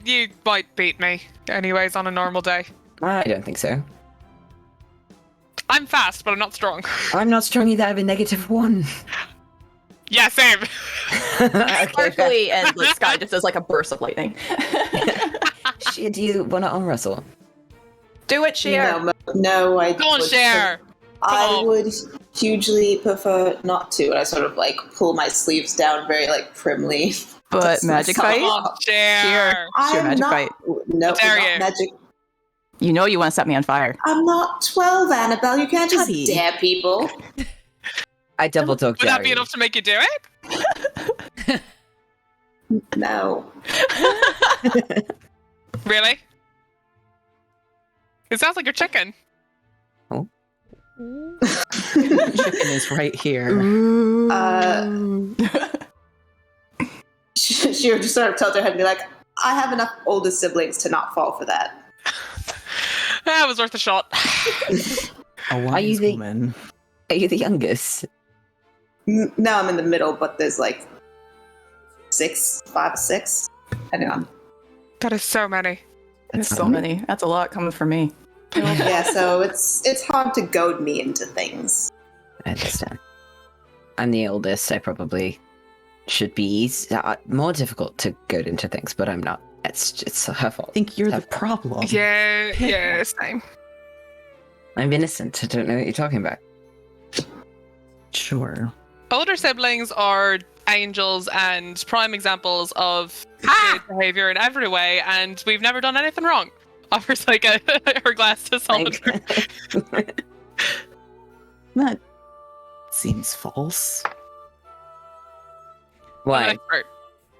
You might beat me, anyways, on a normal day. I don't think so. I'm fast, but I'm not strong. I'm not strong either. I have a -1. Yeah, same. Okay. Sparkly and the sky just does like a burst of lightning. Shit, do you want to arm wrestle? Do it, Sheer. No, I Go on, would- share. I on. would hugely prefer not to. And I sort of like pull my sleeves down very like primly. But magic fight? Come on, share. Sheer I'm magic not, fight. No, dare not you. magic. You know you want to set me on fire. I'm not 12, Annabelle. You can't just Buddy. dare people. I double dog Would that be dare you. enough to make you do it? No. Really? It sounds like you're chicken. Chicken is right here. She would just sort of tilt her head and be like, I have enough older siblings to not fall for that. That was worth a shot. A Are you wise the- woman. Are you the youngest? No, I'm in the middle, but there's like 5 or 6. Depending on. That is so many. There's so many. That's a lot coming from me. Yeah, so it's hard to goad me into things. I understand. I'm the oldest. I probably should be more difficult to goad into things, but I'm not. It's her fault. I think you're the problem. Yeah, same. I'm innocent. I don't know what you're talking about. Sure. Older siblings are angels and prime examples of good behavior in every way, and we've never done anything wrong. Offers like her glass to solid. That seems false. Why?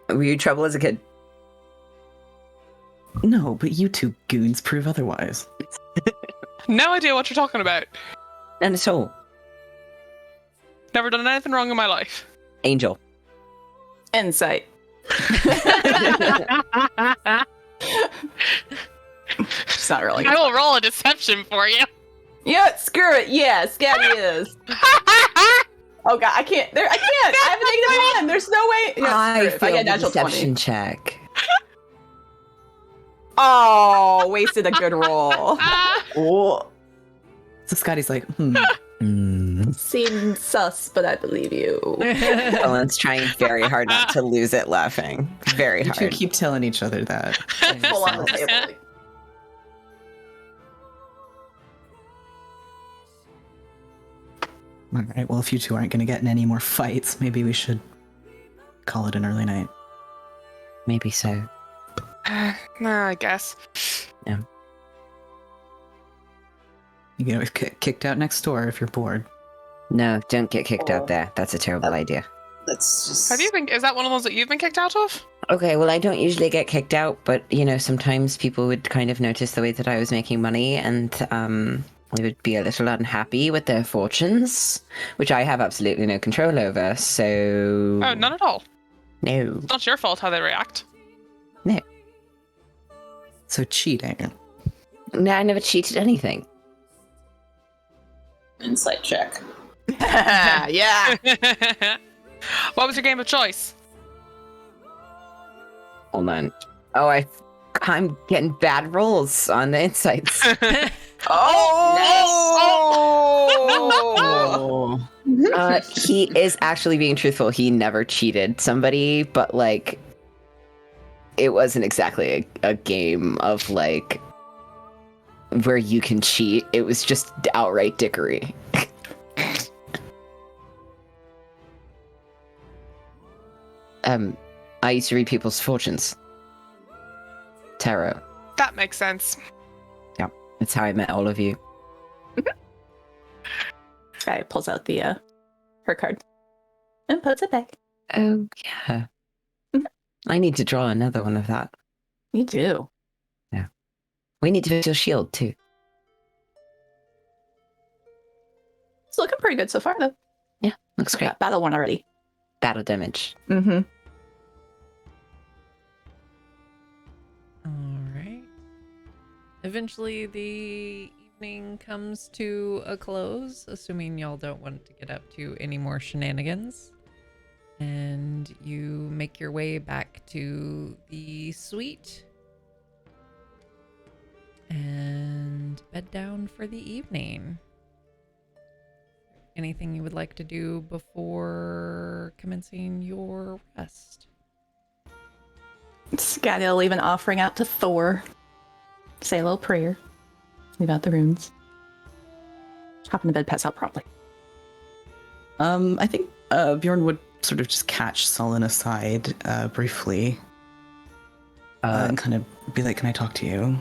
Were you in trouble as a kid? No, but you two goons prove otherwise. No idea what you're talking about. None at all. Never done anything wrong in my life. Angel. Insight. It's not really. I will roll a deception for you. Yeah, screw it. Yeah, Scabby is. Oh god, I can't. I can't. I have a negative 1. There's no way. Yeah, I screw it. If I failed get the natural deception 20. check. Oh, wasted a good roll. Oh. So Scotty's like, Seems sus, but I believe you. Ellen's trying very hard not to lose it laughing. Very You two hard. keep telling each other that. Full on the table. Alright, well, if you two aren't going to get in any more fights, maybe we should call it an early night. Maybe so. I guess. You can always get kicked out next door if you're bored. No, don't get kicked out there. That's a terrible idea. That's just. Have you been? Is that one of those that you've been kicked out of? Okay, well, I don't usually get kicked out, but, sometimes people would kind of notice the way that I was making money, and, they would be a little unhappy with their fortunes, which I have absolutely no control over, so... Oh, none at all. No. It's not your fault how they react. So cheating. No, I never cheated anything. Insight check. Yeah. What was your game of choice? Hold on. Oh, I'm getting bad rolls on the insights. Oh! He is actually being truthful. He never cheated somebody, but, it wasn't exactly a game of, where you can cheat. It was just outright dickery. I used to read people's fortunes. Tarot. That makes sense. That's how I met all of you. Guy pulls out the her card and puts it back. Oh, yeah. I need to draw another one of that. You do. We need to fix your shield, too. It's looking pretty good so far, though. Yeah, looks great. Got battle one already. Battle damage. Mm-hmm. All right. Eventually, the evening comes to a close, assuming y'all don't want to get up to any more shenanigans. And you make your way back to the suite and bed down for the evening. Anything you would like to do before commencing your rest? Scadia'll leave an offering out to Thor. Say a little prayer. Leave out the runes. Hop in the bed, pass out promptly. I think Bjorn would sort of just catch Sullen aside briefly and kind of be like, "Can I talk to you?"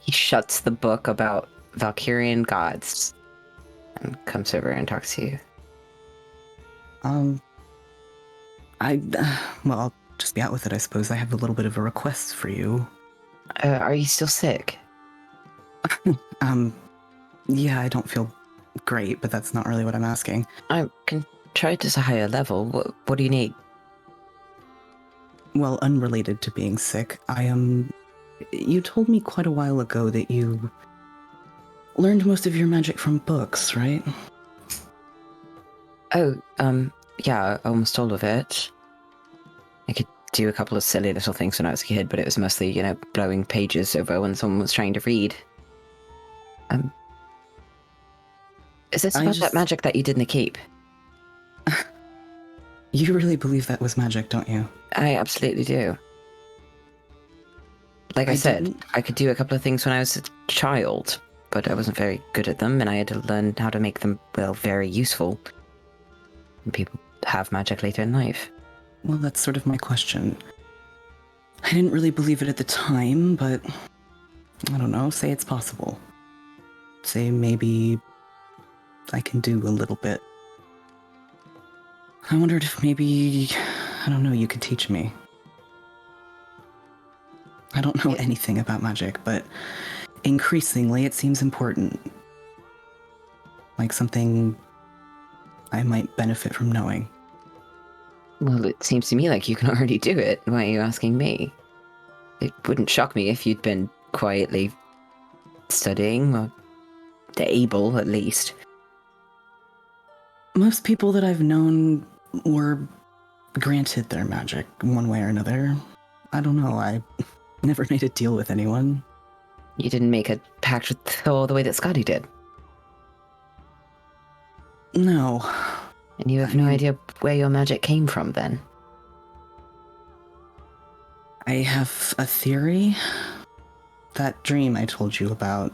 He shuts the book about Valkyrian gods and comes over and talks to you. Well, I'll just be out with it, I suppose. I have a little bit of a request for you. Are you still sick? Yeah, I don't feel great, but that's not really what I'm asking. I can try it at a higher level. What do you need? Well, unrelated to being sick, you told me quite a while ago that you learned most of your magic from books, right? Oh, yeah, almost all of it. I could do a couple of silly little things when I was a kid, but it was mostly, blowing pages over when someone was trying to read. Is this about that magic that you did in the keep? You really believe that was magic, don't you? I absolutely do. Like I said, didn't- I could do a couple of things when I was a child, but I wasn't very good at them, and I had to learn how to make them, well, very useful. And people have magic later in life. Well, that's sort of my question. I didn't really believe it at the time, but I don't know, say it's possible. Say maybe I can do a little bit. I wondered if maybe, I don't know, you could teach me. I don't know anything about magic, but increasingly it seems important. Like something I might benefit from knowing. Well, it seems to me like you can already do it. Why are you asking me? It wouldn't shock me if you'd been quietly studying, or able at least. Most people that I've known were granted their magic one way or another. I don't know, I never made a deal with anyone. You didn't make a pact with Thor the way that Scotty did. No. And you have no idea where your magic came from then? I have a theory. That dream I told you about,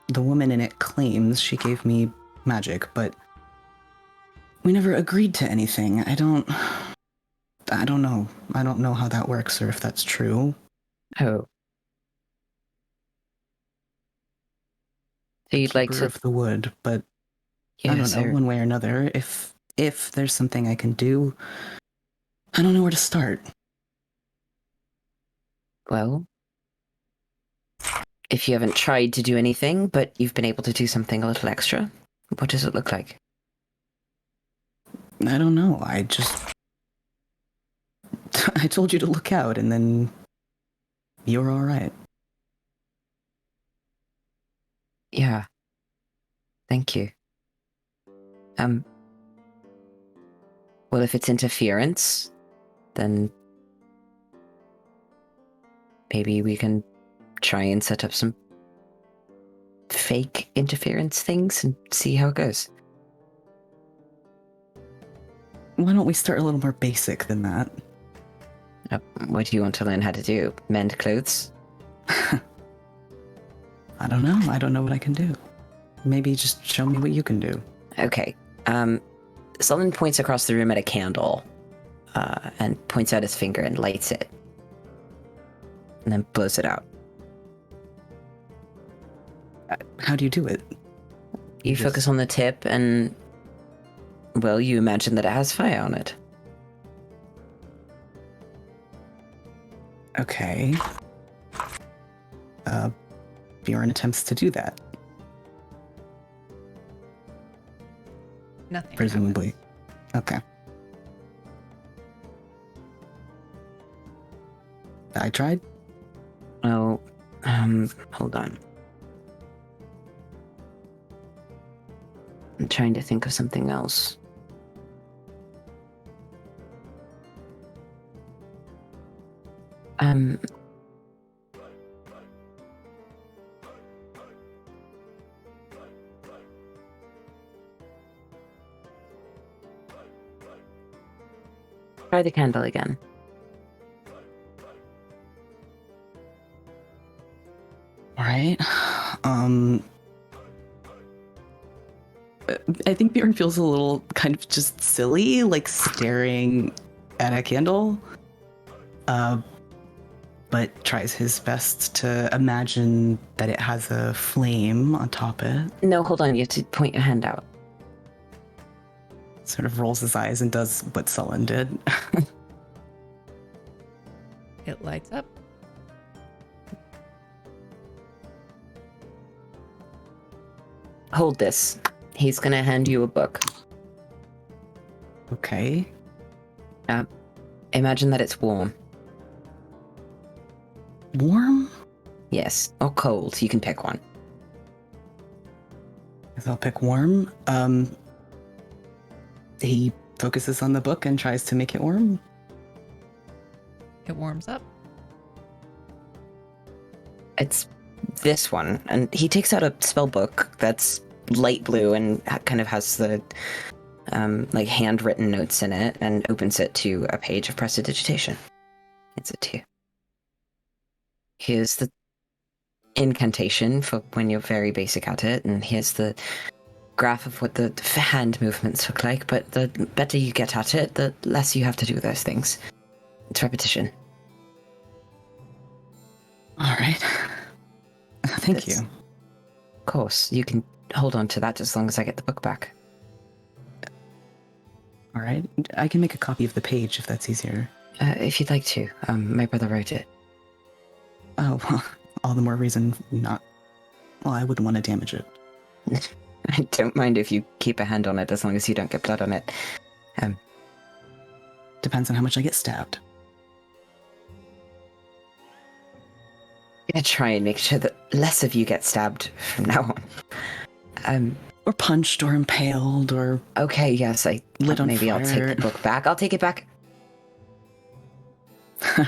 the woman in it claims she gave me magic, but we never agreed to anything. I don't know. I don't know how that works or if that's true. Oh. So you'd like Keeper to... of the wood, but Yeah, I don't know, one way or another. If there's something I can do, I don't know where to start. Well, if you haven't tried to do anything, but you've been able to do something a little extra, what does it look like? I don't know. I told you to look out, and then you're all right. Yeah. Thank you. Well, if it's interference, then maybe we can try and set up some fake interference things and see how it goes. Why don't we start a little more basic than that? What do you want to learn how to do? Mend clothes? I don't know. I don't know what I can do. Maybe just show me what you can do. Okay. Sullivan points across the room at a candle and points out his finger and lights it. And then blows it out. How do you do it? You Just- focus on the tip and, well, you imagine that it has fire on it. Okay. Bjorn attempts to do that, Nothing. presumably. happens. Okay. I tried. Oh, hold on. I'm trying to think of something else. Try the candle again. All right. I think Bjorn feels a little kind of just silly, like staring at a candle. But tries his best to imagine that it has a flame on top of it. No, hold on. You have to point your hand out. Sort of rolls his eyes and does what Sullen did. It lights up. Hold this. He's gonna hand you a book. Okay. Imagine that it's warm. Warm? Yes, or cold. You can pick one. Guess I'll pick warm. He focuses on the book and tries to make it warm. It warms up. It's this one, and he takes out a spell book that's light blue and kind of has the like handwritten notes in it, and opens it to a page of prestidigitation. It's a 2. Here's the incantation for when you're very basic at it, and here's the graph of what the hand movements look like, but the better you get at it, the less you have to do those things. It's repetition. All right. Thank you. Of course, you can hold on to that as long as I get the book back. All right. I can make a copy of the page if that's easier. If you'd like to. My brother wrote it. Oh, well, all the more reason not. Well, I wouldn't want to damage it. I don't mind if you keep a hand on it as long as you don't get blood on it. Depends on how much I get stabbed. I'm gonna try and make sure that less of you get stabbed from now on. Or punched or impaled or Okay, yes, lit on maybe I'll take fire. the book back. I'll take it back. all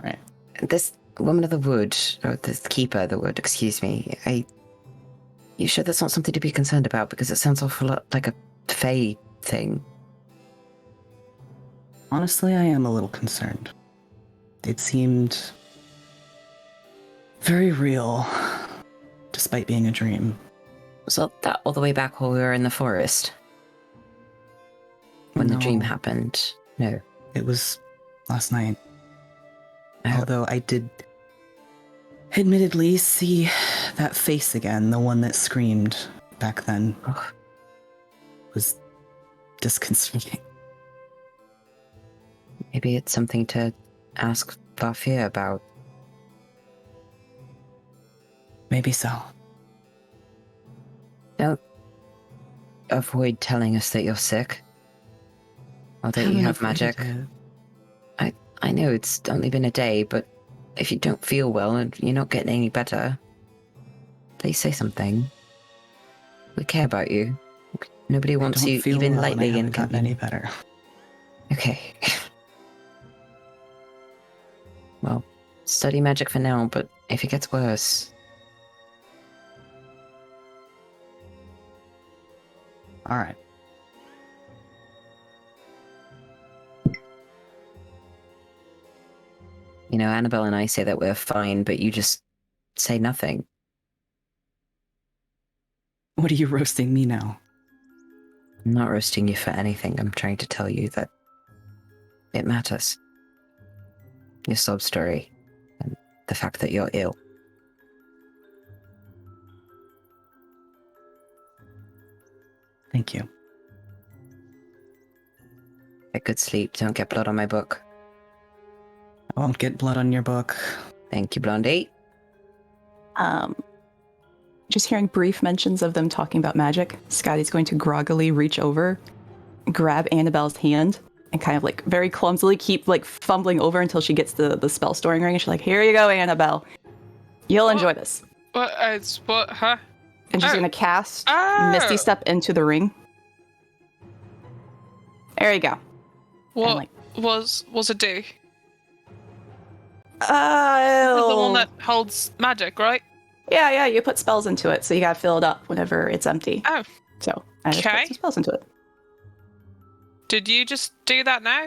right. This woman of the wood, or the keeper of the wood, excuse me, you sure that's not something to be concerned about? Because it sounds awful lot like a fae thing. Honestly, I am a little concerned. It seemed very real, despite being a dream. Was that all the way back while we were in the forest? When the dream No. happened? No. It was last night. Oh. Although I did admittedly see that face again, the one that screamed back then. Ugh. It was disconcerting. Maybe it's something to ask Vafir about. Maybe so. Don't avoid telling us that you're sick. Or that you Haven't have avoided magic. it. I know it's only been a day, but if you don't feel well and you're not getting any better, please say something. We care about you. Nobody wants I don't you feel even well and I lightly haven't gotten any inconvenient. better. Okay. Well, study magic for now, but if it gets worse... All right. You know, Annabelle and I say that we're fine, but you just say nothing. What are you roasting me now? I'm not roasting you for anything. I'm trying to tell you that it matters. Your sob story, and the fact that you're ill. Thank you. Get good sleep. Don't get blood on my book. I won't get blood on your book. Thank you, Blondie. Just hearing brief mentions of them talking about magic, Scotty's going to groggily reach over, grab Annabelle's hand, and kind of like very clumsily keep like fumbling over until she gets the spell storing ring. And she's like, "Here you go, Annabelle. You'll enjoy this." What? Huh? And she's Oh. going to cast Oh. Misty Step into the ring. There you go. What like- was it do? Oh. It's the one that holds magic, right? Yeah, you put spells into it, so you gotta fill it up whenever it's empty. Oh. So I just Okay. put some spells into it. Did you just do that now?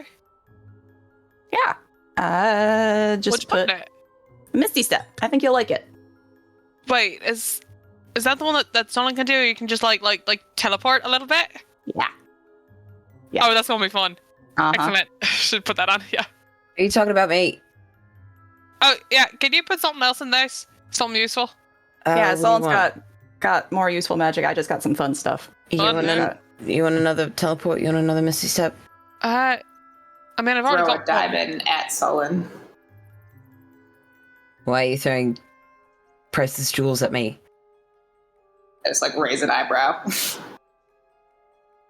Yeah. Just What'd you put put in it? Misty Step. I think you'll like it. Wait, is that the one that someone can do? You can just like teleport a little bit? Yeah. Yeah. Oh, that's gonna be fun. Uh-huh. Excellent. Should put that on. Yeah. Are you talking about me? Oh yeah. Can you put something else in this? Something useful? Yeah, what do you Solon's want? got more useful magic. I just got some fun stuff. You Fun, want, yeah. you want another teleport? You want another Misty Step? I mean, I've already Throw a got one. diamond at Sullen. Why are you throwing precious jewels at me? I just like raise an eyebrow.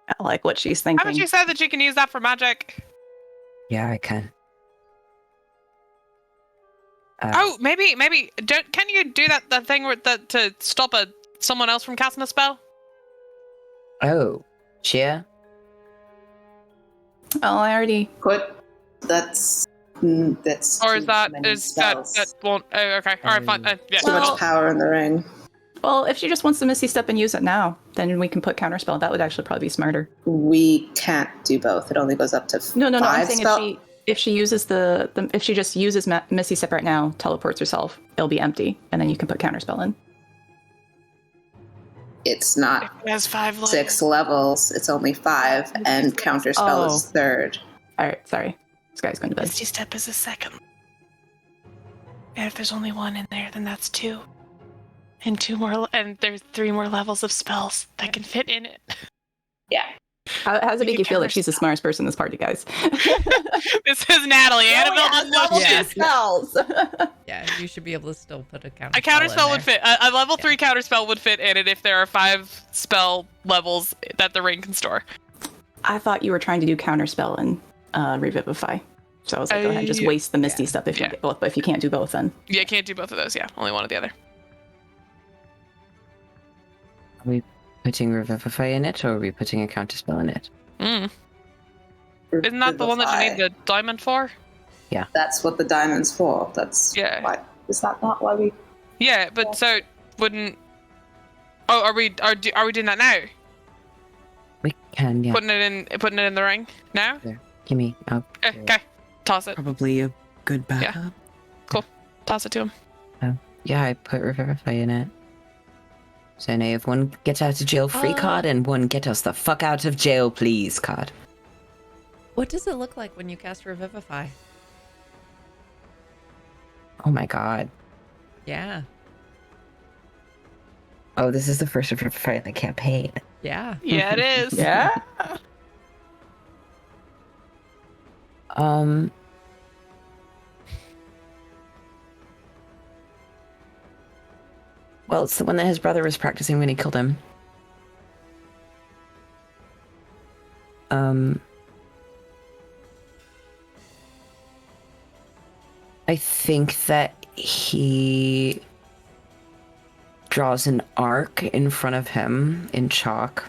I like what she's thinking. Haven't you said that you can use that for magic? Yeah, I can. Oh, maybe. Can you do that thing to stop someone else from casting a spell? Oh, cheer? Oh, I already. That's Or is too that many that spells. won't? Oh, okay. All right, fine. Yeah. Too Well- much power in the ring. Well, if she just wants to Misty Step and use it now, then we can put counterspell. That would actually probably be smarter. We can't do both. It only goes up to No. I'm five saying spell- if she uses if she just uses Misty Step right now, teleports herself, it'll be empty, and then you can put counterspell in. It's not It has 5 levels. 6 levels. It's only 5, and counterspell is third. All right, sorry. This guy's going to bed. Misty Step is a second. And if there's only 1 in there, then that's 2. And 2 more, and there's 3 more levels of spells that can fit in it. Yeah. How does it make You you can feel that she's the smartest person in this party, guys? This is Natalie. Annabelle doesn't know Yeah. shit. spells. Yeah, you should be able to still put a counter. A counterspell would fit. A level 3 counterspell would fit in it if there are 5 spell levels that the ring can store. I thought you were trying to do counterspell and revivify. So I was like, go ahead and just waste the Misty Step if you Yeah. get both. But if you can't do both, then Yeah, can't do both of those. Yeah, only one or the other. Are we putting Revivify in it, or are we putting a counterspell in it? Isn't that the one that you need the diamond for? That's what the diamond's for. That's Yeah. why. Is that not why we? Yeah, but so it wouldn't. Oh, are we doing that now? We can, yeah. Putting it in the ring now? Give me. Oh, Okay, toss it. Probably a good backup. Toss it to him. yeah, I put Revivify in it. So now you have one get out of jail free card and one get us the fuck out of jail please card. What does it look like when you cast Revivify? Oh my god. Yeah. Oh, this is the first Revivify in the campaign. Yeah. Yeah, it is. yeah. Well, it's the one that his brother was practicing when he killed him. I think that he draws an arc in front of him in chalk,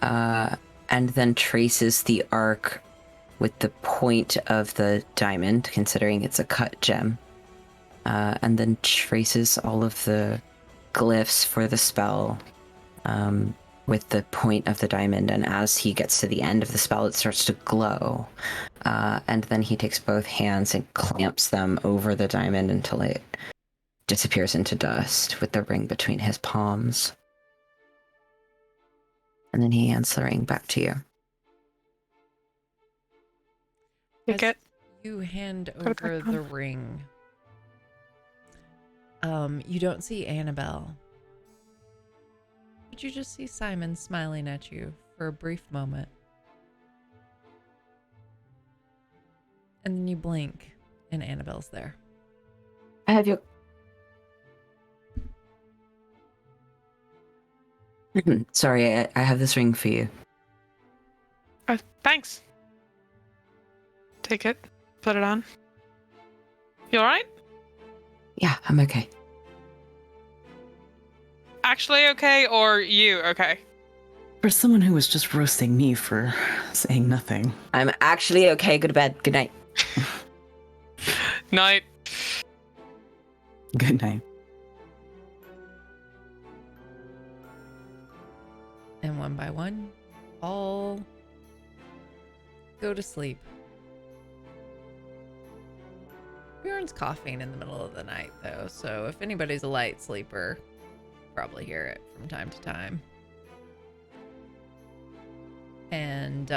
and then traces the arc with the point of the diamond, considering it's a cut gem. And then traces all of the glyphs for the spell with the point of the diamond. And as he gets to the end of the spell, it starts to glow. And then he takes both hands and clamps them over the diamond until it disappears into dust with the ring between his palms. And then he hands the ring back to you. Take As it. You hand Put it back over on. the ring. You don't see Annabelle. But you just see Simon smiling at you for a brief moment. and then you blink, and Annabelle's there. I have your. Sorry, I have this ring for you. Thanks. Take it. Put it on. You alright? Yeah, I'm okay. Actually okay, or you okay? For someone who was just roasting me for saying nothing. I'm actually okay. Go to bed. Good night. Night. Good night. And one by one, all go to sleep. Bjorn's coughing in the middle of the night, though, so if anybody's a light sleeper, probably hear it from time to time. And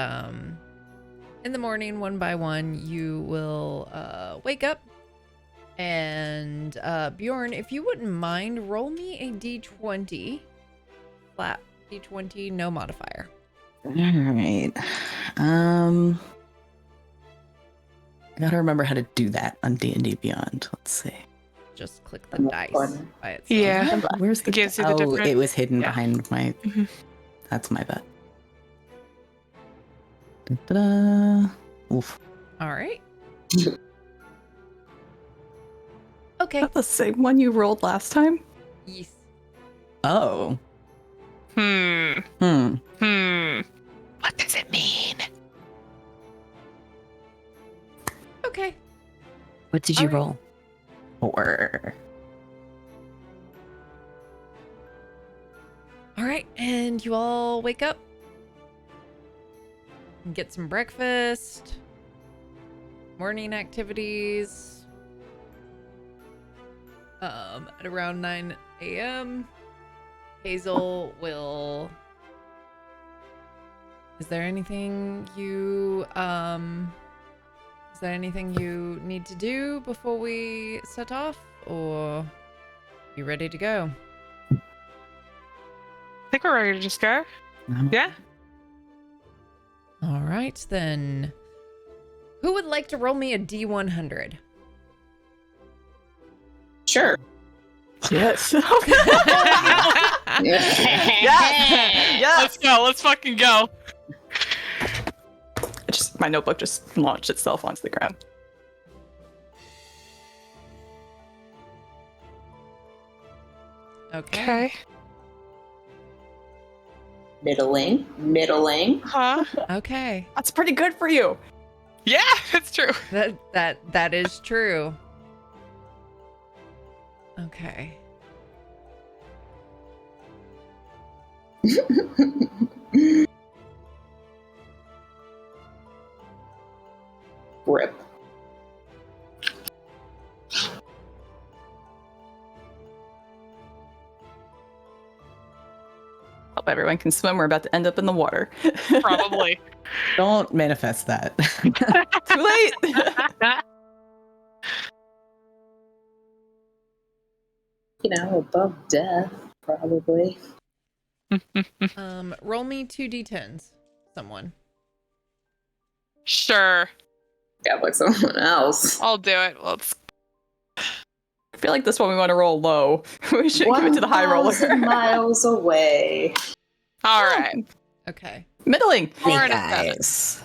in the morning, one by one, you will wake up. And Bjorn, if you wouldn't mind, roll me a d20. Flat d20, no modifier. All right. I gotta remember how to do that on D&D Beyond. Let's see. Just click the dice by itself. Yeah. Where's the? Gives you the oh, different- it was hidden Yeah. behind my. Mhm. That's my bad. Da-da-da. Oof. All right. Okay. That's the same one you rolled last time? Yes. Oh. Hmm. What does it mean? Okay. What did you All right. roll? 4. All right, and you all wake up and get some breakfast, morning activities. At around 9 a.m., Hazel will. Is there anything you need to do before we set off, or you ready to go? I think we're ready to just go. Yeah. All right, then. Who would like to roll me a D100? Sure. Yes. Yes. Let's go. Let's fucking go. My notebook just launched itself onto the ground. Okay. Okay. Middling. Huh? Okay. That's pretty good for you. Yeah, it's true. That is true. Okay. Rip. Hope everyone can swim. We're about to end up in the water. Probably. Don't manifest that. Too late. You know, above death, probably. Roll me 2d10s. Someone. Sure. Yeah, like someone else. I'll do it. Let's. I feel like this one we want to roll low. We should give it to the high roller. 1,000 miles away. All right. Okay. Middling. 4 and a 7. Guys.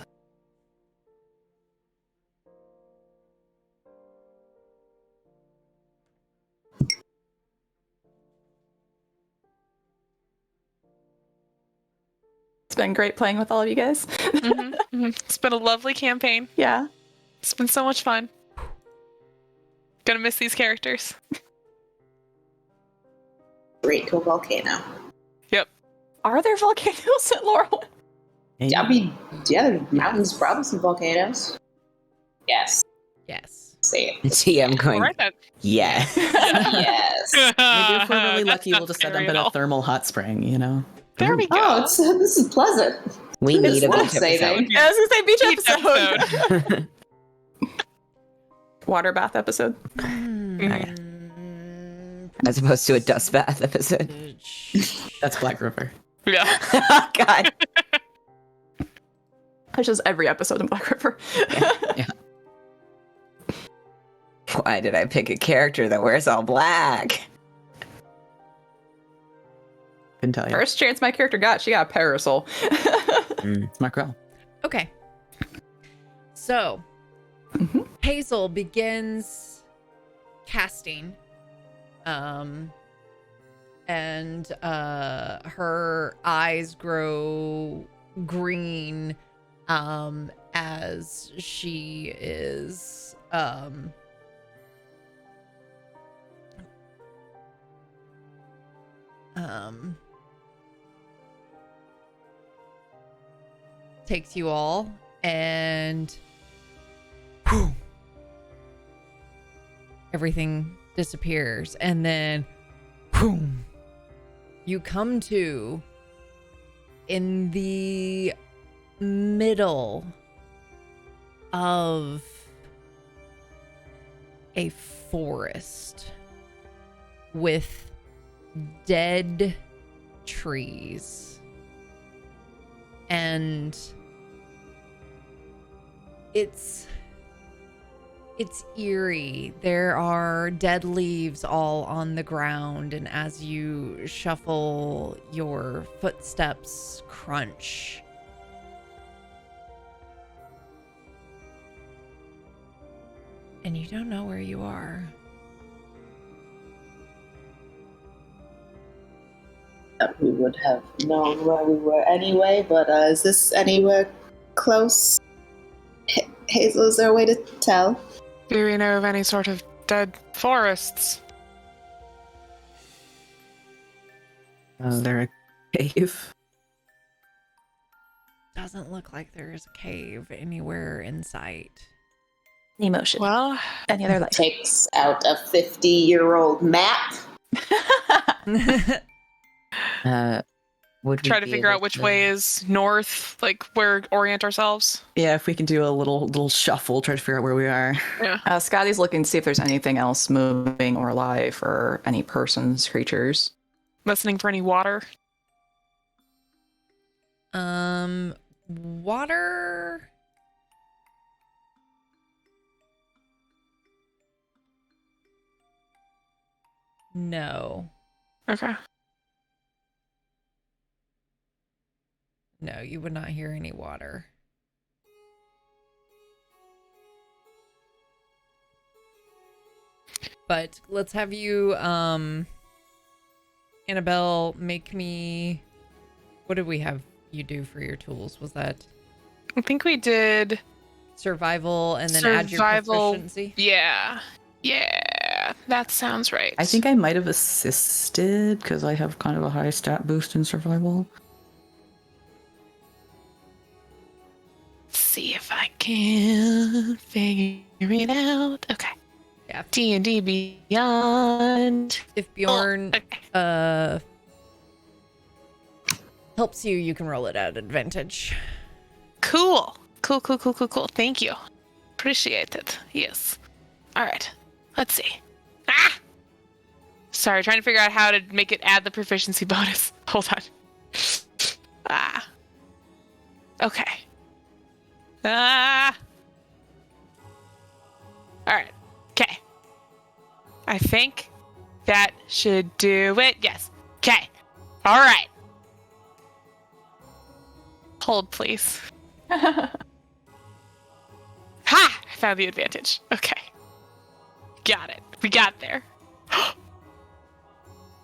It's been great playing with all of you guys. It's been a lovely campaign. Yeah. It's been so much fun. Gonna miss these characters. Straight to a volcano. Are there volcanoes at Laurel? I mean, yeah, there's mountains, probably some volcanoes. Yes. Yes. Say it. The TM going. All right then. Yeah. Yes. Maybe if we're really lucky, we'll just end up in a thermal hot spring, you know? There we go. Oh, this is pleasant. We need a It's beach life-saving. episode. Yeah, I was gonna say beach Beach episode. Water bath episode. As opposed to a dust bath episode. That's Black River. Yeah. God. That's just every episode in Black River. Yeah. Why did I pick a character that wears all black? Couldn't tell you. First chance my character got, she got a parasol. Smart girl. Okay. So, Hazel begins casting, and her eyes grow green as she is takes you all, and whew, everything disappears, and then boom, you come to in the middle of a forest with dead trees, and it's eerie. There are dead leaves all on the ground, and as you shuffle, your footsteps crunch. And you don't know where you are. We would have known where we were anyway, but is this anywhere close? Hazel, is there a way to tell? Do we know of any sort of dead forests? Is there a cave? Doesn't look like there is a cave anywhere in sight. Emotion. Well, Any other life? Takes out a 50-year-old map. Would we try to be figure able out which way is north, like where orient ourselves. Yeah, if we can do a little shuffle, try to figure out where we are. Yeah. Scotty's looking to see if there's anything else moving or alive, or any persons, creatures. Listening for any water. Water. No. Okay. No, you would not hear any water. But let's have you, Annabelle, make me... What did we have you do for your tools? Was that I think we did survival and then add your proficiency? Yeah. Yeah. That sounds right. I think I might have assisted because I have kind of a high stat boost in survival. See if I can figure it out. Okay. Yeah. D&D Beyond. If Bjorn Okay. helps you, you can roll it at advantage. Cool. Cool. Thank you. Appreciate it. Yes. All right. Let's see. Ah! Sorry, trying to figure out how to make it add the proficiency bonus. Hold on. Ah. Okay. Ah. All right. Okay. I think that should do it. Yes. Okay. All right. Hold, please. Ha! I found the advantage. Okay. Got it. We got there.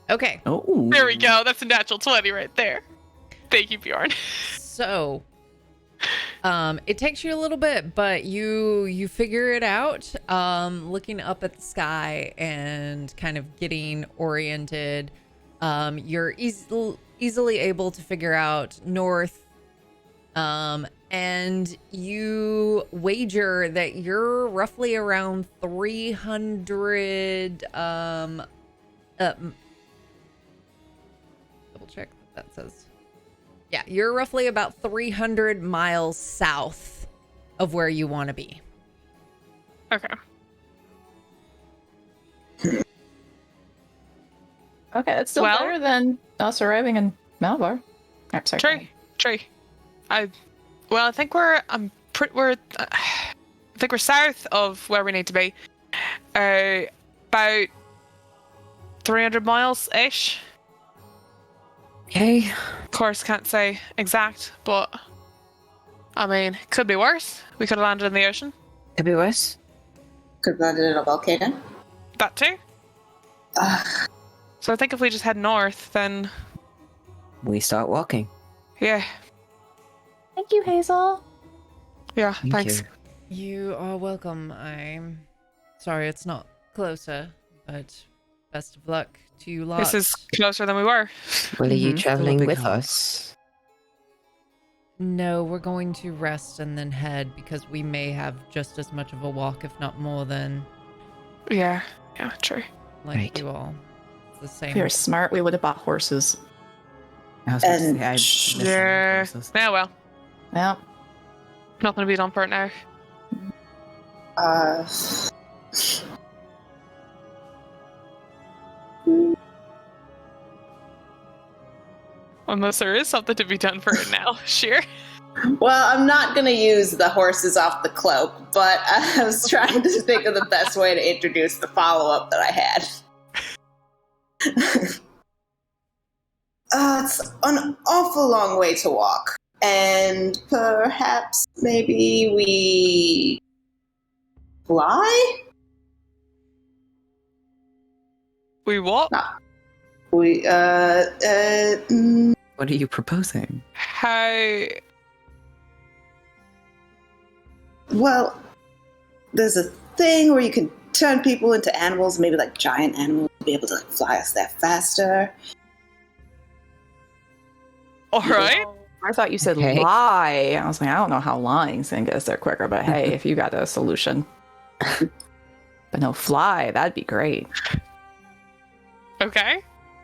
Okay. Oh. There we go. That's a natural 20 right there. Thank you, Bjorn. So, it takes you a little bit, but you figure it out. Looking up at the sky and kind of getting oriented, you're easily able to figure out north. And you wager that you're roughly around 300. Double check what that says. Yeah, you're roughly about 300 miles south of where you want to be. Okay. Okay, that's still Well- better than us arriving in Malabar. I'm sorry. Trey. I think we're south of where we need to be. About 300 miles-ish. Okay. Of course, can't say exact, but I mean, could be worse. We could have landed in the ocean. Could be worse. Could land in a volcano. That too. So I think if we just head north, then We start walking. yeah, Thank you, Hazel. yeah. Thank Thanks. you. You are welcome. I'm sorry it's not closer, but best of luck to you lot. This is closer than we were. Well, are you Mhm. traveling Still a big with help. us? No, we're going to rest and then head because we may have just as much of a walk, if not more, than Yeah, true. like Right. you all. It's the same. If we were smart, we would have bought horses. I was about to And say, I miss riding Yeah. horses. Yeah, well, Well, nothing to be done for it now. Uh, Unless there is something to be done for it now. Sure. well, I'm not going to use the horses off the cloak, but I was trying to think of the best way to introduce the follow-up that I had. It's an awful long way to walk, and perhaps maybe we fly? We what? We, What are you proposing? How? well, there's a thing where you can turn people into animals, maybe like giant animals, to be able to fly us there faster. All right. I thought you said Okay. lie. I was like, I don't know how lying's gonna get us there quicker, but hey, if you got a solution. But no, fly, that'd be great. Okay.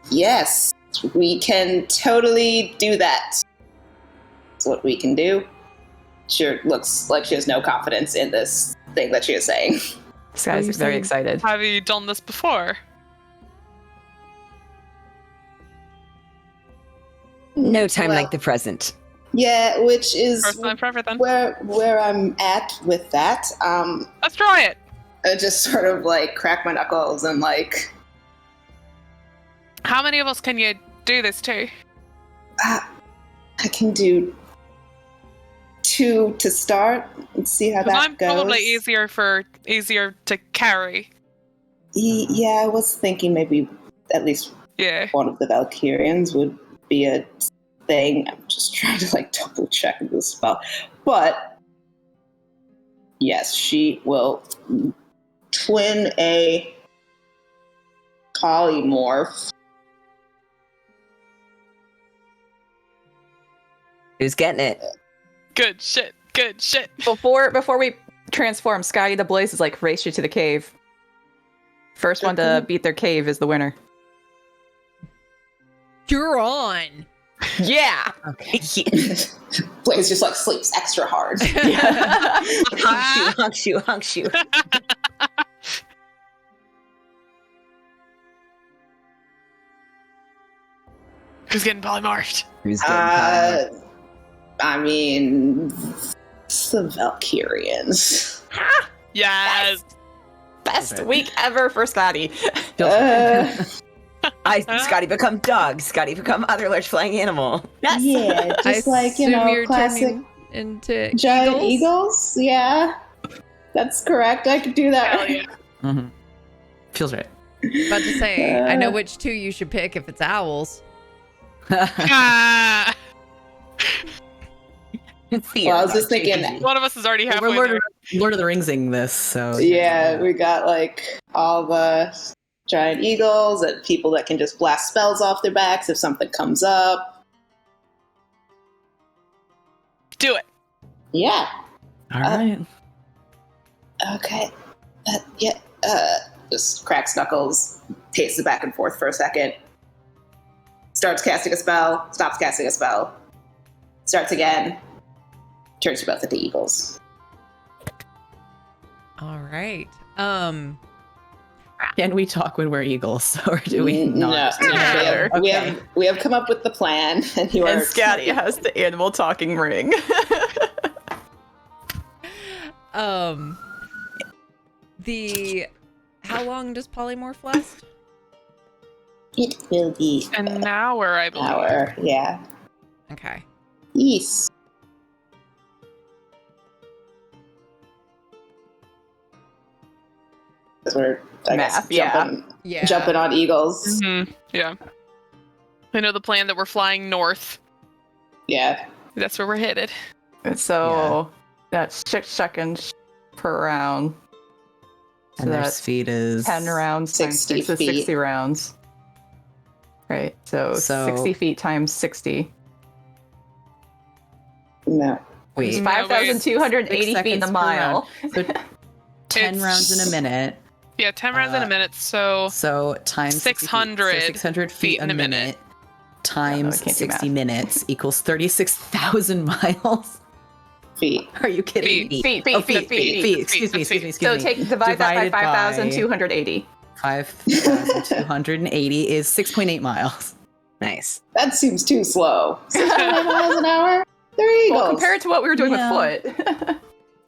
Yes, we can totally do that. That's what we can do. Sure, looks like she has no confidence in this thing that she is saying. This guy's you very saying? excited. Have you done this before? No time Well- like the present. Yeah, which is First time for everything. where I'm at with that. Let's try it. I just sort of like crack my knuckles and like, How many of us can you do this to? I can do 2 to start and see how 'Cause that I'm goes. probably easier to carry. Yeah, I was thinking maybe at least Yeah. one of the Valkyrians would be a thing. I'm just trying to like double check this spell. But yes, she will twin a polymorph. Who's getting it? Good shit. Good shit. Before we transform, Scotty the Blaze is like race you to the cave. First one to beat their cave is the winner. You're on. Yeah. Okay. Blaze just like sleeps extra hard. Honk you. Who's getting polymorphed? Who's getting pie? I mean, it's the Valkyrians. Yes. Best Okay. week ever for Scotty. Scotty become dog. Scotty become other large flying animal. Yes. Yeah, I just like, you assume know, you're classic turning into giant eagles. Yeah, that's correct. I could do that. Hell yeah. Mhm. Feels right. About to say, I know which 2 you should pick if it's owls. Ah. Fear Well, I was just about you. thinking, One of us is already We're halfway Lord, there. Lord of the Ringsing this, so yeah, we got like all the giant eagles and people that can just blast spells off their backs if something comes up. Do it. Yeah. All right. Okay. Just cracks knuckles, paces back and forth for a second. Starts casting a spell, stops casting a spell, starts again, turns you both into eagles. All right. Can we talk when we're eagles, or do we not? No. Okay. We have come up with the plan, and you And are Scotty has the animal talking ring. The How long does polymorph last? It will be An hour, I believe. hour. Yeah. Okay. Yes. Because we're, I guess, Math, yeah. jumping on eagles. Yeah. I know the plan that we're flying north. Yeah. That's where we're headed. So that's 6 seconds per round. So And their that's speed is 10 rounds times 60 6 is 60 feet. rounds. Right. So So- 60 feet times 60. No. Wait, It's No, 5,280 feet in seconds a per mile. So 10 rounds in a minute. Yeah, 10 rounds in a minute, so So times 600 600 feet in a minute times I can't do 60 math. minutes equals 36,000 miles. Feet. Are you kidding me? Feet. Oh, feet. Excuse me. So divide that by Divided by 5,280. 5,280 is 6.8 miles. Nice. That seems too slow. 6.8 miles an hour? They're eagles. Well, compared to what we were doing Yeah. with foot.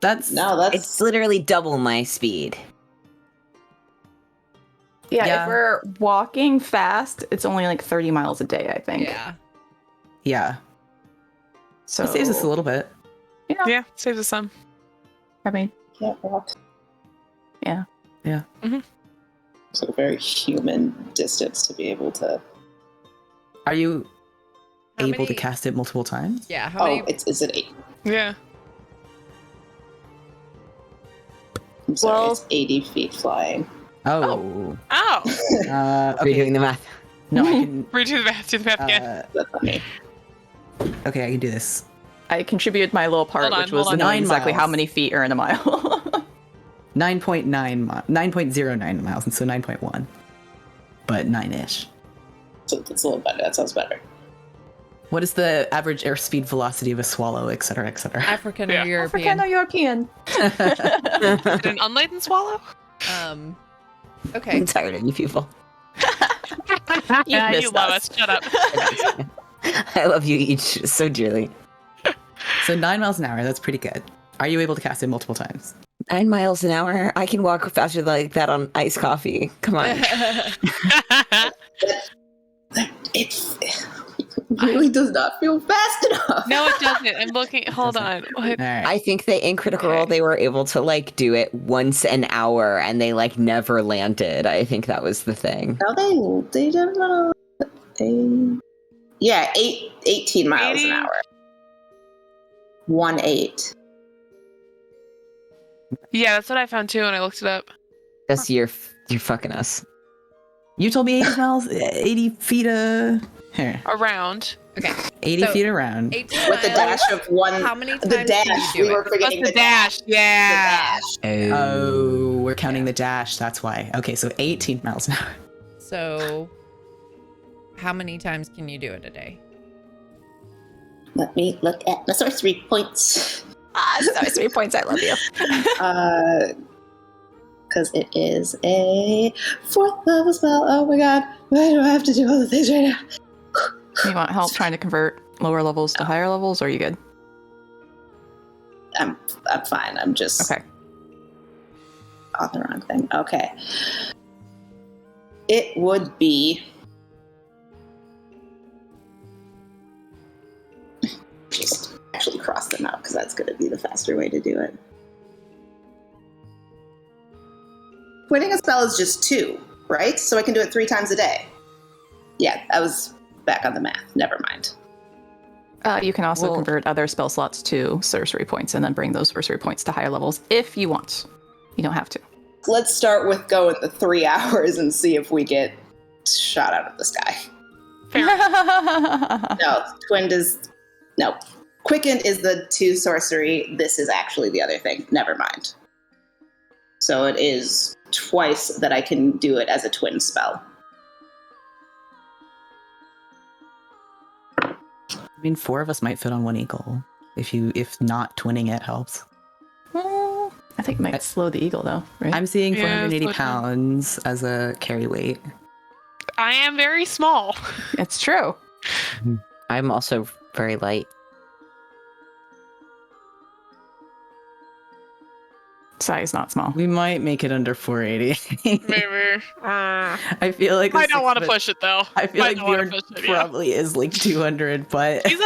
That's No, It's that's literally double my speed. If we're walking fast, it's only like 30 miles a day, I think. yeah. So It saves us a little bit. yeah, saves us some. I mean, can't walk. yeah. So a very human distance to be able to. Are you How able to many- cast it multiple times? Yeah. How many? Is it 8? Yeah. I'm sorry, Well- it's 80 feet flying. Oh. Oh! Okay. Redoing the math. No, I can. Do the math again. That's not me. Okay, I can do this. I contributed my little part, Hold on, which was hold on. knowing 9 exactly how miles. many feet are in a mile. 9.09 miles, and so 9.1. But 9-ish. So that's a little better. That sounds better. What is the average airspeed velocity of a swallow, et cetera, et cetera? African Yeah. or European? European. Is it an unladen swallow? Okay. I'm tired of you people. You've missed you love us. us. Shut up. I love you each so dearly. So 9 miles an hour, that's pretty good. Are you able to cast it multiple times? 9 miles an hour? I can walk faster like that on iced coffee. Come on. It really does not feel fast enough. No, it doesn't. I'm looking. Hold on. What? All right. I think that in Critical Role they were able to like do it once an hour and they like never landed. I think that was the thing. No, they don't. Yeah, 18 miles 80? an hour. 1-8. Yeah, that's what I found too when I looked it up. That's you're fucking us. You told me 80 miles, 80 feet here. Around. Okay. 80 So, feet around. 18 With the miles. dash of one. How many times The dash. can you do We were it? forgetting That's the dash. Yeah. The dash. Oh, we're counting the dash. That's why. Okay, so 18 miles an hour. So, how many times can you do it a day? Let me look at my sorcery points. Sorry, 3 points. I love you. Because it is a 4th level spell. Oh my god. Why do I have to do all the things right now? You want help trying to convert lower levels to higher levels, or are you good? I'm fine. I'm just Okay. on the wrong thing. Okay. It would be. Just actually cross them out because that's going to be the faster way to do it. Winning a spell is just 2, right? So I can do it 3 times a day. Yeah, I was back on the math. Never mind. You can also Well- convert other spell slots to sorcery points and then bring those sorcery points to higher levels if you want. You don't have to. Let's start with going the 3 hours and see if we get shot out of the sky. No, Twinned is... No. Quickened is the 2 sorcery. This is actually the other thing. Never mind. So it is twice that I can do it as a twin spell. I mean, 4 of us might fit on one eagle. If not twinning it helps. Well, I think it might slow the eagle, though, right? I'm seeing Yeah, 480 it's looking- pounds as a carry weight. I am very small. It's true. I'm also very light. Size not small. We might make it under 480. Maybe. I feel like I don't want to push it though. I feel like don't wanna Bjorn push it, yeah. probably is like 200, but He's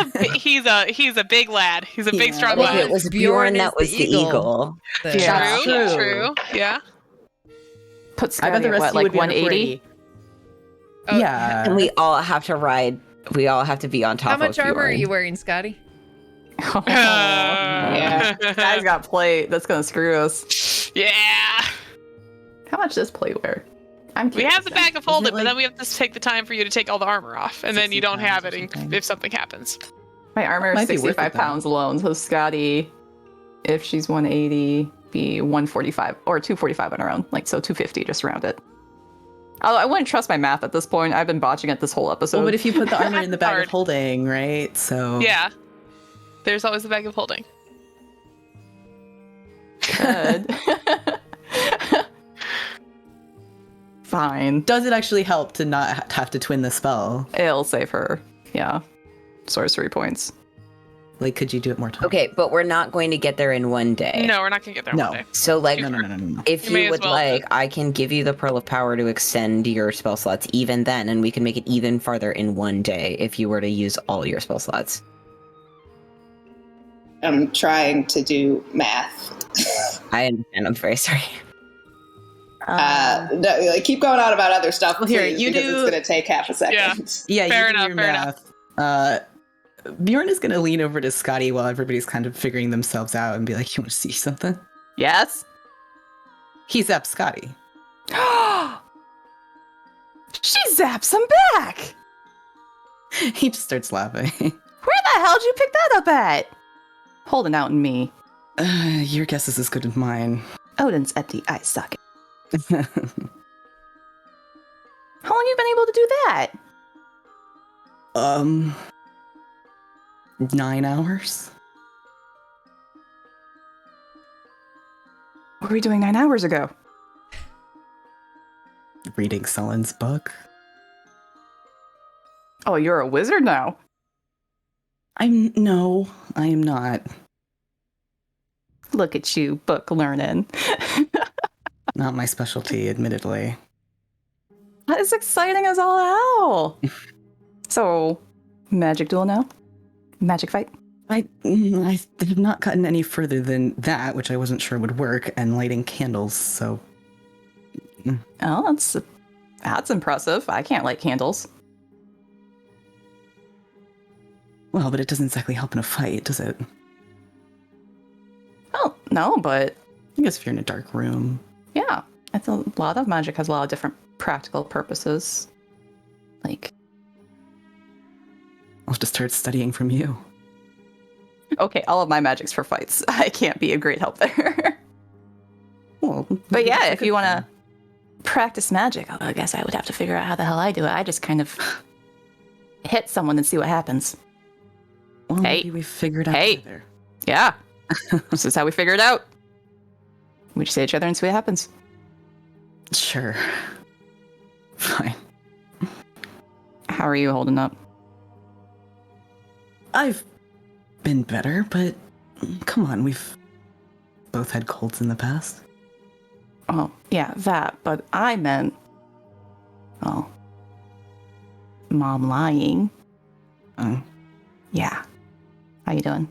a big lad. He's a big Yeah. strong But if lad. it was Bjorn Bjorn, is that was the the eagle. eagle. Then. Yeah. True. Yeah. Put I Scotty bet the at rest what, of you like would be under 180? 480. Oh, Yeah. And we all have to ride. We all have to be on top How of much armor are Bjorn. you wearing, Scotty? Oh, Yeah. Guy's got plate. That's gonna screw us. Yeah. How much does plate wear? I'm We have the bag of hold Isn't it, it but like- then we have to take the time for you to take all the armor off, and then you 60 don't have pounds it or something. if something happens. My armor is Might be worth it, 65 though. pounds alone, so Scotty, if she's 180, be 145 or 245 on her own. Like, so 250, just round it. Although I wouldn't trust my math at this point. I've been botching it this whole episode. Well, but if you put the armor in the bag Hard. of holding, right? So Yeah. There's always the bag of holding. Good. Fine. Does it actually help to not have to twin the spell? It'll save her. Yeah. Sorcery points. Like, could you do it more times? Okay, but we're not going to get there in one day. No, we're not gonna get there No. one day. So, like, No. if You may you as would well like, I can give you the Pearl of Power to extend your spell slots even then, and we can make it even farther in one day if you were to use all your spell slots. I'm trying to do math. I understand. I'm very sorry. No, like, keep going on about other stuff, Well, here, please, you because do- it's going to take half a second. Yeah. Yeah, Fair you do enough, your fair math. Bjorn is going to lean over to Scotty while everybody's kind of figuring themselves out and be like, "You want to see something?" Yes? He zaps Scotty. She zaps him back! He just starts laughing. Where the hell did you pick that up at? Holding out in me. Your guess is as good as mine. Odin's empty eye socket. How long you been able to do that? 9 hours? What were we doing 9 hours ago? Reading Sullen's book. Oh, you're a wizard now. No, I am not. Look at you, book learning. Not my specialty, admittedly. That is exciting as all hell. So, magic duel now? Magic fight? I have not gotten any further than that, which I wasn't sure would work, and lighting candles, so... Oh, that's impressive. I can't light candles. Well, but it doesn't exactly help in a fight, does it? Oh, no, but I guess if you're in a dark room. yeah. It's a lot of magic has a lot of different practical purposes. Like, I'll just start studying from you. okay, all of my magic's for fights. I can't be a great help there. Well, But yeah, if you want to practice magic, I guess I would have to figure out how the hell I do it. I just kind of hit someone and see what happens. Well, Hey. maybe we figured out Hey. together. Yeah. This is how we figure it out. We just hit each other and see what happens. Sure. Fine. How are you holding up? I've been better, but come on, we've both had colds in the past. Oh, yeah, that. But I meant, well, mom lying. Oh. Yeah. How you doing?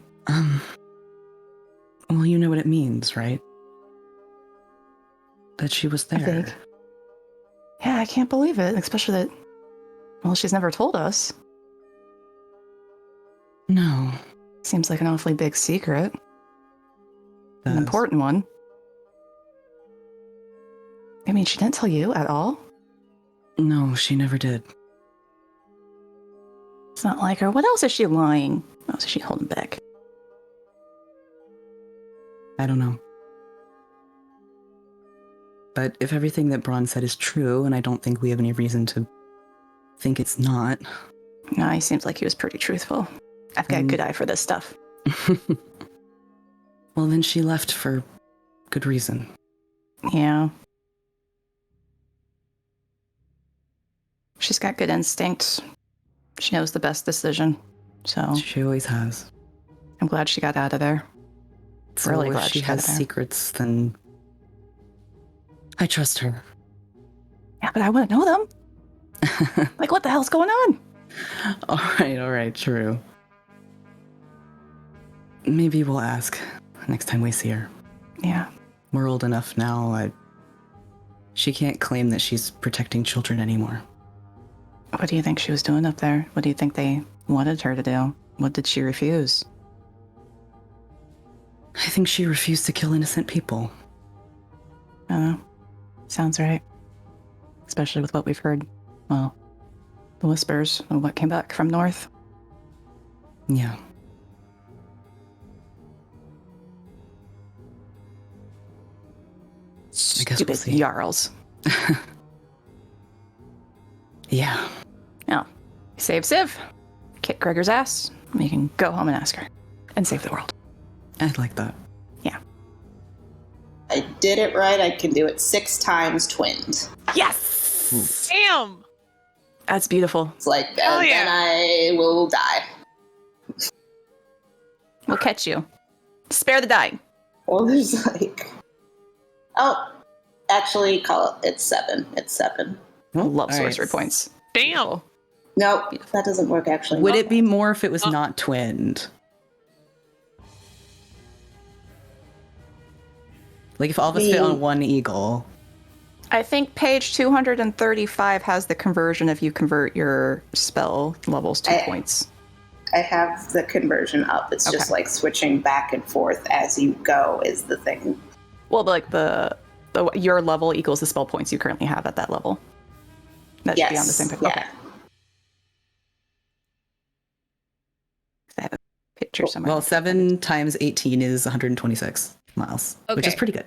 Well, you know what it means, right? That she was there. I think. Yeah, I can't believe it. Especially that, well, she's never told us. No. Seems like an awfully big secret. An does. important one. I mean, she didn't tell you at all. No, she never did. It's not like her. What else is she lying? What else is she holding back? I don't know. But if everything that Braun said is true, and I don't think we have any reason to think it's not. No, he seems like he was pretty truthful. I've got a good eye for this stuff. Well, then she left for good reason. Yeah. She's got good instincts. She knows the best decision. So She always has. I'm glad she got out of there. So Really if glad she she got has there. secrets, then I trust her. Yeah, but I wouldn't know them. Like, what the hell's going on? All right, true. Maybe we'll ask next time we see her. Yeah. We're old enough now. She can't claim that she's protecting children anymore. What do you think she was doing up there? What do you think they wanted her to do? What did she refuse? I think she refused to kill innocent people. Sounds right. Especially with what we've heard. Well, the whispers of what came back from north. Yeah. I guess Stupid we'll see. Jarls. Yeah. Yeah. Save Civ. Kick Gregor's ass. We can go home and ask her. And save the world. I'd like that. Yeah. I did it right. I can do it 6 times twinned. Yes! Damn! That's beautiful. It's like, Hell yeah. then I will die. We'll catch you. Spare the dying. Well, there's like... Oh, actually, call it. It's 7. It's 7. Love all sorcery right. points. Damn! Nope, that doesn't work, actually. Would it be more if it was not twinned? Like if all of us fit on one eagle. I think page 235 has the conversion if you convert your spell levels to points. I have the conversion up. It's just like switching back and forth as you go is the thing. Well, like the your level equals the spell points you currently have at that level. That should be on the same page. Yeah. Okay. I have a picture somewhere. Well, 7 times 18 is 126 miles, which is Okay. pretty good.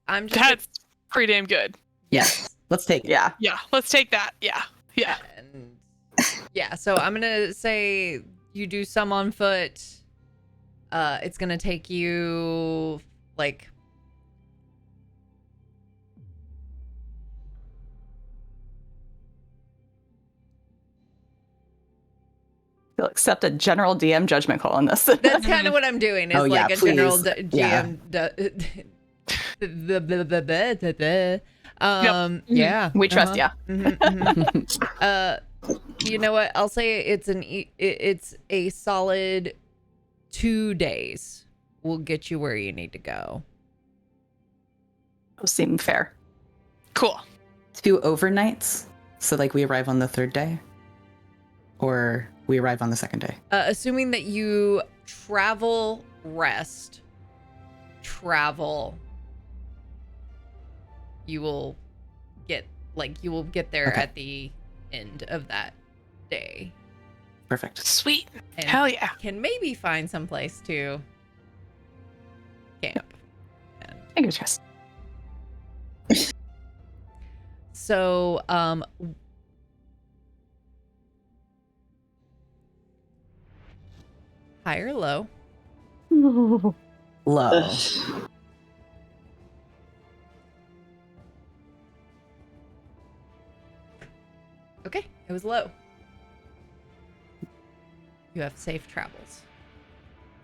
I'm just That's pretty damn good. Yeah, let's take it. Yeah. Yeah, let's take that. Yeah. Yeah. and yeah, so I'm gonna say you do some on foot. It's gonna take you like You'll accept a general DM judgment call on this. that's kind of what I'm doing. Is Oh, yeah, like a general please. GM. Yeah, We trust ya. You know what? I'll say it's it's a solid 2 days. Will get you where you need to go. Those seem fair. Cool. 2 overnights, so like we arrive on the 3rd day, or we arrive on the 2nd day. Assuming that you travel, rest, travel, you will get there Okay. at the end of that day. Perfect. Sweet. And Hell yeah. can maybe find some place to camp. And Fingers crossed. so, high or low? Low. Okay, it was low. You have safe travels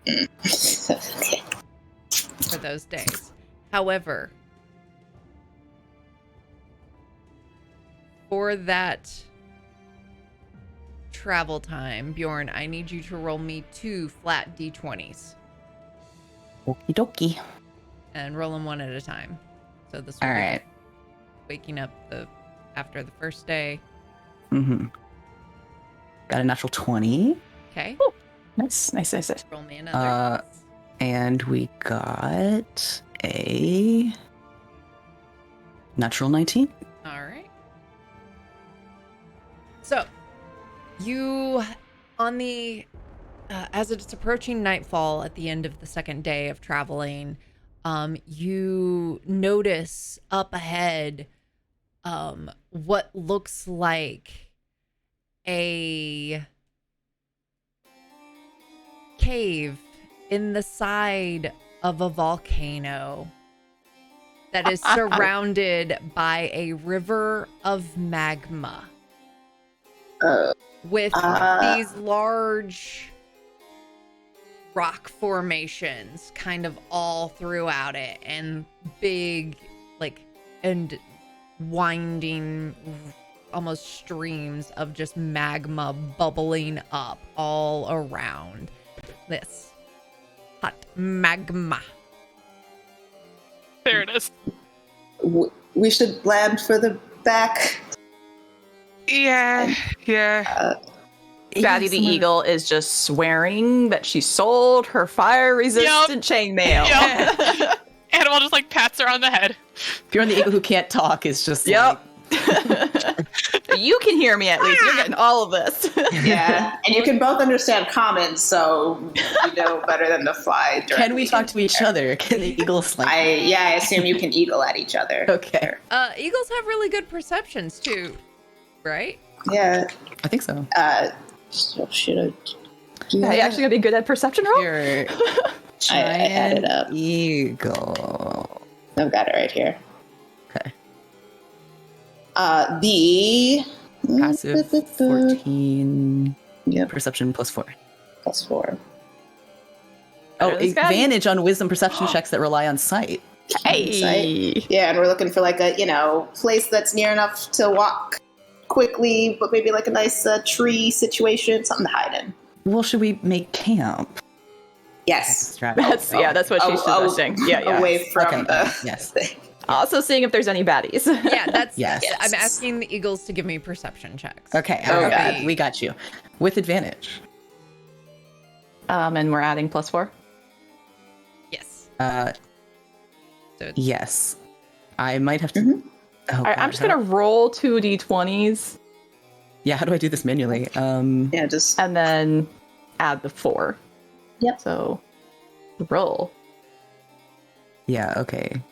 Okay. for those days. However, for that travel time, Bjorn, I need you to roll me 2 flat d20s Okie dokie. and roll them one at a time. So this will All be right. waking up after the first day. Mm-hmm. Got a natural 20, Okay, Nice. roll me another. and we got a natural 19. All right. So, you, on the, as it's approaching nightfall at the end of the 2nd day of traveling, you notice up ahead, what looks like a cave in the side of a volcano that is surrounded by a river of magma with these large rock formations kind of all throughout it, and big, like, and winding, almost streams of just magma bubbling up all around this hot magma. There it is. We should land further back. Yeah. Batty the Eagle is just swearing that she sold her fire-resistant chainmail. Yep. Animal just like pats her on the head. Bjorn the Eagle who can't talk is just Yep. You can hear me at least. You're getting all of this. Yeah, and you can both understand common, so you know better than to fly. Can we talk to each other? Can the eagles like? I assume you can eagle at each other. Okay. Eagles have really good perceptions too, right? Yeah. I think so. So should I? Are you actually gonna be good at perception roll? Here, I had it up. Eagle. I've got it right here. Okay. The Passive 14. Yep. Perception +4. +4. Oh, Better than Scotty. advantage on wisdom perception checks that rely on sight. Hey. Yeah, and we're looking for like a place that's near enough to walk quickly, but maybe like a nice tree situation, something to hide in. Well, should we make camp? Yes. That's what she's suggesting. Yeah. Away from the yes. thing. Also seeing if there's any baddies. Yeah, that's. Yes. I'm asking the Eagles to give me perception checks. Okay. Oh, Okay. God. We got you. With advantage. And we're adding +4. Yes. So Yes. I might have to. Mhm. Oh, All right, I'm God, just gonna roll 2 d20s Yeah. How do I do this manually? Yeah, just and then add the 4. Yep. So roll. Yeah. Okay.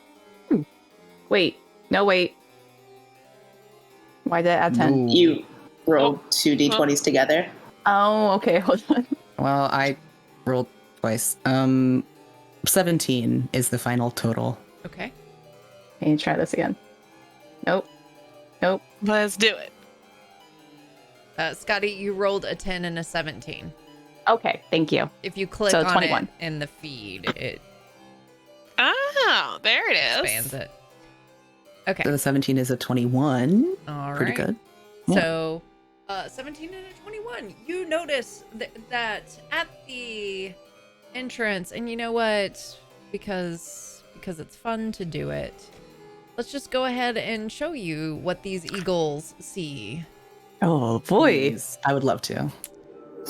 Wait. No, wait. Why did I add 10? Ooh. you roll 2 d20s together. Oh, okay. Hold on. Well, I rolled twice. 17 is the final total. okay. Can you try this again? Nope. Let's do it. Scotty, you rolled a 10 and a 17. Okay, thank you. If you click So on 21. it in the feed, it Oh, there it is. expands it. Okay. So the 17 is a 21. All right. Pretty good. Yeah. So, 17 and a 21. You notice that at the entrance, and you know what? Because it's fun to do it. Let's just go ahead and show you what these eagles see. Oh boy. Please. I would love to.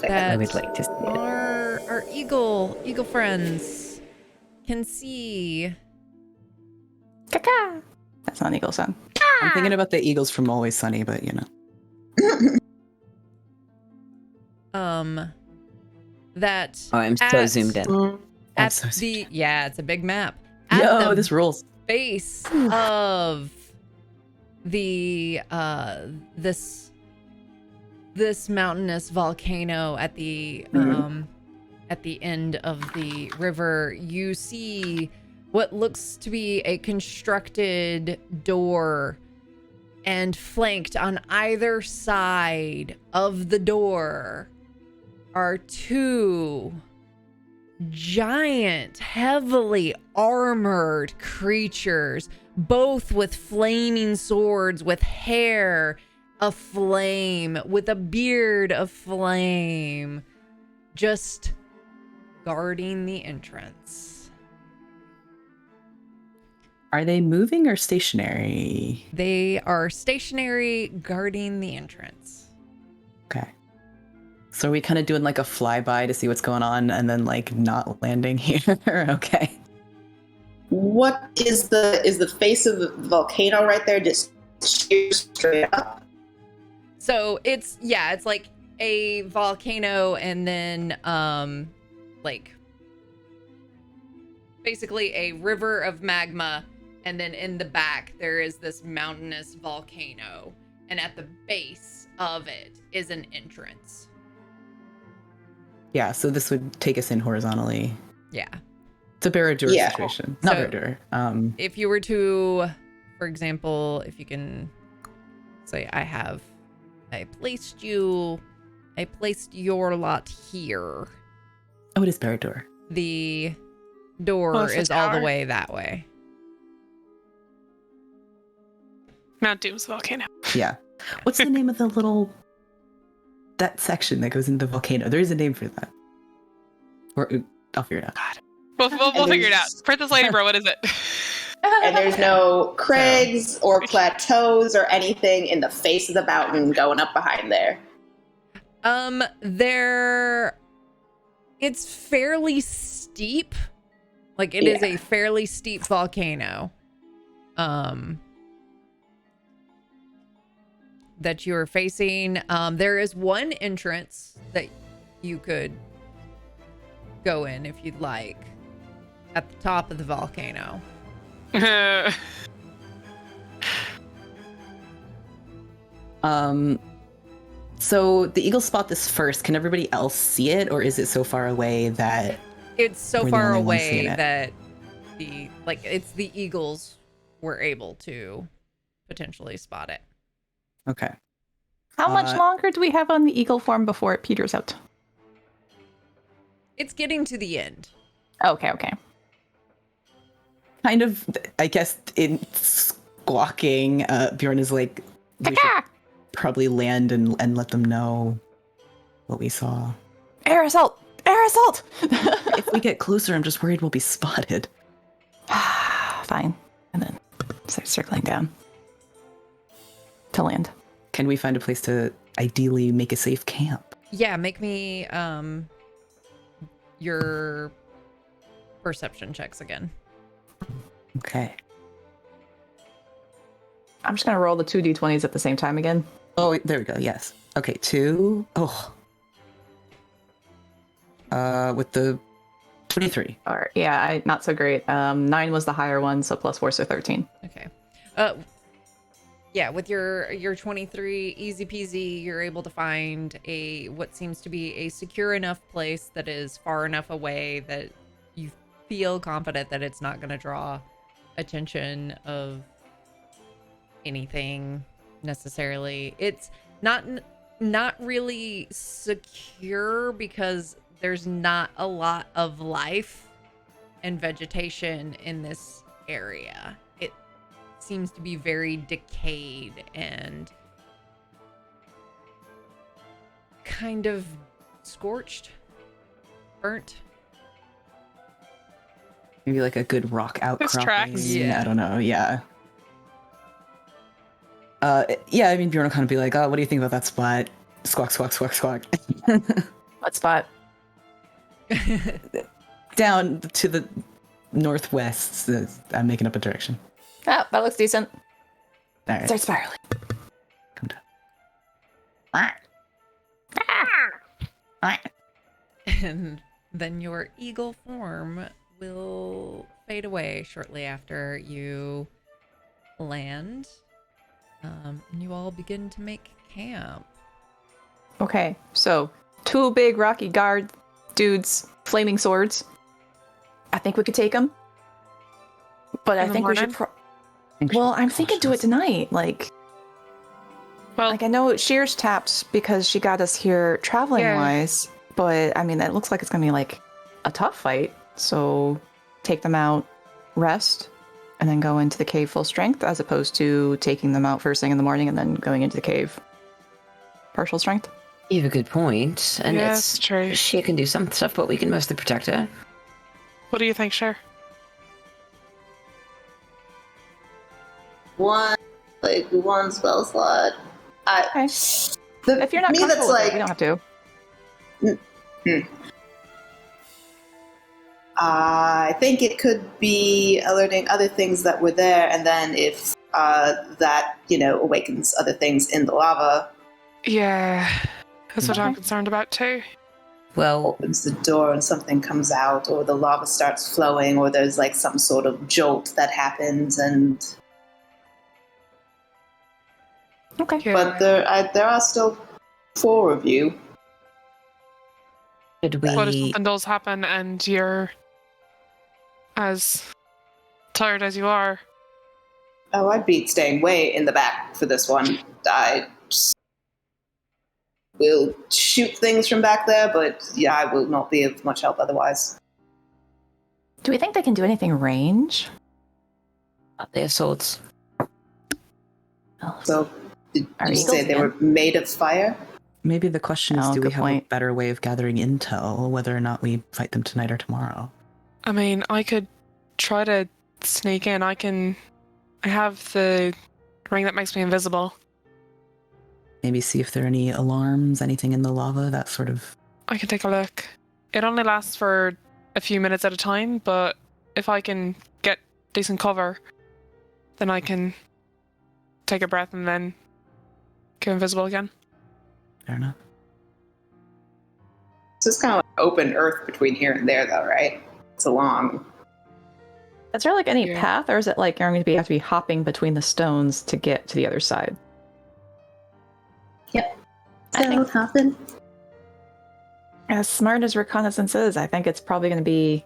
That I would like to see it. our eagle friends can see. Caca. That's not an eagle sound. I'm thinking about the Eagles from Always Sunny, but That Oh, I'm so at- zoomed in. I'm at so the it's a big map. At Yo, the this rules. base of the this mountainous volcano at the end of the river, you see what looks to be a constructed door, and flanked on either side of the door are 2 giant, heavily armored creatures, both with flaming swords, with hair aflame, with a beard aflame, just guarding the entrance. Are they moving or stationary? They are stationary, guarding the entrance. Okay. So are we kind of doing like a flyby to see what's going on and then like not landing here? Okay. What is the face of the volcano right there? Just sheer straight up. So it's like a volcano, and then like basically a river of magma, and then in the back there is this mountainous volcano, and at the base of it is an entrance. Yeah, so this would take us in horizontally. Yeah. It's a Barad-dûr Yeah. situation. Not So- Barad-dûr. If you were to, for example, if you can say I placed your lot here. Oh, it is Barad-dûr. The door Oh, it's the is all the tower? way that way. Mount Doom's volcano. Yeah. What's the name of that section that goes into the volcano? There is a name for that. Or I'll figure it out. We'll figure it out. Princess Lady Bro, what is it? And there's no crags or plateaus or anything in the face of the mountain going up behind there. It's fairly steep. Like it is a fairly steep volcano. That you're facing. There is one entrance that you could go in if you'd like at the top of the volcano. So the eagles spot this first. Can everybody else see it, or is it so far away that It's so we're the far only ones away seeing it? that it's the eagles were able to potentially spot it. Okay. How much longer do we have on the eagle form before it peters out? It's getting to the end. Okay. Kind of, I guess, in squawking, Bjorn is like, we should probably land and let them know what we saw. Air assault! If we get closer, I'm just worried we'll be spotted. Fine. And then start circling down to land. Can we find a place to ideally make a safe camp? Yeah, make me your perception checks again. Okay. I'm just gonna roll the 2d20s at the same time again. Oh, there we go. Yes. Okay, 2. Oh. With the 23. Or yeah, not so great. 9 was the higher one, so plus 4, so 13. Okay. Yeah, with your 23, easy peasy, you're able to find what seems to be a secure enough place that is far enough away that you feel confident that it's not going to draw attention of anything necessarily. It's not really secure because there's not a lot of life and vegetation in this area. It seems to be very decayed and kind of scorched, burnt. Maybe like a good rock outcropping. tracks. Yeah. I don't know. Yeah. Yeah, I mean, Bjorn will kind of be like, oh, what do you think about that spot? Squawk, squawk, squawk, squawk. What spot? Down to the northwest. I'm making up a direction. Oh, that looks decent. All right. Start spiraling. Come down. And then your eagle form will fade away shortly after you land. And you all begin to make camp. Okay, so 2 big rocky guard dudes, flaming swords. I think we could take them. But I In the think we should. morning? Well, I'm thinking do it tonight. Like I know Shears tapped because she got us here traveling wise, but I mean, it looks like it's gonna be like a tough fight. So take them out, rest, and then go into the cave full strength, as opposed to taking them out first thing in the morning and then going into the cave partial strength. You have a good point, and Yeah, it's that's true. she can do some stuff, but we can mostly protect her. What do you think, Cher? One spell slot. Okay. If you're not me, comfortable that's with it, like we don't have to. I think it could be alerting other things that were there, and then if that awakens other things in the lava, Yeah, that's what I'm Okay. concerned about too. Well, opens the door and something comes out, or the lava starts flowing, or there's like some sort of jolt that happens, and Okay. Yeah. but there are still 4 of you. should What if we? something does happen and you're as tired as you are? Oh, I'd be staying way in the back for this one. I will shoot things from back there, but yeah, I will not be of much help otherwise. Do we think they can do anything range? Their swords. Oh, So, did Are you say eagles they were made of fire? Maybe the question is, Oh, do we good have point. a better way of gathering intel, whether or not we fight them tonight or tomorrow? I mean, I could try to sneak in. I have the ring that makes me invisible. Maybe see if there are any alarms, anything in the lava, that sort of... I can take a look. It only lasts for a few minutes at a time, but if I can get decent cover, then I can take a breath and then go invisible again. Fair enough. So it's kind of like open earth between here and there, though, right? It's a long. Is there like any Yeah. path, or is it like you're going to have to be hopping between the stones to get to the other side? Yep. I think, happen. as smart as reconnaissance is, I think it's probably going to be,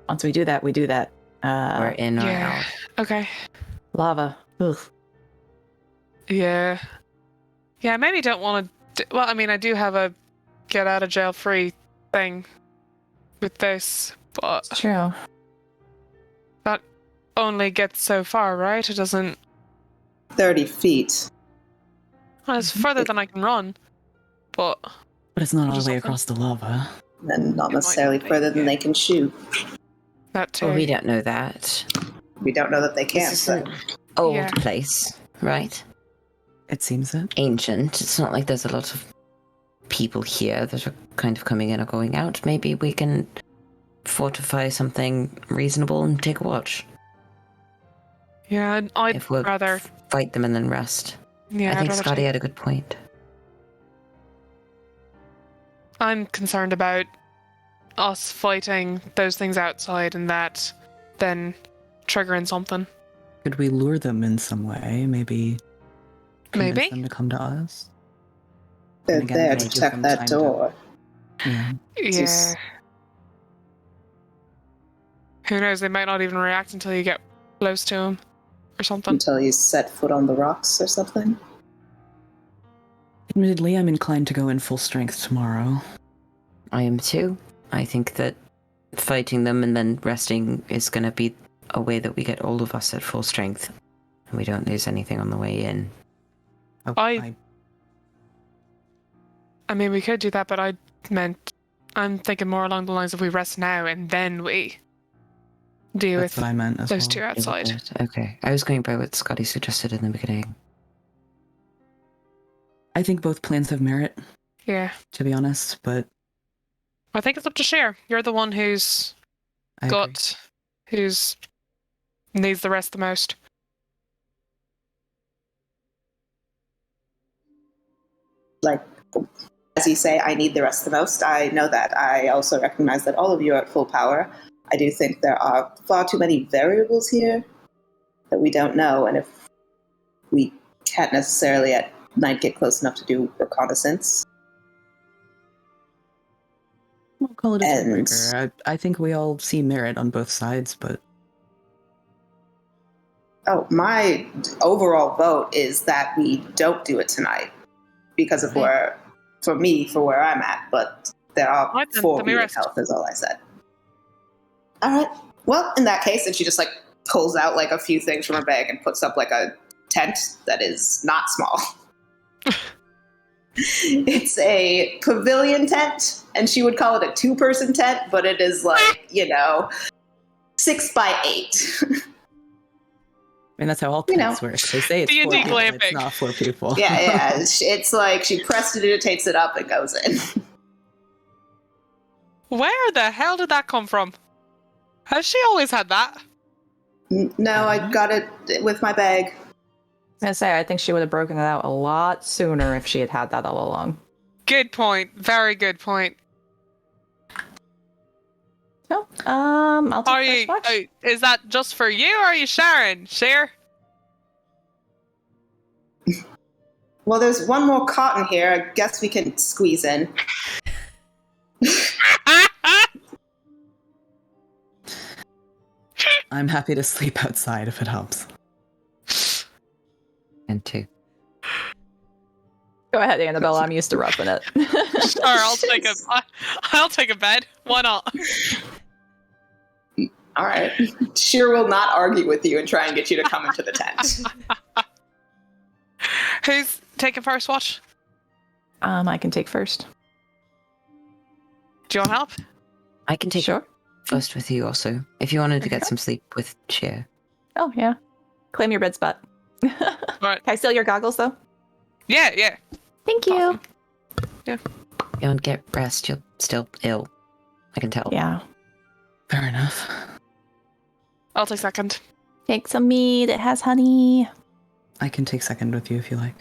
once we do that, we do that. We're in or Yeah. out. Okay. Lava. Ugh. Yeah. Yeah, I maybe don't want to... Well, I mean, I do have a get out of jail free thing with this, but It's true. that only gets so far, right? It doesn't... 30 feet. Well, it's further than I can run, but... But it's not all the Just way something. across the lava. And not It might necessarily not be, further than yeah. they can shoot. That too. Well, we don't know that. We don't know that they can't. This is So. an old Yeah. place, right? It seems it. Ancient. It's not like there's a lot of people here that are kind of coming in or going out. Maybe we can fortify something reasonable and take a watch. Yeah, I'd If we'll rather... fight them and then rest. Yeah, I think I'd rather Scotty take- had a good point. I'm concerned about us fighting those things outside and that then triggering something. Could we lure them in some way? Maybe convince Maybe? them to come to us? They're And again, there maybe to give protect them that time to- door. Yeah. Yeah. Just- Who knows? They might not even react until you get close to them or something. Until you set foot on the rocks or something. Admittedly, I'm inclined to go in full strength tomorrow. I am too. I think that fighting them and then resting is going to be a way that we get all of us at full strength. And we don't lose anything on the way in. Oh, I mean, we could do that, but I'm thinking more along the lines of we rest now and then we deal that's with what I meant as those well. two outside. Okay. I was going by what Scotty suggested in the beginning. I think both plans have merit, Yeah. to be honest, but I think it's up to Cher. You're the one who's I agree. who's needs the rest the most. Like, as you say, I need the rest the most. I know that. I also recognize that all of you are at full power. I do think there are far too many variables here that we don't know, and if we can't necessarily at night get close enough to do reconnaissance. We'll call it a And- tiebreaker. I think we all see merit on both sides, but Oh, my overall vote is that we don't do it tonight because of where I'm at, but there are Right then, four then we with rest. health is all I said. All right. Well, in that case, and she just like pulls out like a few things from her bag and puts up like a tent that is not small. It's a pavilion tent, and she would call it a 2-person tent, but it is like, 6 by 8. I mean, that's how all You know. tents work. They say it's D&D 4 people, glamping. it's not 4 people. Yeah. It's like she prestidigitates it up and goes in. Where the hell did that come from? Has she always had that? No, I got it with my bag. I was gonna say, I think she would have broken it out a lot sooner if she had had that all along. Good point. Very good point. No, I'll Are take you? first watch. Is that just for you, or are you sharing? Share. Well, there's one more cot in here. I guess we can squeeze in. I'm happy to sleep outside if it helps. And 2. Go ahead, Annabelle. I'm used to roughing it. Sure, I'll take a bed. Why not? All right. Sheer will not argue with you and try and get you to come into the tent. Who's taking first watch? I can take first. Do you want help? I can take Sure. first with you also, if you wanted to get Okay. some sleep with cheer. Oh, yeah. Claim your bed spot. Right. Can I steal your goggles, though? Yeah. Thank you. Awesome. You don't get rest, you're still ill. I can tell. Yeah. Fair enough. I'll take second. Take some mead. It has honey. I can take second with you if you like.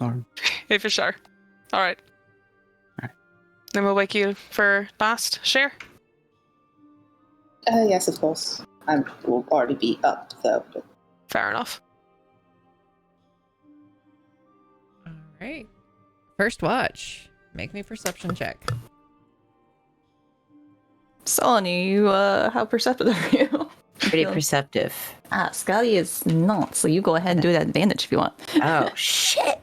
Or Yeah, for sure. All right. Then we'll wake you for last share. Yes, of course. I will already be up, though. But Fair enough. All right. First watch. Make me a perception check. Sonny, how perceptive are you? Pretty perceptive. Scotty is not, so you go ahead and do that advantage if you want. Oh, shit!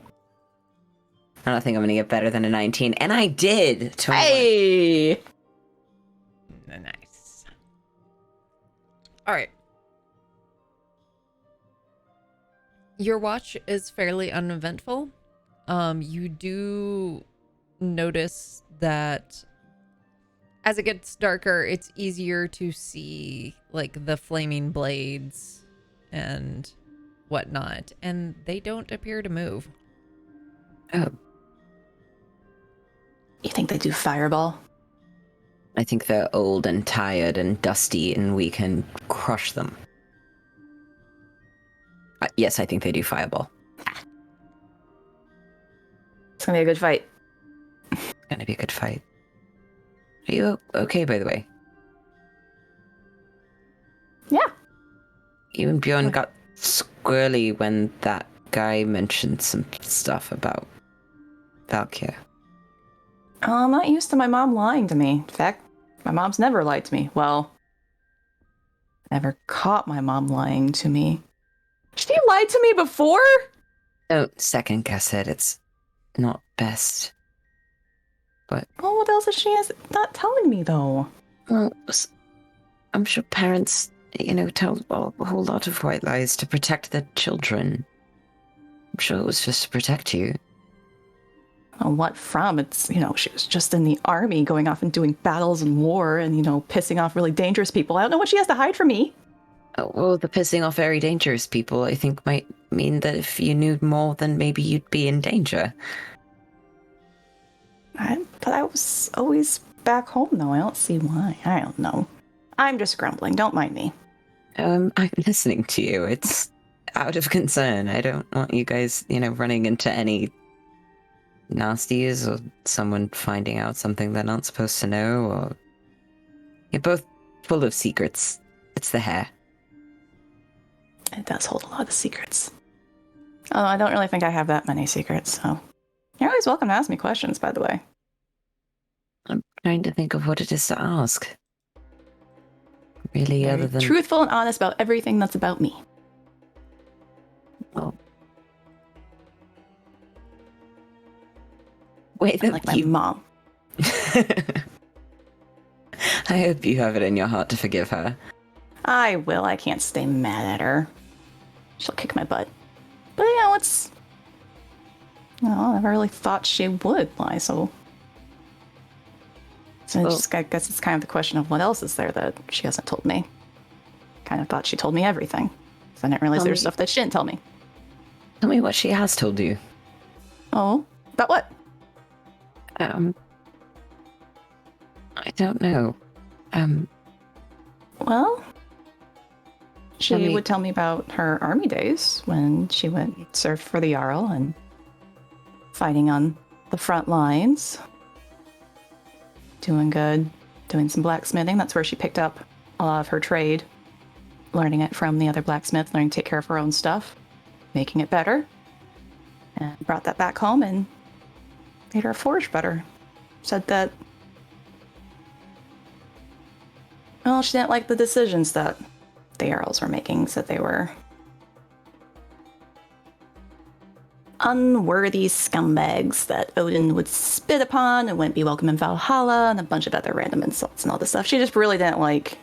I don't think I'm gonna get better than a 19, and I did! Hey! Nice. All right. Your watch is fairly uneventful. You do notice that as it gets darker, it's easier to see like the flaming blades and whatnot, and they don't appear to move. Oh, You think they do fireball? I think they're old and tired and dusty, and we can crush them. Yes, I think they do fireball. It's gonna be a good fight. It's gonna be a good fight. Are you okay, by the way? Yeah. You and Bjorn got squirrely when that guy mentioned some stuff about Valkyr. I'm not used to my mom lying to me. In fact, my mom's never lied to me. Well, never caught my mom lying to me. She lied to me before? Don't second guess it. It's not best. But, Well, what else is she not telling me, though? well, I'm sure parents, tell a whole lot of white lies to protect their children. I'm sure it was just to protect you. Well, what from? It's, she was just in the army going off and doing battles and war and, pissing off really dangerous people. I don't know what she has to hide from me. Oh, well, the pissing off very dangerous people, I think, might mean that if you knew more, then maybe you'd be in danger. But I was always back home, though. I don't see why. I don't know. I'm just grumbling. Don't mind me. I'm listening to you. It's out of concern. I don't want you guys, running into any nasties or someone finding out something they're not supposed to know, or... You're both full of secrets. It's the hair. It does hold a lot of secrets. Oh, I don't really think I have that many secrets, so... You're always welcome to ask me questions, by the way. I'm trying to think of what it is to ask. Really, Very other than... truthful and honest about everything that's about me. Well... Wait, Like my mom. I hope you have it in your heart to forgive her. I will. I can't stay mad at her. She'll kick my butt. But, it's... I never really thought she would lie, so... So I guess it's kind of the question of what else is there that she hasn't told me. Kind of thought she told me everything. So I didn't realize there was stuff that she didn't tell me. Tell me what she has told you. Oh? About what? I don't know. Well... She Tell me- would tell me about her army days when she went served for the Jarl and fighting on the front lines. Doing good. Doing some blacksmithing. That's where she picked up a lot of her trade. Learning it from the other blacksmiths, learning to take care of her own stuff. Making it better. And brought that back home and made her forge better. Said that... Well, she didn't like the decisions that the Jarls were making, said they were unworthy scumbags that Odin would spit upon and wouldn't be welcome in Valhalla, and a bunch of other random insults and all this stuff. She just really didn't like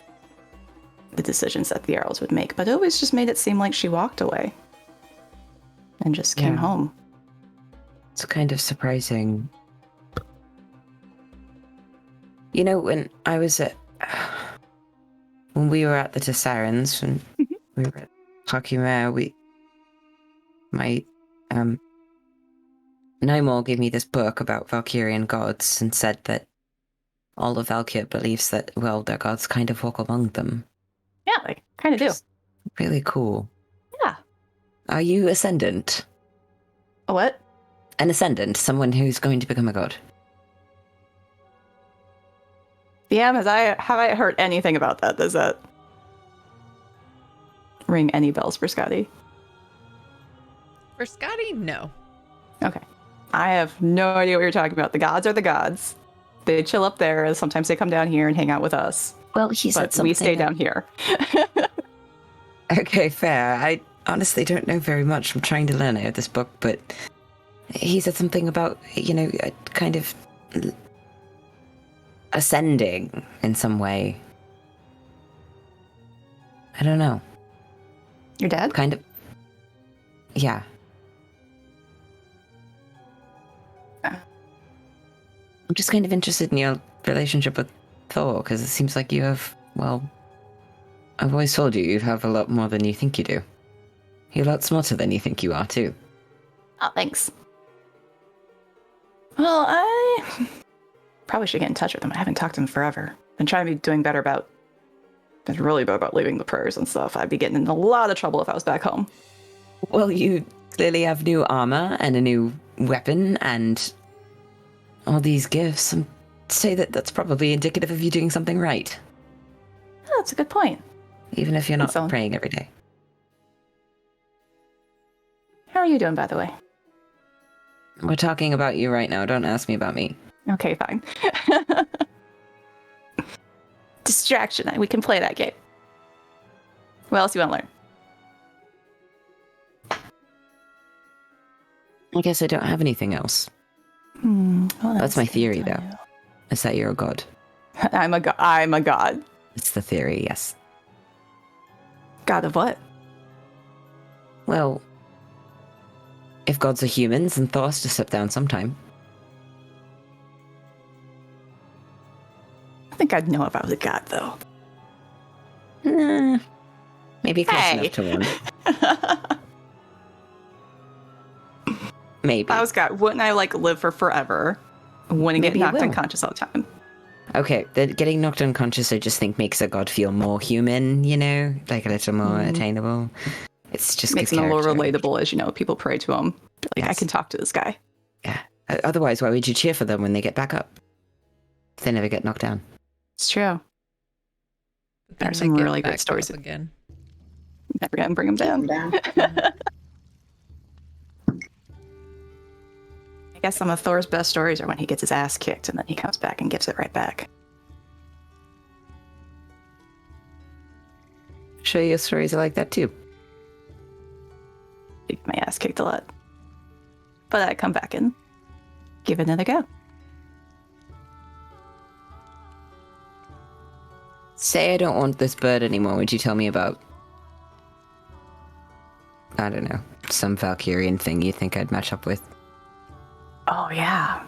the decisions that the Jarls would make, but it always just made it seem like she walked away. and just came Yeah. home. It's kind of surprising. You know, when I was at... When we were at the Tessarans, when we were at Hakimare, Nymor gave me this book about Valkyrian gods and said that all of Valkyr believes that, well, their gods kind of walk among them. Yeah, they kind of do. Really cool. Yeah. Are you Ascendant? A what? An Ascendant, someone who's going to become a god. DM, have I heard anything about that? Does that ring any bells for Scotty? For Scotty, no. Okay. I have no idea what you're talking about. The gods are the gods. They chill up there, and sometimes they come down here and hang out with us. Well, he said But something. we stay down here. Okay, fair. I honestly don't know very much. I'm trying to learn out of this book, but he said something about, kind of ascending in some way. I don't know. Your dad? Kind of. Yeah. I'm just kind of interested in your relationship with Thor, because it seems like you have, well, I've always told you, you have a lot more than you think you do. You're a lot smarter than you think you are, too. Oh, thanks. Well, I probably should get in touch with him. I haven't talked to him forever. Been trying to be doing better about leaving the prayers and stuff. I'd be getting in a lot of trouble if I was back home. Well, you clearly have new armor and a new weapon and all these gifts. I'd say that that's probably indicative of you doing something right. Oh, that's a good point. Even if you're not So. praying every day. How are you doing, by the way? We're talking about you right now. Don't ask me about me. Okay, fine. Distraction. We can play that game. What else do you want to learn? I guess I don't have anything else. Well, That's my theory, though. Is that you're a god. I'm a god. It's the theory, yes. God of what? Well, if gods are humans, then Thor has to step down sometime. I think I'd know if I was a god, though. Maybe close Hey. enough to one. Maybe. If I was god, wouldn't I live for forever? Wouldn't get Maybe you knocked will. unconscious all the time. Okay, the getting knocked unconscious I just think makes a god feel more human, like a little more attainable. It's just Makes good him a little character. relatable as people pray to him. I Yes. can talk to this guy. Yeah. Otherwise, why would you cheer for them when they get back up? If they never get knocked down. It's true. But There are then some they get really great back stories. up again. Never gonna bring him down. I guess some of Thor's best stories are when he gets his ass kicked and then he comes back and gives it right back. Sure, your stories are like that too. I get my ass kicked a lot. But I come back and give it another go. Say I don't want this bird anymore. Would you tell me about, I don't know, some Valkyrian thing you think I'd match up with? Oh, yeah.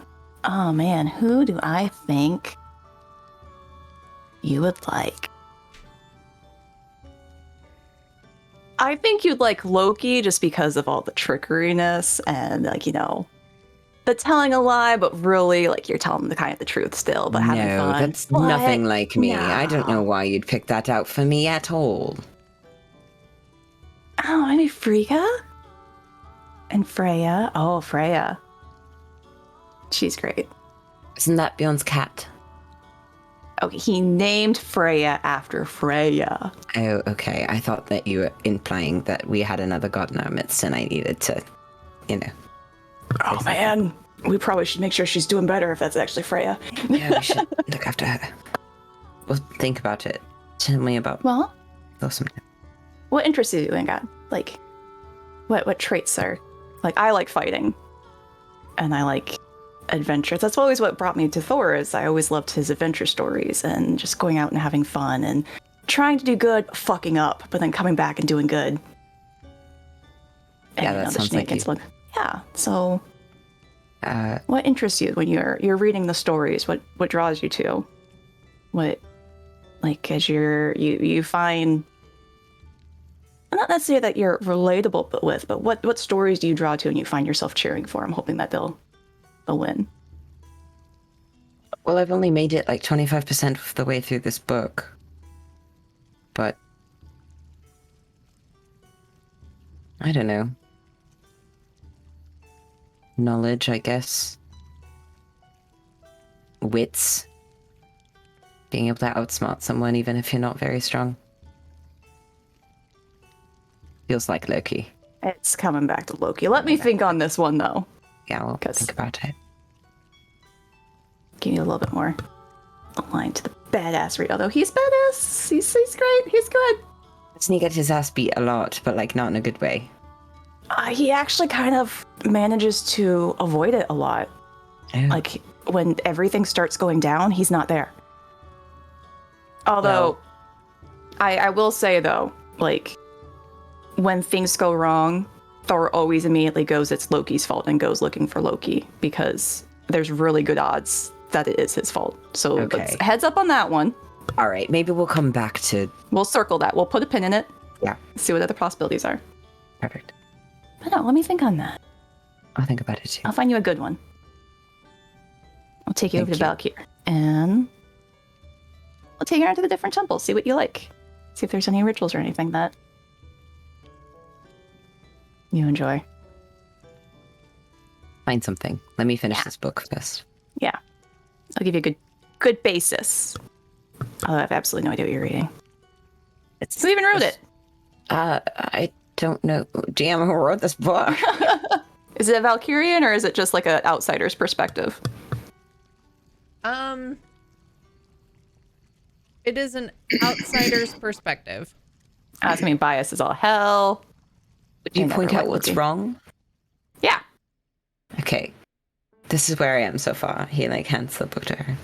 Oh, man. Who do I think you would like? I think you'd like Loki just because of all the trickeriness and, the telling a lie, but really, you're telling the kind of the truth still, but having No, fun. that's But nothing like me. no. I don't know why you'd pick that out for me at all. Oh, maybe Frigga? And Freya? Oh, Freya. She's great. Isn't that Bjorn's cat? Okay, he named Freya after Freya. Oh, okay. I thought that you were implying that we had another god in our midst and I needed to, Oh, man. We probably should make sure she's doing better if that's actually Freya. Yeah, we should look after her. Well, think about it. Tell me about Well, awesome. what interests you in God? What traits are... I like fighting. And I like adventures. That's always what brought me to Thor, is I always loved his adventure stories and just going out and having fun and trying to do good, fucking up, but then coming back and doing good. And, Yeah, that the sounds like shenanigans you. look. Yeah. So, Uh, what interests you when you're reading the stories? What draws you to? What, like, as you find, not necessarily that you're relatable but what stories do you draw to and you find yourself cheering for? I'm hoping that they'll win. well, I've only made it like 25% of the way through this book. But I don't know. Knowledge, I guess. Wits. Being able to outsmart someone even if you're not very strong. Feels like Loki. It's coming back to Loki. Let me think on this one though. Yeah, well, 'Cause- think about it. Give you a little bit more aligned to the badassery. Although he's badass. He's great. He's good. Doesn't he get his ass beat a lot, but like not in a good way? He actually kind of manages to avoid it a lot. Oh. Like, when everything starts going down, he's not there. Although, I will say, though, like, when things go wrong, Thor always immediately goes, it's Loki's fault, and goes looking for Loki, because there's really good odds that it is his fault. So, Okay. heads up on that one. All right, maybe we'll come back to... We'll circle that. We'll put a pin in it. Yeah. See what other possibilities are. Perfect. But no, let me think on that. I'll think about it too. I'll find you a good one. I'll take you over to Thank Valkyr. And we'll take you around to the different temples, see what you like. See if there's any rituals or anything that you enjoy. Find something. Let me finish this book first. Yeah. I'll give you a good basis. Although I have absolutely no idea what you're reading. Who even wrote it? I don't know. Damn, who wrote this book? Is it a Valkyrian or is it just like an outsider's perspective? It is an outsider's perspective. I was gonna be biased as all hell. Would you I never point out liked what's Loki. wrong? Yeah. Okay. This is where I am so far. He like hands the book to her.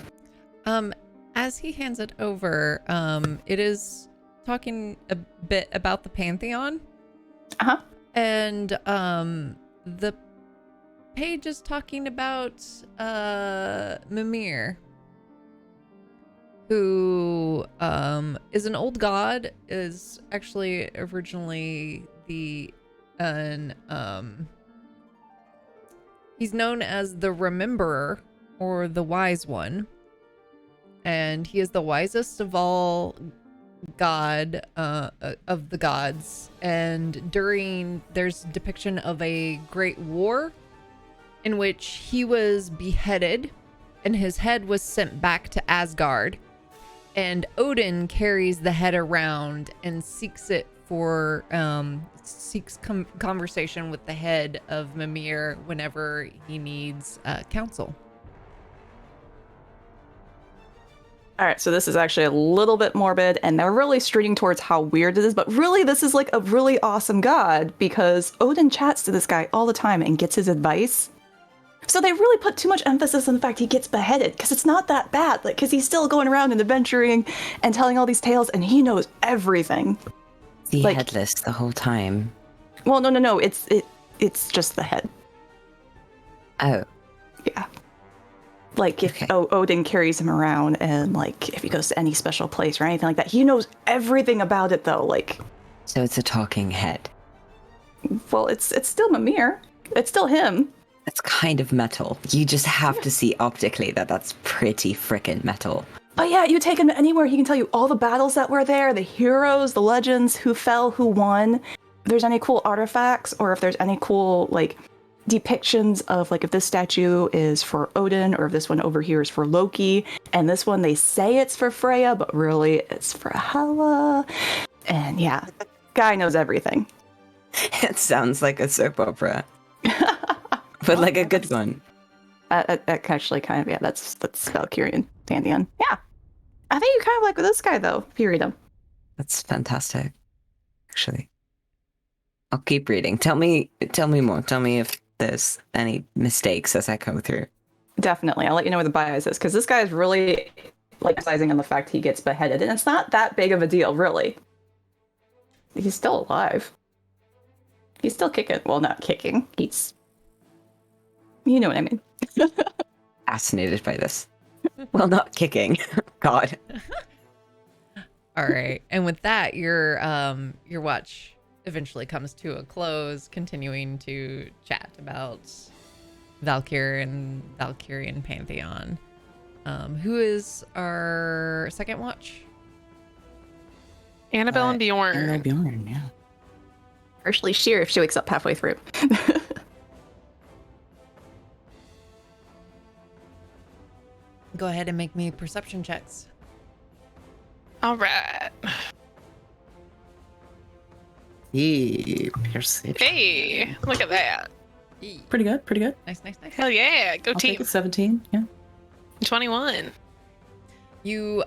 As he hands it over, it is talking a bit about the Pantheon. Uh-huh. And the page is talking about Mimir, who is an old god, is actually originally he's known as the Rememberer or the Wise One. And he is the wisest of all god of the gods. And there's depiction of a great war in which he was beheaded and his head was sent back to Asgard. And Odin carries the head around and seeks conversation with the head of Mimir whenever he needs counsel. All right, so this is actually a little bit morbid, and they're really streaking towards how weird it is, but really this is like a really awesome god because Odin chats to this guy all the time and gets his advice. So they really put too much emphasis on the fact he gets beheaded because it's not that bad, like because he's still going around and adventuring and telling all these tales, and he knows everything. The Like- headless the whole time. Well, no, it's just the head. Oh, Yeah. Like, if Okay. Odin carries him around, and, like, if he goes to any special place or anything like that, he knows everything about it, though. Like, so it's a talking head. well, it's still Mimir. It's still him. That's kind of metal. You just have to see optically that that's pretty frickin' metal. Oh, yeah, you take him anywhere, he can tell you all the battles that were there, the heroes, the legends, who fell, who won. If there's any cool artifacts, or if there's any cool, like, depictions of, like, if this statue is for Odin, or if this one over here is for Loki, and this one they say it's for Freya, but really it's for Hela. And yeah, guy knows everything. It sounds like a soap opera. But like a good one. That actually kind of, yeah, that's Valkyrian Pantheon. Yeah. I think you kind of like this guy, though, if you read him. That's fantastic. Actually. I'll keep reading. Tell me more. Tell me if there's any mistakes as I go through. Definitely. I'll let you know where the bias is, because this guy is really, like, emphasizing on the fact he gets beheaded, and it's not that big of a deal, really. He's still alive. He's still kicking. Well, not kicking. He's... You know what I mean. Fascinated by this. Well, not kicking. God. All right. And with that, your watch eventually comes to a close, continuing to chat about Valkyr and Valkyrian Pantheon. Who is our second watch? Annabelle and Bjorn. Annabelle Bjorn, yeah. Partially sheer if she wakes up halfway through. Go ahead and make me perception checks. All right. Yee, perception. Hey, look at that. Pretty good, pretty good. Nice, nice, nice. Hell yeah. Go I'll take team. it, 17, yeah. 21. You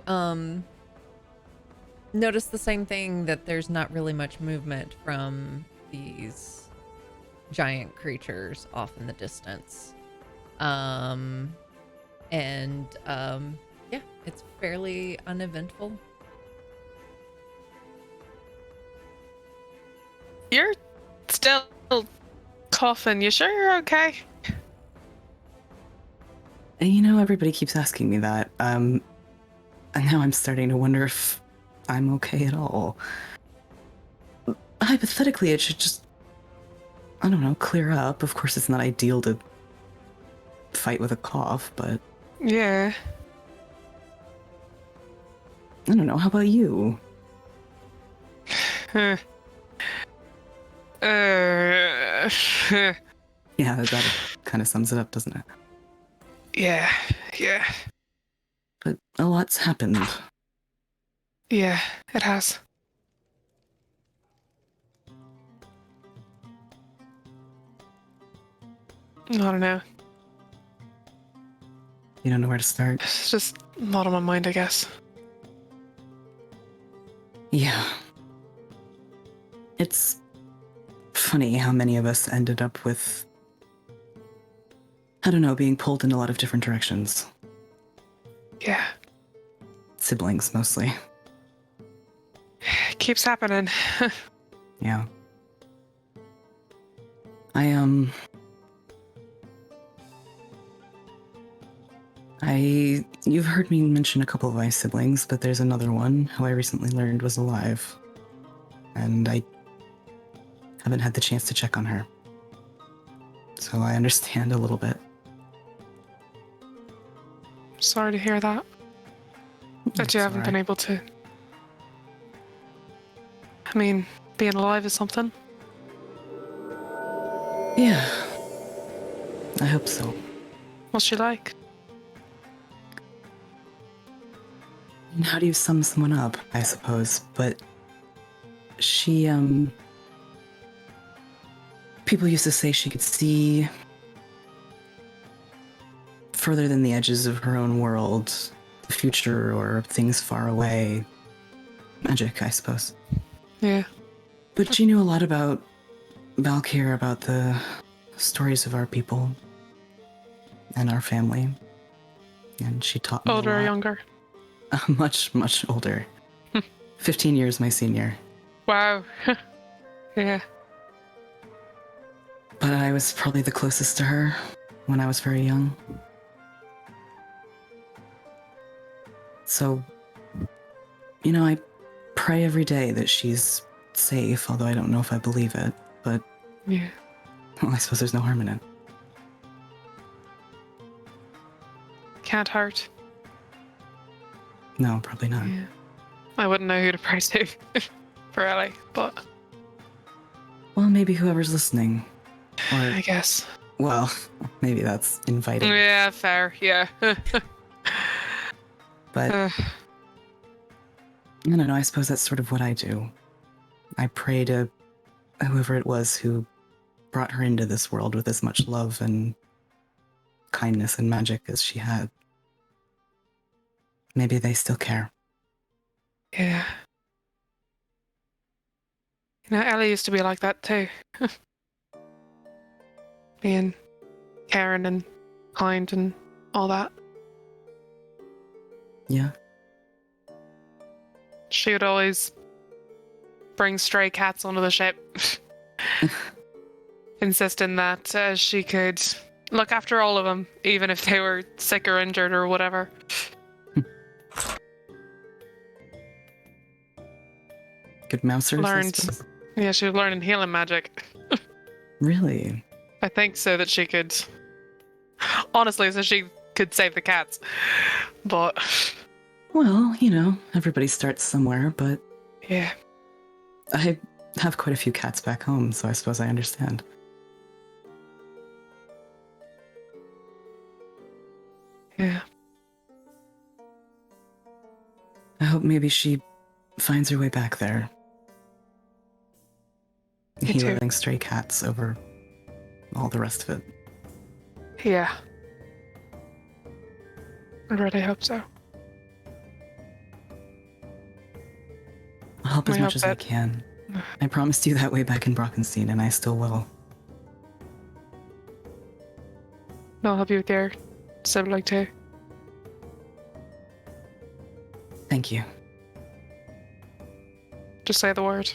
notice the same thing, that there's not really much movement from these giant creatures off in the distance. Yeah, it's fairly uneventful. You're still coughing. You sure you're okay? And you know, everybody keeps asking me that. And now I'm starting to wonder if I'm okay at all. Hypothetically, it should just, I don't know, clear up. Of course, it's not ideal to fight with a cough, but Yeah. I don't know. How about you? Huh. Yeah, that kind of sums it up, doesn't it? Yeah. Yeah. But a lot's happened. Yeah, it has. I don't know. You don't know where to start? It's just not on my mind, I guess. Yeah. It's funny how many of us ended up with, I don't know, being pulled in a lot of different directions. Yeah. Siblings, mostly. It keeps happening. Yeah. You've heard me mention a couple of my siblings, but there's another one who I recently learned was alive. And I haven't had the chance to check on her. So I understand a little bit. Sorry to hear that. That you haven't been able to. I mean, being alive is something. Yeah. I hope so. What's she like? And how do you sum someone up, I suppose? But she, people used to say she could see further than the edges of her own world, the future or things far away. Magic, I suppose. Yeah. But she knew a lot about Valkyr, about the stories of our people and our family. And she taught me Older a or lot. younger? Much, much older. 15 years my senior. Wow. Yeah. But I was probably the closest to her when I was very young. So, you know, I pray every day that she's safe, although I don't know if I believe it. But, Yeah. well, I suppose there's no harm in it. Can't hurt. No, probably not. Yeah. I wouldn't know who to pray to for Ellie, but Well, maybe whoever's listening. Or, I guess. well, maybe that's inviting. Yeah, fair. Yeah. But, I don't know, I suppose that's sort of what I do. I pray to whoever it was who brought her into this world with as much love and kindness and magic as she had. Maybe they still care. Yeah. You know, Ellie used to be like that too. Being caring and kind and all that. Yeah. She would always bring stray cats onto the ship. insisting that she could look after all of them, even if they were sick or injured or whatever. Good mousers, I Learned. suppose. Yeah, she was learning healing magic. Really? I think so that she could. Honestly, so she could save the cats. But. Well, everybody starts somewhere, but Yeah. I have quite a few cats back home, so I suppose I understand. Yeah. I hope maybe she finds her way back there. Me too. Healing stray cats over all the rest of it. Yeah. I really hope so. I'll help as I much hope as I that- can. I promised you that way back in Brockenstein, and I still will. I'll help you with your sibling too. Thank you. Just say the word.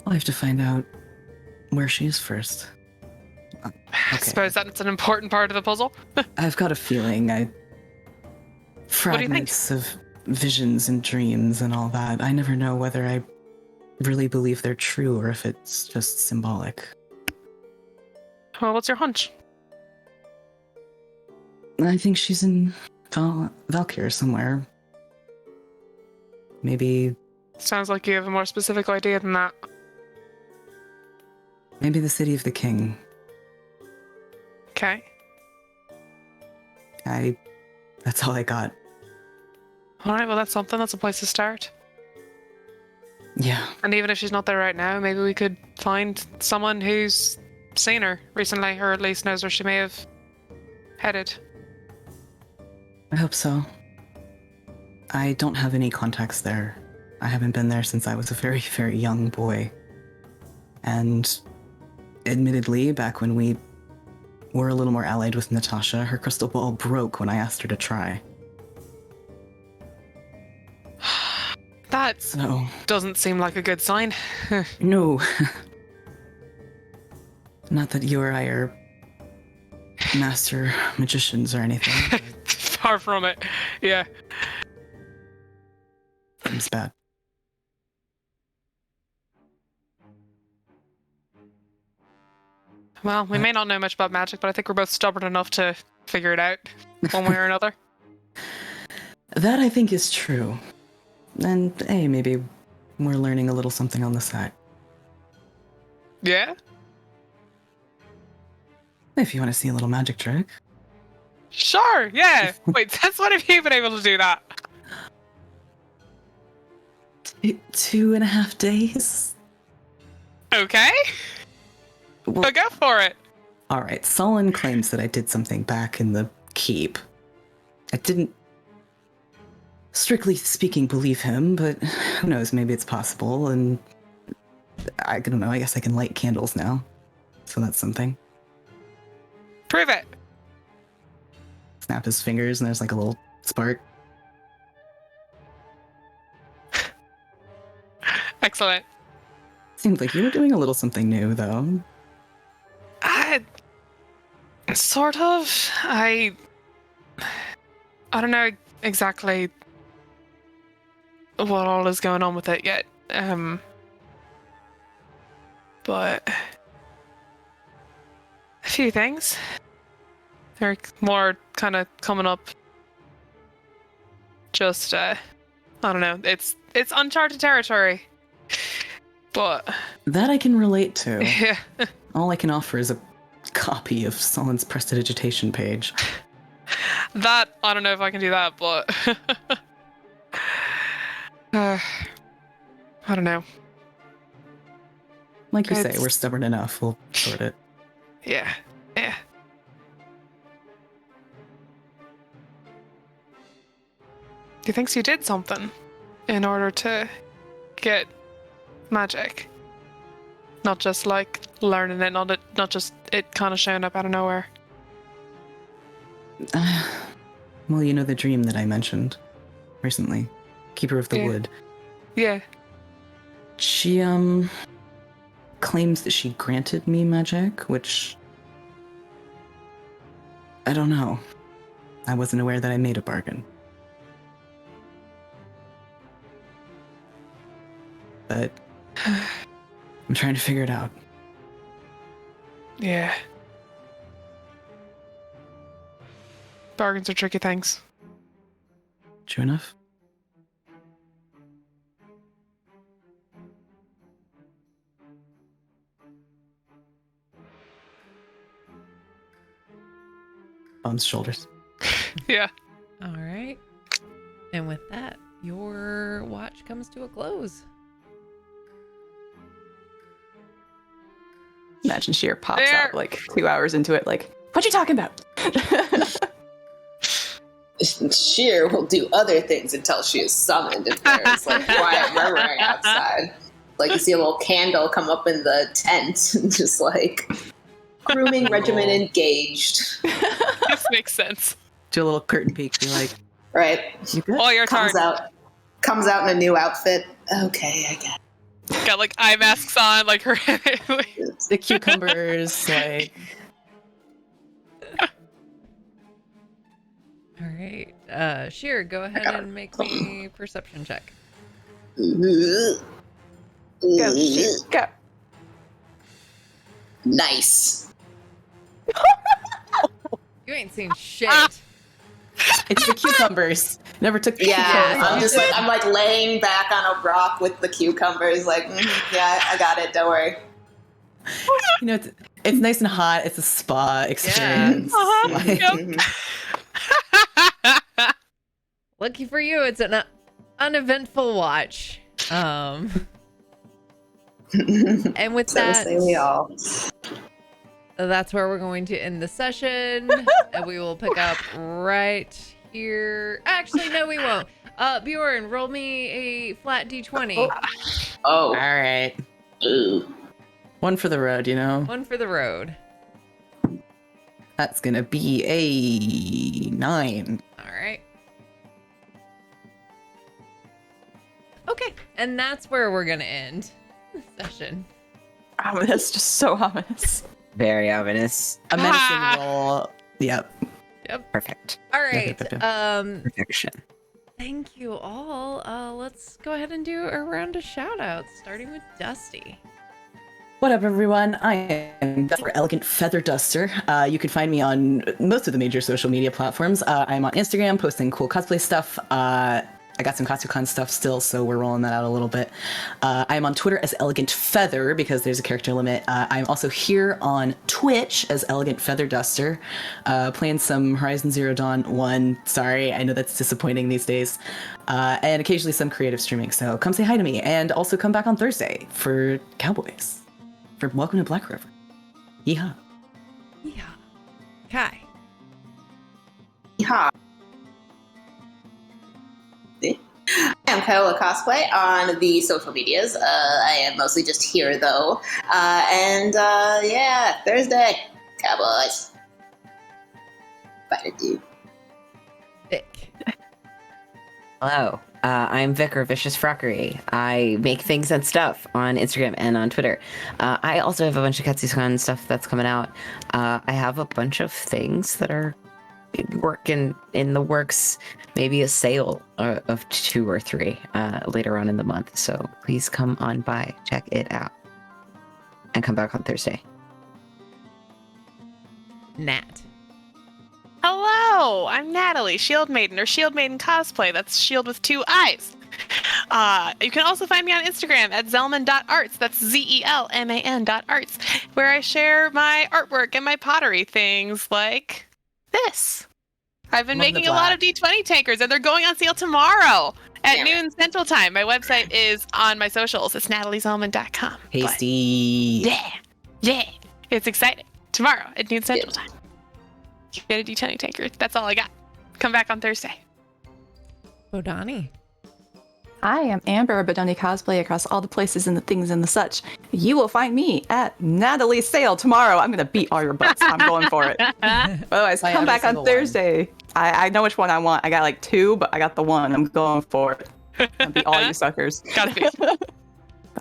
I'll have to find out where she is first. I Okay. suppose that's an important part of the puzzle. I've got a feeling do you think? fragments of visions and dreams and all that. I never know whether I really believe they're true or if it's just symbolic. Well, what's your hunch? I think she's in Valkyr somewhere. Maybe Sounds like you have a more specific idea than that. the city of the king. Okay. That's all I got. Alright, well, that's something. That's a place to start. Yeah. And even if she's not there right now, maybe we could find someone who's seen her recently, or at least knows where she may have headed. I hope so. I don't have any contacts there. I haven't been there since I was a very, very young boy. And admittedly, back when we were a little more allied with Natasha, her crystal ball broke when I asked her to try. That So, doesn't seem like a good sign. no. Not that you or I are master magicians or anything. Far from it. Yeah. It's bad. Well, we may not know much about magic, but I think we're both stubborn enough to figure it out one way or another. That I think is true. And hey, maybe we're learning a little something on the side. Yeah? If you want to see a little magic trick. Sure, yeah. Wait, that's when have you been able to do that? 2.5 days? Okay. Well, Well, go for it. alright, Solon claims that I did something back in the keep. I didn't, strictly speaking, believe him, but who knows, maybe it's possible, and I don't know, I guess I can light candles now. So that's something. Prove it. Snap his fingers and there's like a little spark. Excellent. Seems like you were doing a little something new, though. Sort of. I don't know exactly what all is going on with it yet. But a few things. They're more kind of coming up. Just I don't know. It's uncharted territory. But That I can relate to. yeah. All I can offer is a copy of Solon's prestidigitation page. That, I don't know if I can do that, but I don't know. Like you say, It's- we're stubborn enough. We'll sort it. Yeah. Yeah. Do you think you did something in order to get magic? Not just like learning it, not just it kind of showing up out of nowhere. Well, you know the dream that I mentioned recently. Keeper of the Yeah. Wood. Yeah. She, claims that she granted me magic, which I don't know. I wasn't aware that I made a bargain. But I'm trying to figure it out. Yeah. Bargains are tricky things. True enough. Bum's shoulders. Yeah. All right. And with that, your watch comes to a close. Imagine Sheer pops There. out like 2 hours into it, like, what you talking about? Sheer will do other things until she is summoned if there's like quiet murmuring outside. Like you see a little candle come up in the tent and just like grooming regimen engaged. This makes sense. Do a little curtain peek, be like, Right? you good? Oh, your turn. Comes out in a new outfit. Okay, I get it. Got like eye masks on, like her. The cucumbers, like, All right. Sheer, go ahead and make me perception check. Go, Sheer, go. Nice. You ain't seen shit. it's the cucumbers. Never took the Yeah, cucumbers. I'm like laying back on a rock with the cucumbers. Like, yeah, I got it. Don't worry. You know, it's nice and hot. It's a spa experience. Yep. Lucky for you, it's an uneventful watch. And with So that, say we all. that's where we're going to end the session. And we will pick up right here. Actually, no, we won't. Bjorn, roll me a flat d20. Oh. All right. Ooh. One for the road, you know? One for the road. That's going to be a 9. All right. Okay, and that's where we're gonna end the session. Ominous, just so ominous. Very ominous. A menacing roll. Yep. Perfect. All right. Perfection. Thank you all. Let's go ahead and do a round of shout outs, starting with Dusty. What up, everyone? I am Dr. Elegant Feather Duster. You can find me on most of the major social media platforms. I'm on Instagram posting cool cosplay stuff. I got some CostuCon stuff still, so we're rolling that out a little bit. I'm on Twitter as Elegant Feather because there's a character limit. I'm also here on Twitch as Elegant Feather Duster, playing some Horizon Zero Dawn 1. Sorry, I know that's disappointing these days. And occasionally some creative streaming, so come say hi to me. And also come back on Thursday for Cowboys. For Welcome to Black River. Yeehaw. Yeah. Kai. Yeehaw. I am Kaola Cosplay on the social medias. I am mostly just here, though. Yeah, Thursday. Cowboys. Bye, dude. Vic. Hello. I'm Vicar Vicious Frockery. I make things and stuff on Instagram and on Twitter. I also have a bunch of KetsuCon stuff that's coming out. I have a bunch of things that are in the works. Maybe a sale of 2 or 3 later on in the month. So please come on by, check it out, and come back on Thursday. Nat. Hello, I'm Natalie, Shield Maiden, or Shield Maiden Cosplay. That's Shield with 2 eyes. You can also find me on Instagram at zelman.arts. That's zelman.arts, where I share my artwork and my pottery, things like this. I've been Love the making a lot of D20 tankers, and they're going on sale tomorrow at noon Central Time. My website is on my socials. It's nataliezelman.com. Hasty. Yeah, it's exciting. Tomorrow at noon Central Time. Get a D20 tanker. That's all I got. Come back on Thursday. Bodani. I am Amber, a Bodoni cosplay across all the places and the things and the such. You will find me at Natalie's sale tomorrow. I'm going to beat all your butts. I'm going for it. Otherwise, Buy come every back on single Thursday. I know which one I want. I got like 2, but I got the one. I'm going for it. I'll beat all you suckers. Godspeed.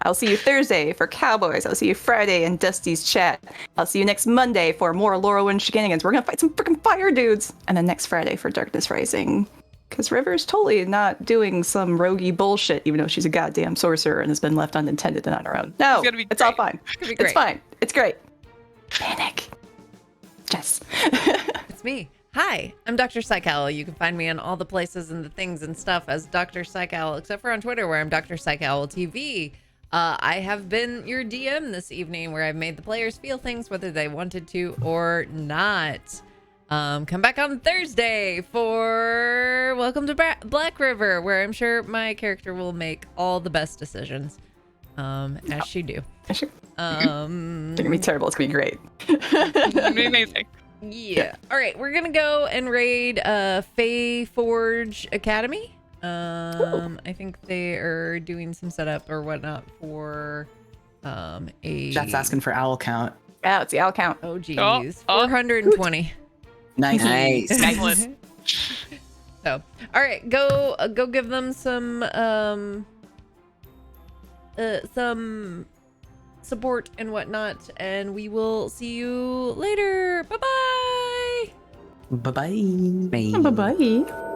I'll see you Thursday for Cowboys. I'll see you Friday in Dusty's chat. I'll see you next Monday for more Lorelwind shenanigans. We're gonna fight some freaking fire dudes. And then next Friday for Darkness Rising. Because River's totally not doing some roguey bullshit, even though she's a goddamn sorcerer and has been left unattended and on her own. No, it's all fine. It's fine. It's great. Panic. Jess. It's me. Hi, I'm Dr. Psychowl. You can find me on all the places and the things and stuff as Dr. Psychowl, except for on Twitter where I'm Dr. Psychowl TV. I have been your DM this evening where I've made the players feel things whether they wanted to or not. Come back on Thursday for Welcome to Black River, where I'm sure my character will make all the best decisions, as she do. It's gonna be terrible. It's gonna be great. It's gonna be amazing. Yeah. All right, we're gonna go and raid Fae Forge Academy. I think they are doing some setup or whatnot for a. That's asking for owl count. Yeah, it's the owl count. Oh geez, 420. Nice. Excellent. So, all right, go give them some support and whatnot, and we will see you later. Bye-bye. Bye-bye. Bye-bye.